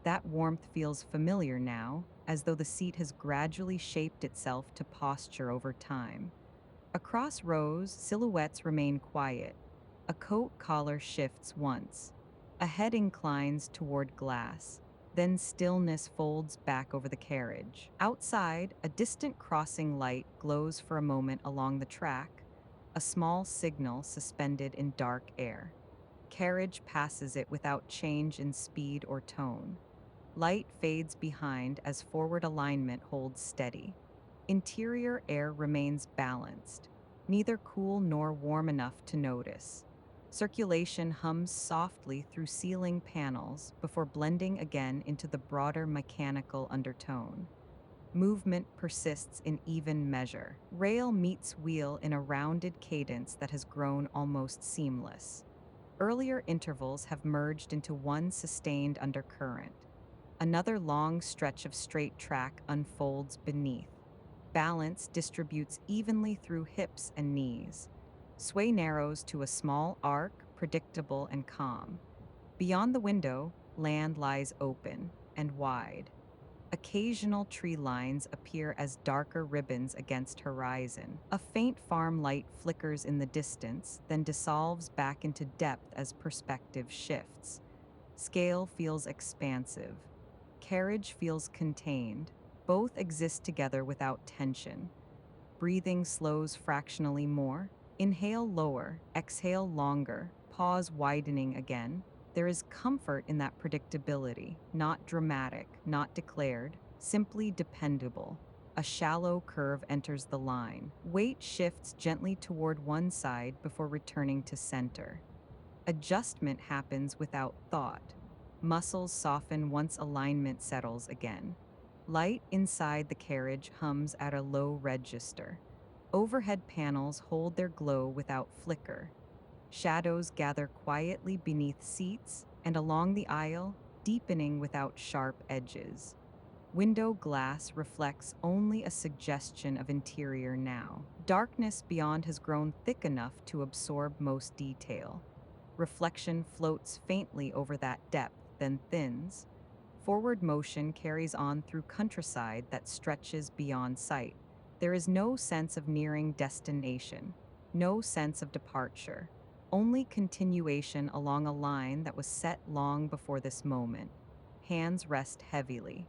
S1: That warmth feels familiar now, as though the seat has gradually shaped itself to posture over time. Across rows, silhouettes remain quiet. A coat collar shifts once. A head inclines toward glass. Then stillness folds back over the carriage. Outside, a distant crossing light glows for a moment along the track, a small signal suspended in dark air. Carriage passes it without change in speed or tone. Light fades behind as forward alignment holds steady. Interior air remains balanced, neither cool nor warm enough to notice. Circulation hums softly through ceiling panels before blending again into the broader mechanical undertone. Movement persists in even measure. Rail meets wheel in a rounded cadence that has grown almost seamless. Earlier intervals have merged into one sustained undercurrent. Another long stretch of straight track unfolds beneath. Balance distributes evenly through hips and knees. Sway narrows to a small arc, predictable and calm. Beyond the window, land lies open and wide. Occasional tree lines appear as darker ribbons against horizon. A faint farm light flickers in the distance, then dissolves back into depth as perspective shifts. Scale feels expansive. Carriage feels contained. Both exist together without tension. Breathing slows fractionally more. Inhale lower, exhale longer, pause widening again. There is comfort in that predictability, not dramatic, not declared, simply dependable. A shallow curve enters the line. Weight shifts gently toward one side before returning to center. Adjustment happens without thought. Muscles soften once alignment settles again. Light inside the carriage hums at a low register. Overhead panels hold their glow without flicker. Shadows gather quietly beneath seats and along the aisle, deepening without sharp edges. Window glass reflects only a suggestion of interior now. Darkness beyond has grown thick enough to absorb most detail. Reflection floats faintly over that depth, then thins. Forward motion carries on through countryside that stretches beyond sight. There is no sense of nearing destination, no sense of departure, only continuation along a line that was set long before this moment. Hands rest heavily.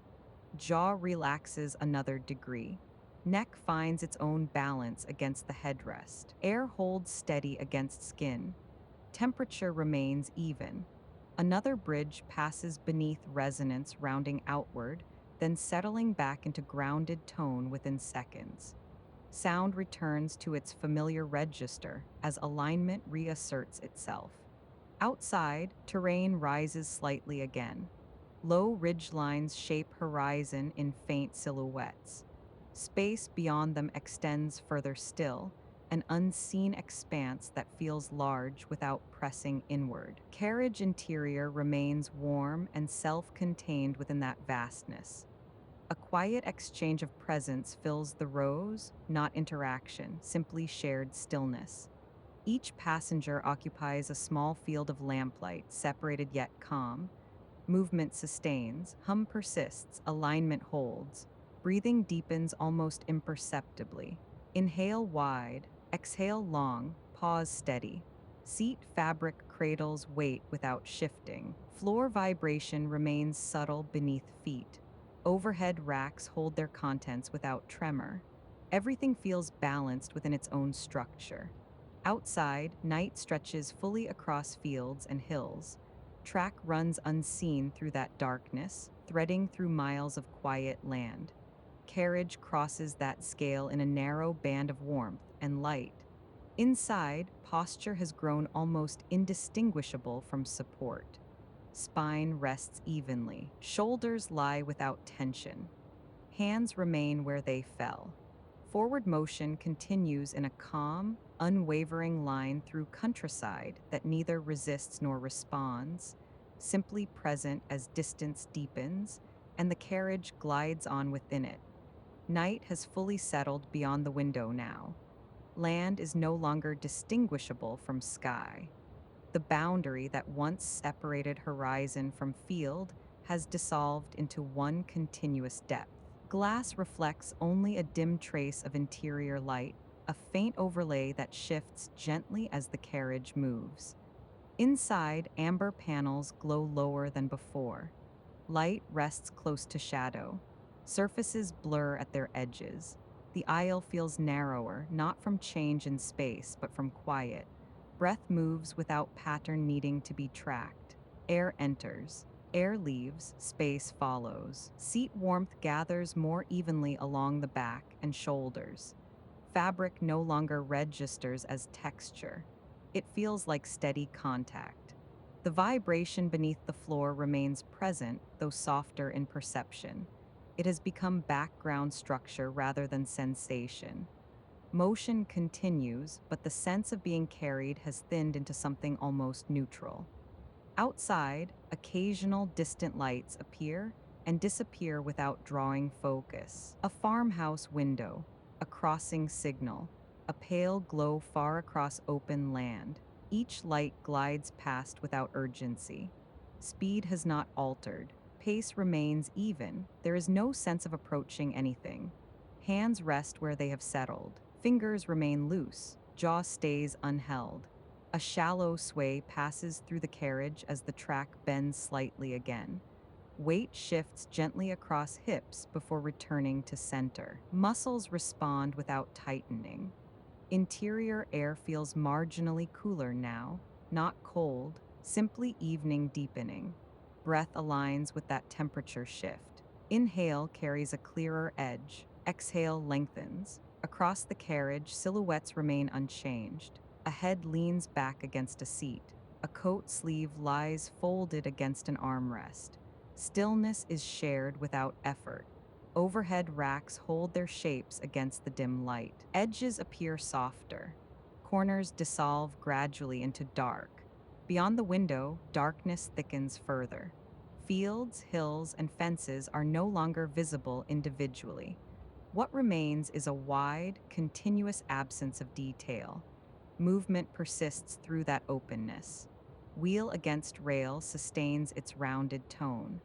S1: Jaw relaxes another degree. Neck finds its own balance against the headrest. Air holds steady against skin. Temperature remains even. Another bridge passes beneath resonance, rounding outward, then settling back into grounded tone within seconds. Sound returns to its familiar register as alignment reasserts itself. Outside, terrain rises slightly again. Low ridge lines shape horizon in faint silhouettes. Space beyond them extends further still, an unseen expanse that feels large without pressing inward. Carriage interior remains warm and self-contained within that vastness. A quiet exchange of presence fills the rows, not interaction, simply shared stillness. Each passenger occupies a small field of lamplight, separated yet calm. Movement sustains, hum persists, alignment holds. Breathing deepens almost imperceptibly. Inhale wide, exhale long, pause steady. Seat fabric cradles weight without shifting. Floor vibration remains subtle beneath feet. Overhead racks hold their contents without tremor. Everything feels balanced within its own structure. Outside, night stretches fully across fields and hills. Track runs unseen through that darkness, threading through miles of quiet land. Carriage crosses that scale in a narrow band of warmth and light. Inside, posture has grown almost indistinguishable from support. Spine rests evenly, shoulders lie without tension. Hands remain where they fell. Forward motion continues in a calm, unwavering line through countryside that neither resists nor responds, simply present as distance deepens and the carriage glides on within it. Night has fully settled beyond the window now. Land is no longer distinguishable from sky. The boundary that once separated horizon from field has dissolved into one continuous depth. Glass reflects only a dim trace of interior light, a faint overlay that shifts gently as the carriage moves. Inside, amber panels glow lower than before. Light rests close to shadow. Surfaces blur at their edges. The aisle feels narrower, not from change in space, but from quiet. Breath moves without pattern needing to be tracked. Air enters. Air leaves, space follows. Seat warmth gathers more evenly along the back and shoulders. Fabric no longer registers as texture. It feels like steady contact. The vibration beneath the floor remains present, though softer in perception. It has become background structure rather than sensation. Motion continues, but the sense of being carried has thinned into something almost neutral. Outside, occasional distant lights appear and disappear without drawing focus. A farmhouse window, a crossing signal, a pale glow far across open land. Each light glides past without urgency. Speed has not altered. Pace remains even. There is no sense of approaching anything. Hands rest where they have settled. Fingers remain loose. Jaw stays unheld. A shallow sway passes through the carriage as the track bends slightly again. Weight shifts gently across hips before returning to center. Muscles respond without tightening. Interior air feels marginally cooler now, not cold, simply evening deepening. Breath aligns with that temperature shift. Inhale carries a clearer edge. Exhale lengthens. Across the carriage, silhouettes remain unchanged. A head leans back against a seat. A coat sleeve lies folded against an armrest. Stillness is shared without effort. Overhead racks hold their shapes against the dim light. Edges appear softer. Corners dissolve gradually into dark. Beyond the window, darkness thickens further. Fields, hills, and fences are no longer visible individually. What remains is a wide, continuous absence of detail. Movement persists through that openness. Wheel against rail sustains its rounded tone.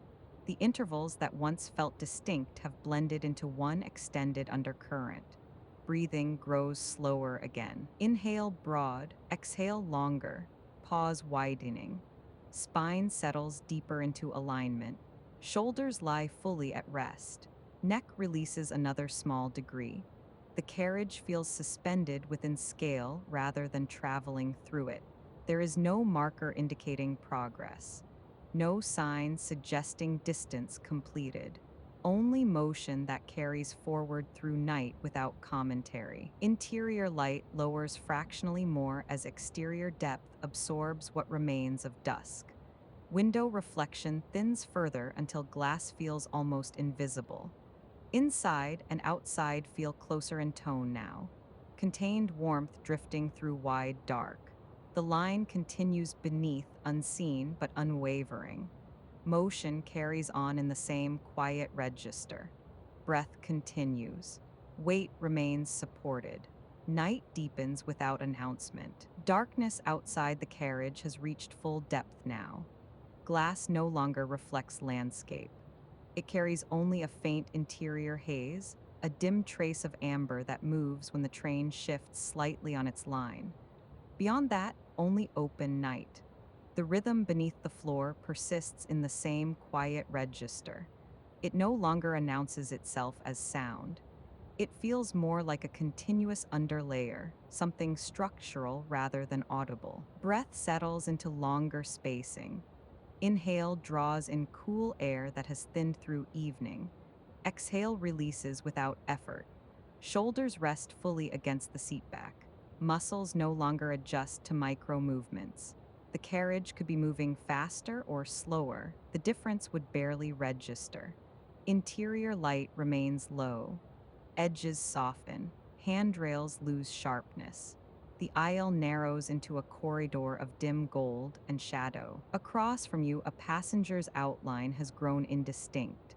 S1: The intervals that once felt distinct have blended into one extended undercurrent. Breathing grows slower again. Inhale broad, exhale longer, pause widening. Spine settles deeper into alignment. Shoulders lie fully at rest. Neck releases another small degree. The carriage feels suspended within scale rather than traveling through it. There is no marker indicating progress, no sign suggesting distance completed, only motion that carries forward through night without commentary. Interior light lowers fractionally more as exterior depth absorbs what remains of dusk. Window reflection thins further until glass feels almost invisible. Inside and outside feel closer in tone now, contained warmth drifting through wide dark. The line continues beneath, unseen but unwavering. Motion carries on in the same quiet register. breath continues. Weight remains supported. Night deepens without announcement. Darkness outside the carriage has reached full depth now. Glass no longer reflects landscape. It carries only a faint interior haze, a dim trace of amber that moves when the train shifts slightly on its line. Beyond that, only open night. The rhythm beneath the floor persists in the same quiet register. It no longer announces itself as sound. It feels more like a continuous underlayer, something structural rather than audible. Breath settles into longer spacing. Inhale draws in cool air that has thinned through evening. Exhale releases without effort. Shoulders rest fully against the seat back. Muscles no longer adjust to micro movements. The carriage could be moving faster or slower. The difference would barely register. Interior light remains low. Edges soften. Handrails lose sharpness. The aisle narrows into a corridor of dim gold and shadow. Across from you, a passenger's outline has grown indistinct.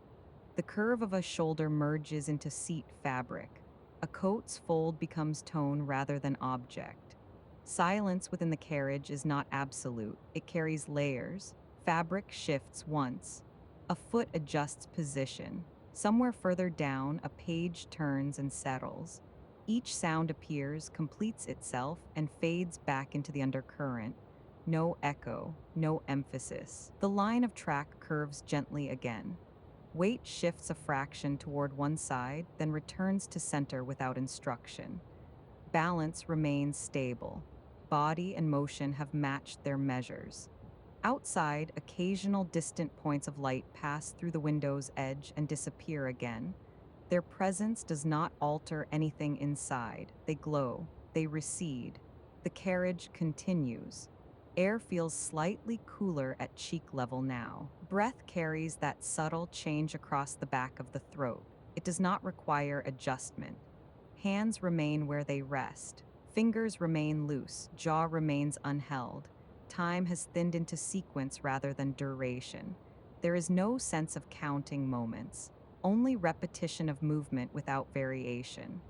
S1: The curve of a shoulder merges into seat fabric. A coat's fold becomes tone rather than object. Silence within the carriage is not absolute. It carries layers. Fabric shifts once. A foot adjusts position. Somewhere further down, a page turns and settles. Each sound appears, completes itself, and fades back into the undercurrent. No echo, no emphasis. The line of track curves gently again. Weight shifts a fraction toward one side, then returns to center without instruction. Balance remains stable. Body and motion have matched their measures. Outside, occasional distant points of light pass through the window's edge and disappear again. Their presence does not alter anything inside. They glow, they recede. The carriage continues. Air feels slightly cooler at cheek level now. Breath carries that subtle change across the back of the throat. It does not require adjustment. Hands remain where they rest. Fingers remain loose. Jaw remains unheld. Time has thinned into sequence rather than duration. There is no sense of counting moments, only repetition of movement without variation.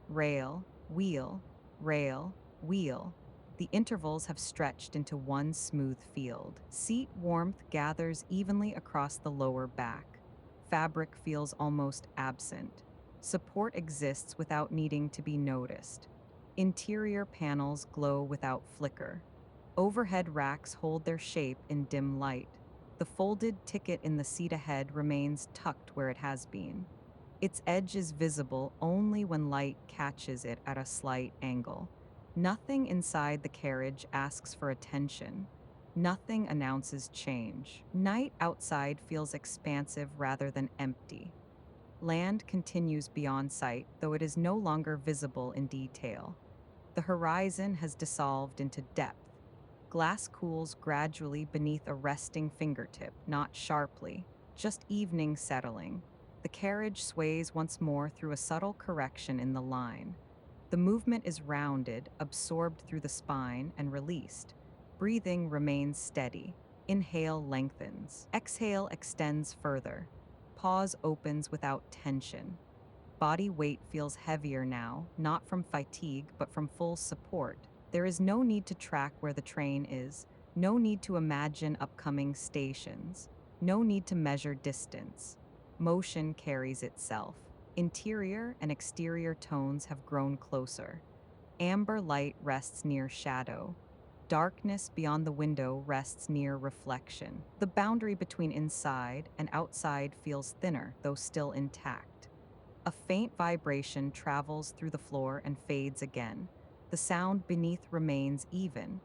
S1: Rail, wheel, rail, wheel. The intervals have stretched into one smooth field. Seat warmth gathers evenly across the lower back. Fabric feels almost absent. Support exists without needing to be noticed. Interior panels glow without flicker. Overhead racks hold their shape in dim light. The folded ticket in the seat ahead remains tucked where it has been. Its edge is visible only when light catches it at a slight angle. Nothing inside the carriage asks for attention. Nothing announces change. Night outside feels expansive rather than empty. Land continues beyond sight, though it is no longer visible in detail. The horizon has dissolved into depth. Glass cools gradually beneath a resting fingertip, not sharply, just evening settling. The carriage sways once more through a subtle correction in the line. The movement is rounded, absorbed through the spine, and released. Breathing remains steady. Inhale lengthens. Exhale extends further. Pause opens without tension. Body weight feels heavier now, not from fatigue, but from full support. There is no need to track where the train is, no need to imagine upcoming stations, no need to measure distance. Motion carries itself. Interior and exterior tones have grown closer. Amber light rests near shadow. Darkness beyond the window rests near reflection. The boundary between inside and outside feels thinner, though still intact. A faint vibration travels through the floor and fades again. The sound beneath remains even.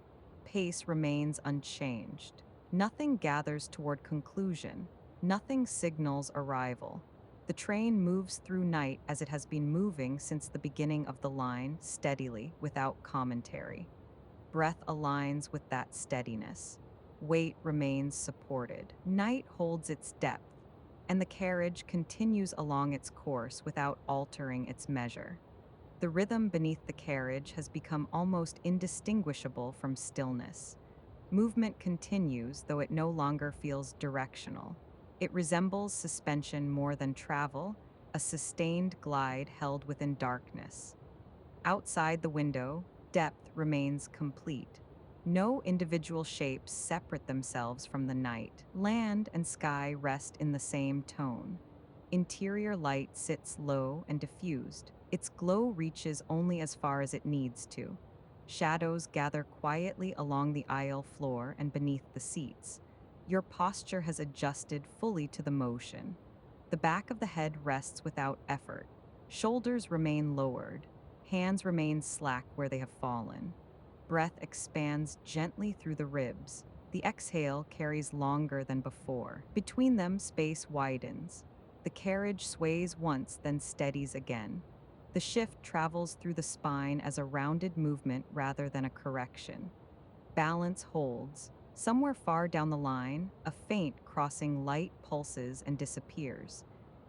S1: Pace remains unchanged. Nothing gathers toward conclusion. Nothing signals arrival. The train moves through night as it has been moving since the beginning of the line, steadily, without commentary. Breath aligns with that steadiness. Weight remains supported. Night holds its depth, and the carriage continues along its course without altering its measure. The rhythm beneath the carriage has become almost indistinguishable from stillness. Movement continues, though it no longer feels directional. It resembles suspension more than travel, a sustained glide held within darkness. Outside the window, depth remains complete. No individual shapes separate themselves from the night. Land and sky rest in the same tone. Interior light sits low and diffused. Its glow reaches only as far as it needs to. Shadows gather quietly along the aisle floor and beneath the seats. Your posture has adjusted fully to the motion. The back of the head rests without effort. Shoulders remain lowered. Hands remain slack where they have fallen. Breath expands gently through the ribs. The exhale carries longer than before. Between them, space widens. The carriage sways once, then steadies again. The shift travels through the spine as a rounded movement rather than a correction. Balance holds. Somewhere far down the line, a faint crossing light pulses and disappears.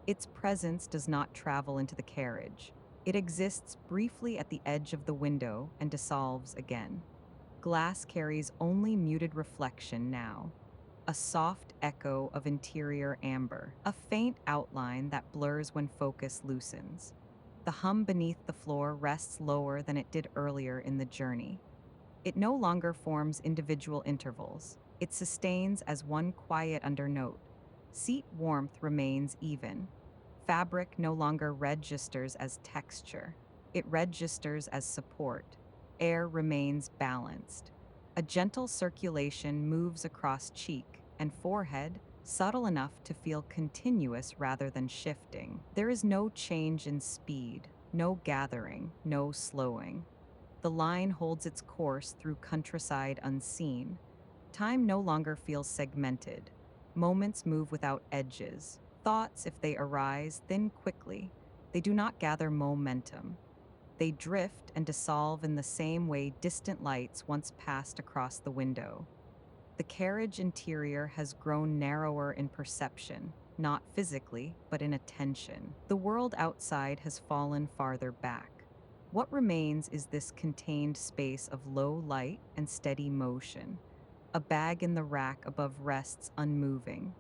S1: Its presence does not travel into the carriage. It exists briefly at the edge of the window and dissolves again. Glass carries only muted reflection now. A soft echo of interior amber, a faint outline that blurs when focus loosens. The hum beneath the floor rests lower than it did earlier in the journey. It no longer forms individual intervals. It sustains as one quiet undernote. Seat warmth remains even. Fabric no longer registers as texture. It registers as support. Air remains balanced. A gentle circulation moves across cheek and forehead, subtle enough to feel continuous rather than shifting. There is no change in speed, no gathering, no slowing. The line holds its course through countryside unseen. Time no longer feels segmented. Moments move without edges. Thoughts, if they arise, thin quickly. They do not gather momentum. They drift and dissolve in the same way distant lights once passed across the window. The carriage interior has grown narrower in perception, not physically, but in attention. The world outside has fallen farther back. What remains is this contained space of low light and steady motion. A bag in the rack above rests unmoving.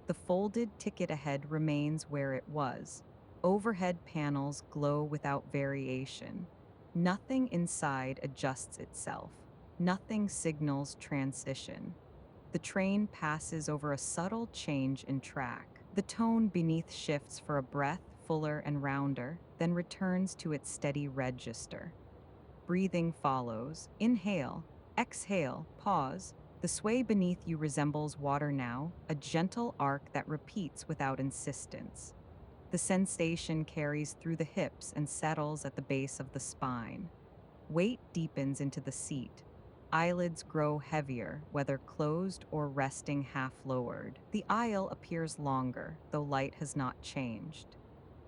S1: The folded ticket ahead remains where it was. Overhead panels glow without variation. Nothing inside adjusts itself. Nothing signals transition. The train passes over a subtle change in track. The tone beneath shifts for a breath, fuller and rounder, then returns to its steady register. Breathing follows. Inhale, exhale, pause. The sway beneath you resembles water now, a gentle arc that repeats without insistence. The sensation carries through the hips and settles at the base of the spine. Weight deepens into the seat. Eyelids grow heavier, whether closed or resting half lowered. The aisle appears longer, though light has not changed.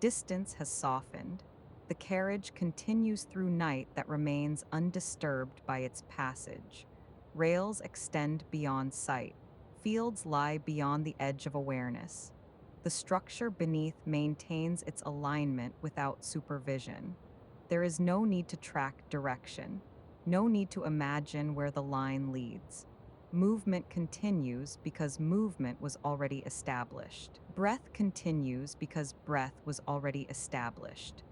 S1: Distance has softened. The carriage continues through night that remains undisturbed by its passage. Rails extend beyond sight. Fields lie beyond the edge of awareness. The structure beneath maintains its alignment without supervision. There is no need to track direction, no need to imagine where the line leads. Movement continues because movement was already established. Breath continues because breath was already established.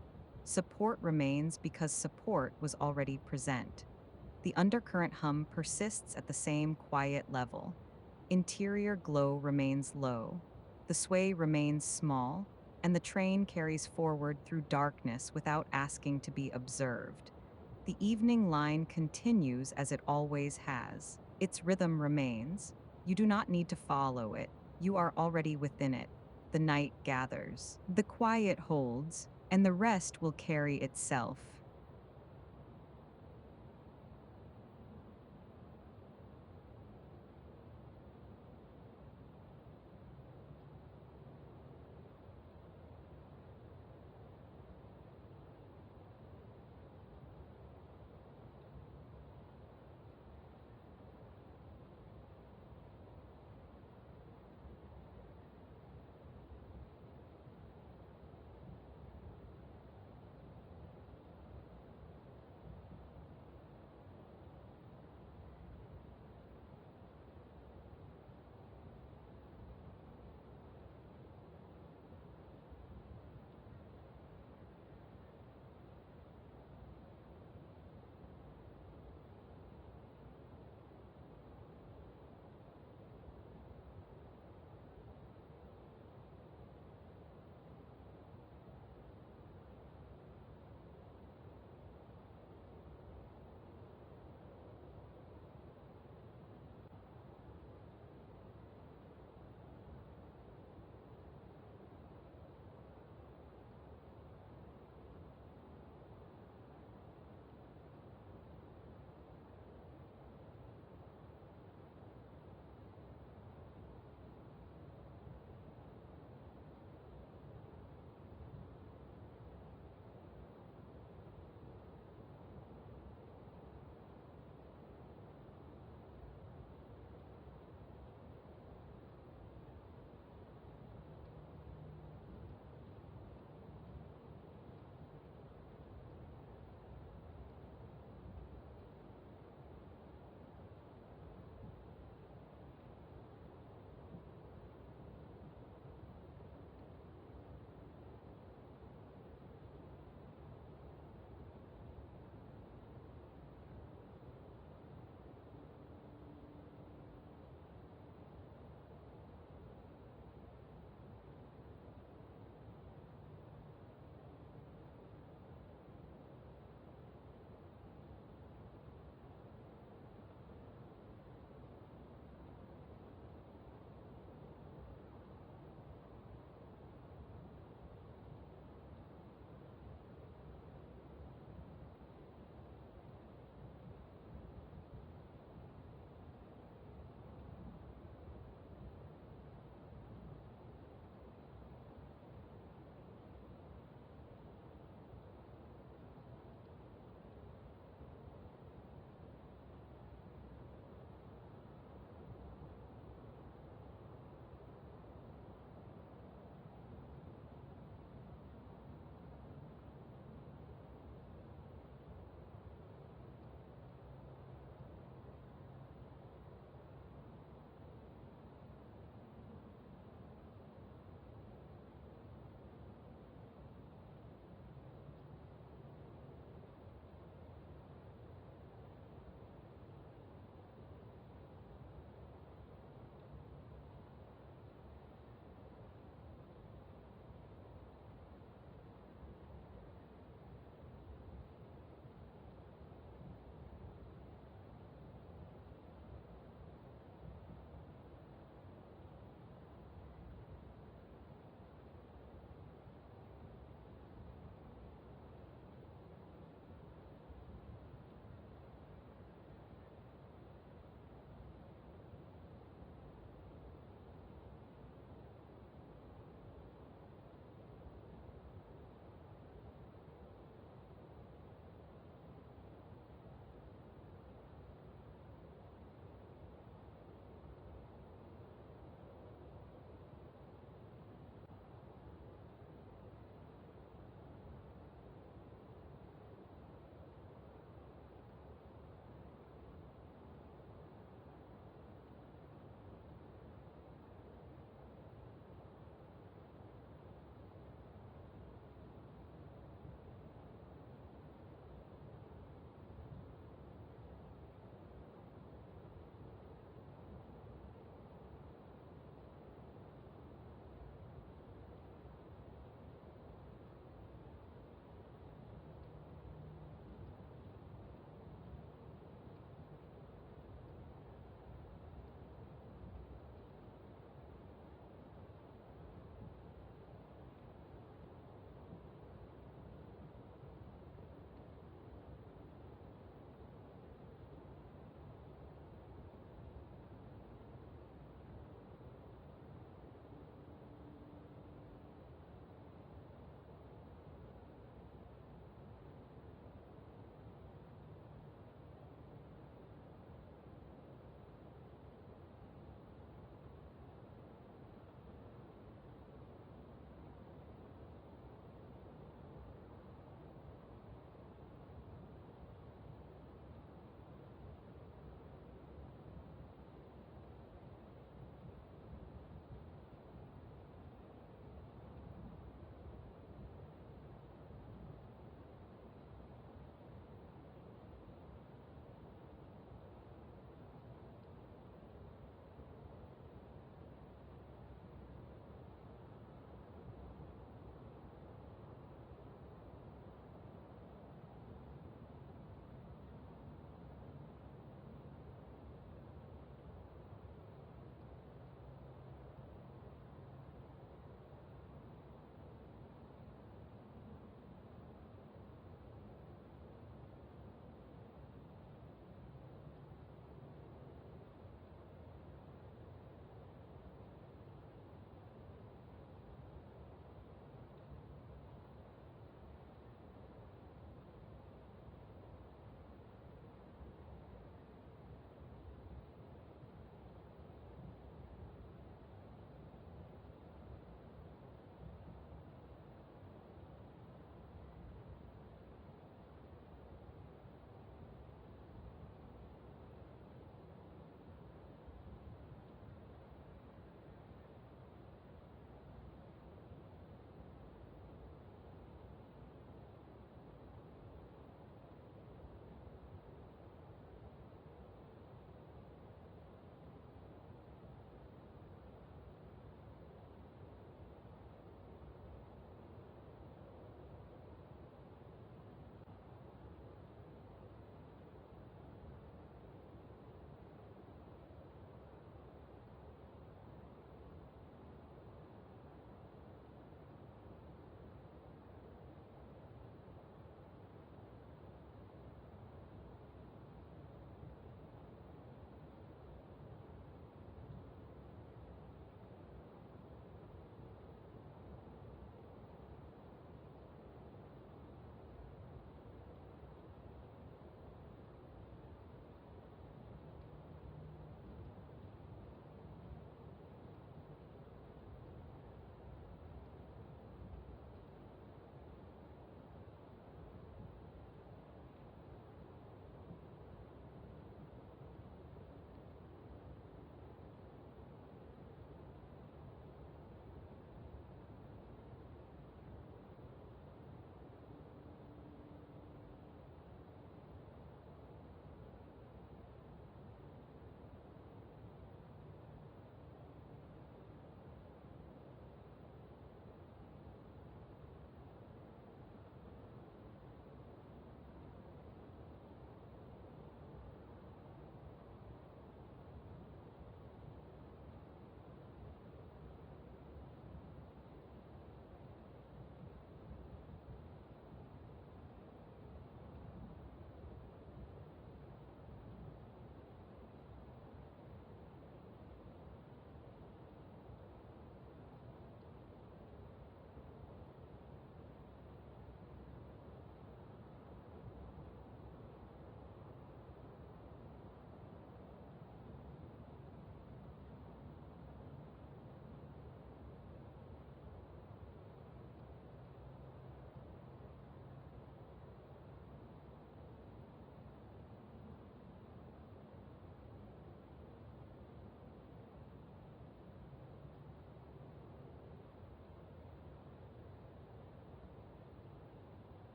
S1: Support remains because support was already present. The undercurrent hum persists at the same quiet level. Interior glow remains low. The sway remains small, and the train carries forward through darkness without asking to be observed. The evening line continues as it always has. Its rhythm remains. You do not need to follow it. You are already within it. The night gathers. The quiet holds, and the rest will carry itself.